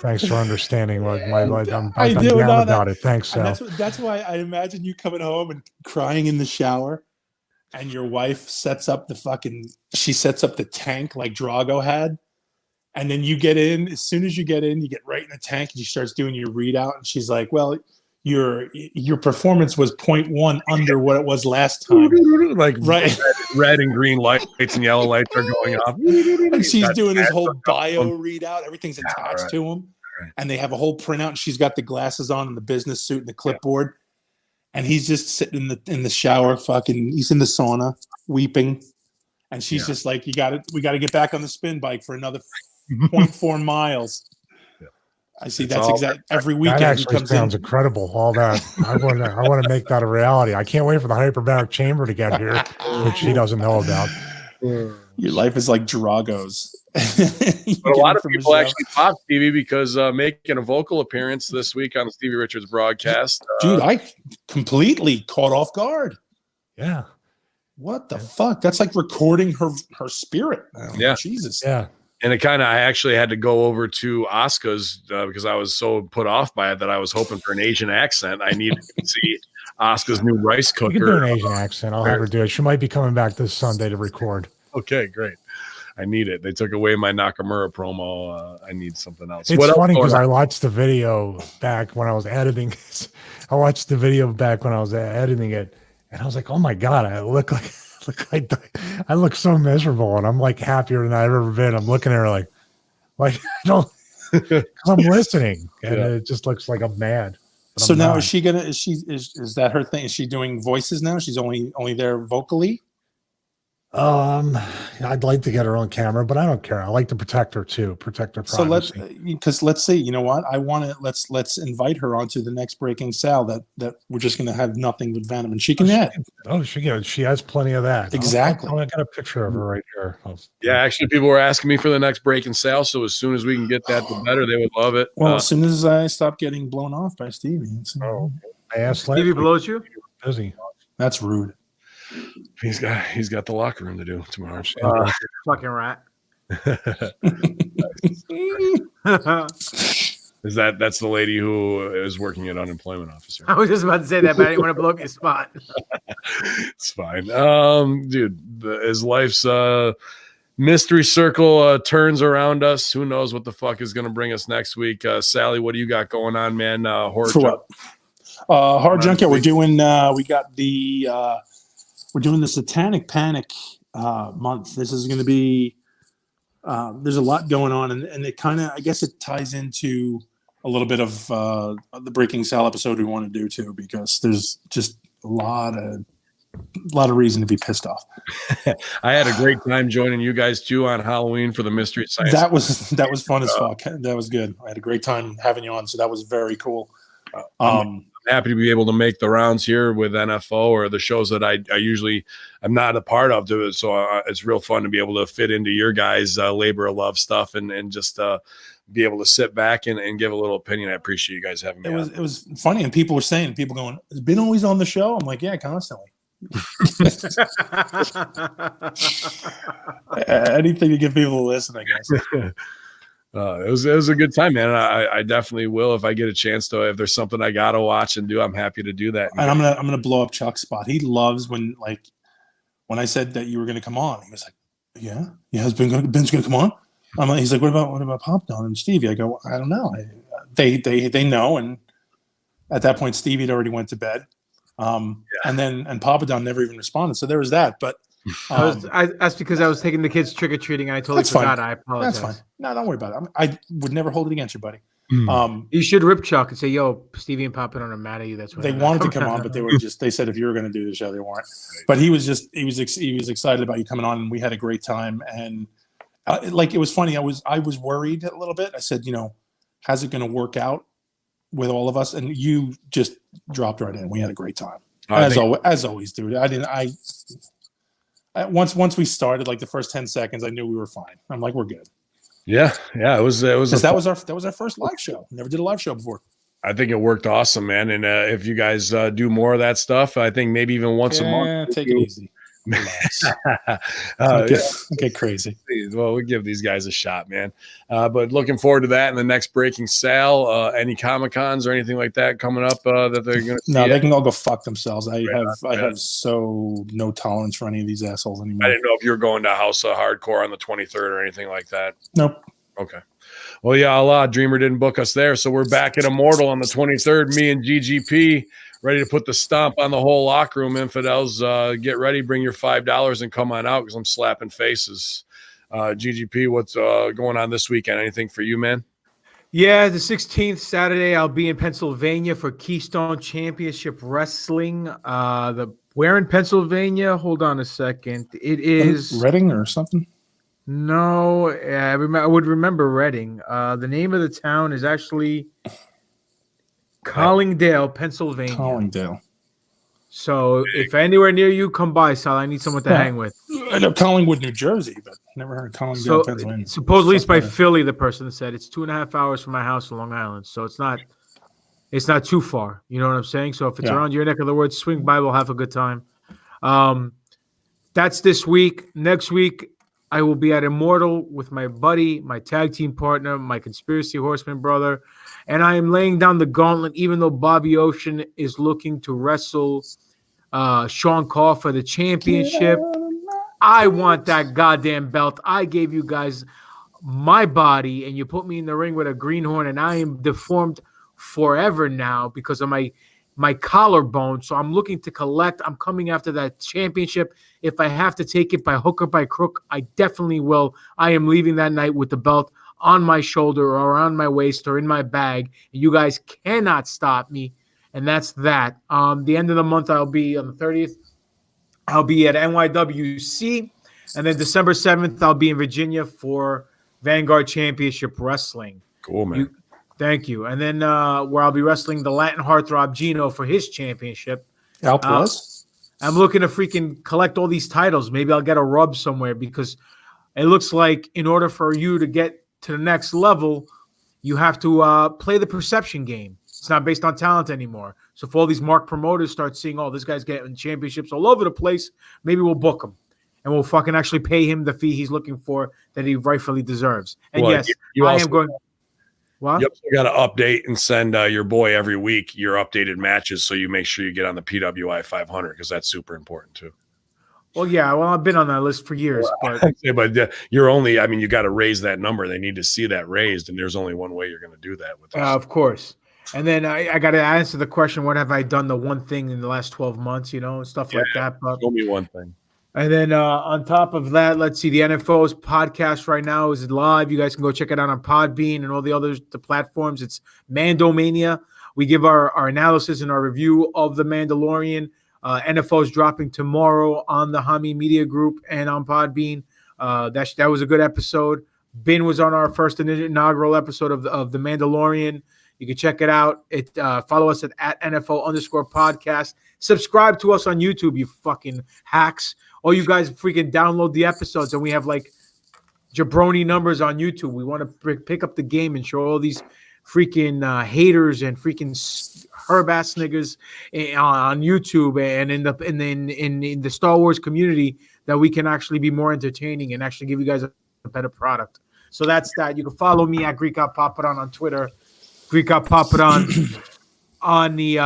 thanks for understanding what I'm down about it. Thanks, Sal. That's why I imagine you coming home and crying in the shower, and your wife sets up the tank like Drago had, and then you get in. As soon as you get in, you get right in the tank, and she starts doing your readout, and she's like, "Well, your performance was 0.1 under what it was last time." Like right, red and green lights and yellow lights are going off. And she's doing his whole bio readout. Everything's attached to him. And they have a whole printout, and she's got the glasses on and the business suit and the clipboard. And he's just sitting in the shower, he's in the sauna, weeping. And she's just like, we got to get back on the spin bike for another 0.4 miles. Yeah. I see. That's exactly every weekend. That actually sounds incredible. All that. I want to make that a reality. I can't wait for the hyperbaric chamber to get here, which she doesn't know about. Your life is like Drago's. But a lot of people actually pop Stevie because making a vocal appearance this week on the Stevie Richards broadcast. Dude, I completely caught off guard. Yeah. What the fuck? That's like recording her spirit. Yeah. Jesus. Yeah. And I actually had to go over to Asuka's because I was so put off by it that I was hoping for an Asian accent. I needed to see Asuka's new rice cooker. You can do an Asian accent. I'll have her do it. She might be coming back this Sunday to record. Okay, great. I need it. They took away my Nakamura promo. I need something else. It's funny because I watched the video back when I was editing. I watched the video back when I was editing it, and I was like, "Oh my god, I look so miserable," and I'm like happier than I've ever been. I'm looking at her like I don't, because I'm listening, and it just looks like I'm mad. So now is she gonna? Is that her thing? Is she doing voices now? She's only there vocally. I'd like to get her own camera, but I don't care. I like to protect her too, protect her So privacy. let's see. You know what? I want to let's invite her onto the next Breaking Sal. That we're just going to have nothing but venom, and she can add. She has plenty of that. Exactly. I got a picture of her right here. Yeah, actually, people were asking me for the next Breaking Sale, so as soon as we can get that, the better. They would love it. Well, as soon as I stop getting blown off by Stevie, I asked Stevie blows you. Busy. That's rude. He's got the locker room to do tomorrow. Fucking rat. That's the lady who is working at unemployment officer. I was just about to say that, but I didn't want to blow up your spot. It's fine. Dude, as life's mystery circle turns around us, who knows what the fuck is going to bring us next week. Sally, what do you got going on, man? For what? Hard Junket. We're doing we're doing the Satanic Panic month. This is going to be there's a lot going on, and it kind of, I guess it ties into a little bit of the Breaking Sal episode we want to do too, because there's just a lot of reason to be pissed off. I had a great time joining you guys too on Halloween for the Mystery Science. That was fun as fuck. That was good. I had a great time having you on, so that was very cool. I'm happy to be able to make the rounds here with NFO or the shows that I usually I'm not a part of. So it's real fun to be able to fit into your guys' labor of love stuff and just be able to sit back and give a little opinion. I appreciate you guys having me. It was funny, and people going, "Has been always on the show?" I'm like, "Yeah, constantly." Anything to get people to listen, I guess. It was a good time, man. I definitely will if I get a chance to. If there's something I gotta watch and do, I'm happy to do that. And I'm gonna blow up Chuck's spot. He loves when I said that you were gonna come on. He was like, "Yeah, Ben's gonna come on." He's like, "What about Pop Don and Stevie?" I go, "I don't know. They know." And at that point, Stevie had already went to bed. And Papa Don never even responded. So there was that. But that's because I was taking the kids trick or treating, and I totally forgot. I apologize. That's fine. No, don't worry about it. I would never hold it against you, buddy. You should rip Chuck and say, "Yo, Stevie and Papa Don are mad at you." That's what they wanted to come on, but they said if you were going to do the show, they weren't. But he was excited about you coming on, and we had a great time. And it was funny. I was worried a little bit. I said, how's it going to work out with all of us? And you just dropped right in. We had a great time, as always, dude. Once we started, like the first 10 seconds, I knew we were fine. I'm like, we're good. Yeah. It was that was our first live show. Never did a live show before. I think it worked awesome, man. And if you guys do more of that stuff, I think maybe even once a month. Take it easy. Get crazy. Well, we give these guys a shot, man. But looking forward to that in the next Breaking Sal. Any Comic-Cons or anything like that coming up that they're going to? No, they can all go fuck themselves. I have so no tolerance for any of these assholes anymore. I didn't know if you were going to House of Hardcore on the 23rd or anything like that. Nope. Okay. Well, yeah, Allah, Dreamer didn't book us there, so we're back at Immortal on the 23rd. Me and GGP. Ready to put the stomp on the whole locker room, infidels. Get ready, bring your $5 and come on out because I'm slapping faces. GGP, what's going on this weekend? Anything for you, man? Yeah, the 16th, Saturday, I'll be in Pennsylvania for Keystone Championship Wrestling. Where in Pennsylvania? Hold on a second. It is Reading or something? No, I would remember Reading. The name of the town is actually Collingdale, Pennsylvania. Collingdale. So if anywhere near you, come by, Sal. I need someone to hang with. I know Collingwood, New Jersey, but never heard of Collingdale, Pennsylvania. Supposedly it's by Philly, the person said. It's 2.5 hours from my house in Long Island. So it's not too far. You know what I'm saying? So if it's around your neck of the woods, swing by, we'll have a good time. That's this week. Next week, I will be at Immortal with my buddy, my tag team partner, my Conspiracy Horsemen brother. And I am laying down the gauntlet, even though Bobby Ocean is looking to wrestle Sean Call for the championship. I want that goddamn belt. I gave you guys my body, and you put me in the ring with a greenhorn, and I am deformed forever now because of my collarbone. So I'm looking to collect. I'm coming after that championship. If I have to take it by hook or by crook, I definitely will. I am leaving that night with the belt on my shoulder or around my waist or in my bag. You guys cannot stop me. And that's that. The end of the month, I'll be on the 30th. I'll be at NYWC. And then December 7th, I'll be in Virginia for Vanguard Championship Wrestling. Cool, man. Thank you. And then where I'll be wrestling the Latin heartthrob Gino for his championship. Al Plus. I'm looking to freaking collect all these titles. Maybe I'll get a rub somewhere because it looks like in order for you to get to the next level, you have to play the perception game. It's not based on talent anymore. So if all these mark promoters start seeing, oh, this guy's getting championships all over the place, maybe we'll book him. And we'll fucking actually pay him the fee he's looking for that he rightfully deserves. And Well, yes, you I also- am going. What? You also got to update and send your boy every week your updated matches so you make sure you get on the PWI 500 because that's super important too. Well, yeah. Well, I've been on that list for years, but You're only, I mean, you got to raise that number. They need to see that raised, and there's only one way you're going to do that with this. of course. And then I got to answer the question: what have I done the one thing in the last 12 months? Stuff like that. But Show me one thing. And then on top of that, let's see, the NFO's podcast right now is live. You guys can go check it out on Podbean and all the platforms. It's Mandomania. We give our analysis and our review of The Mandalorian. NFO's dropping tomorrow on the Hamin Media Group and on Podbean. That was a good episode. Ben was on our first inaugural episode of The Mandalorian. You can check it out. Follow us at NFO_podcast. Subscribe to us on YouTube, you fucking hacks. All you guys freaking download the episodes, and we have like jabroni numbers on YouTube. We want to pick up the game and show all these freaking haters and freaking herb ass niggas on YouTube and in the Star Wars community that we can actually be more entertaining and actually give you guys a better product. So that's that. You can follow me at Greek Out Papadon on Twitter, Greek Out Papadon on the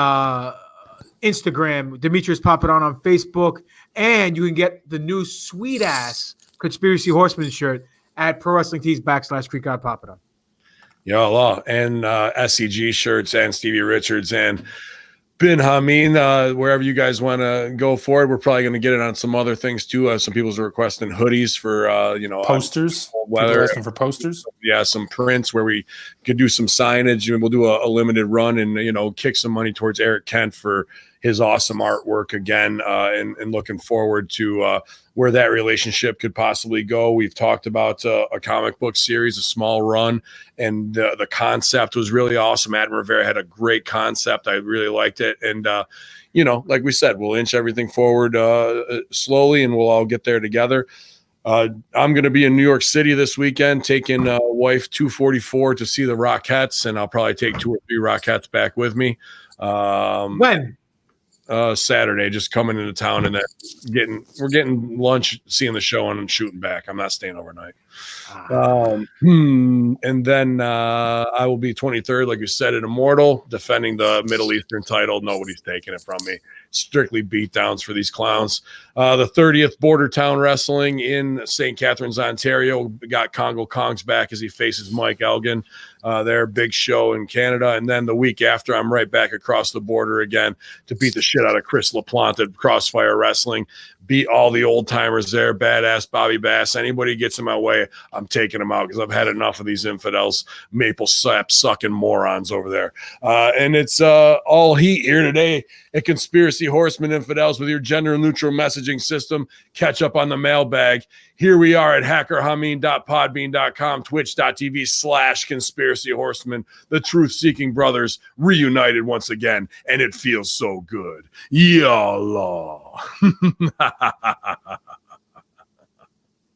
Instagram, Demetrius Papadon on Facebook, and you can get the new sweet ass Conspiracy Horsemen shirt at Prowrestling Tees /Greek Out Papadon. Yeah, Allah. And SCG shirts and Stevie Richards and Ben Hamin, wherever you guys want to go for it. We're probably going to get it on some other things too. Some people's requesting hoodies for posters. Weather. Asking for posters. Yeah, some prints where we could do some signage, and we'll do a limited run and kick some money towards Eric Kent for his awesome artwork again, and looking forward to where that relationship could possibly go. We've talked about a comic book series, a small run, and the concept was really awesome. Adam Rivera had a great concept. I really liked it. And, like we said, we'll inch everything forward slowly, and we'll all get there together. I'm going to be in New York City this weekend, taking wife 244 to see the Rockettes, and I'll probably take 2 or 3 Rockettes back with me. When? Saturday, just coming into town and then we're getting lunch, seeing the show, and I'm shooting back. I'm not staying overnight. And then I will be 23rd, like you said, at Immortal, defending the Middle Eastern title. Nobody's taking it from me. Strictly beatdowns for these clowns. The 30th Border Town Wrestling in St. Catharines, Ontario. We got Congo Kong's back as he faces Mike Elgin. Their big show in Canada. And then the week after, I'm right back across the border again to beat the shit out of Chris LaPlante at Crossfire Wrestling. Beat all the old timers there, badass Bobby Bass. Anybody gets in my way, I'm taking them out because I've had enough of these infidels, maple sap sucking morons over there. And it's all heat here today at Conspiracy Horsemen Infidels with your gender neutral messaging system. Catch up on the mailbag. Here we are at HackerHamin.podbean.com, twitch.tv/Conspiracy Horsemen, the truth-seeking brothers reunited once again, and it feels so good. Yallah.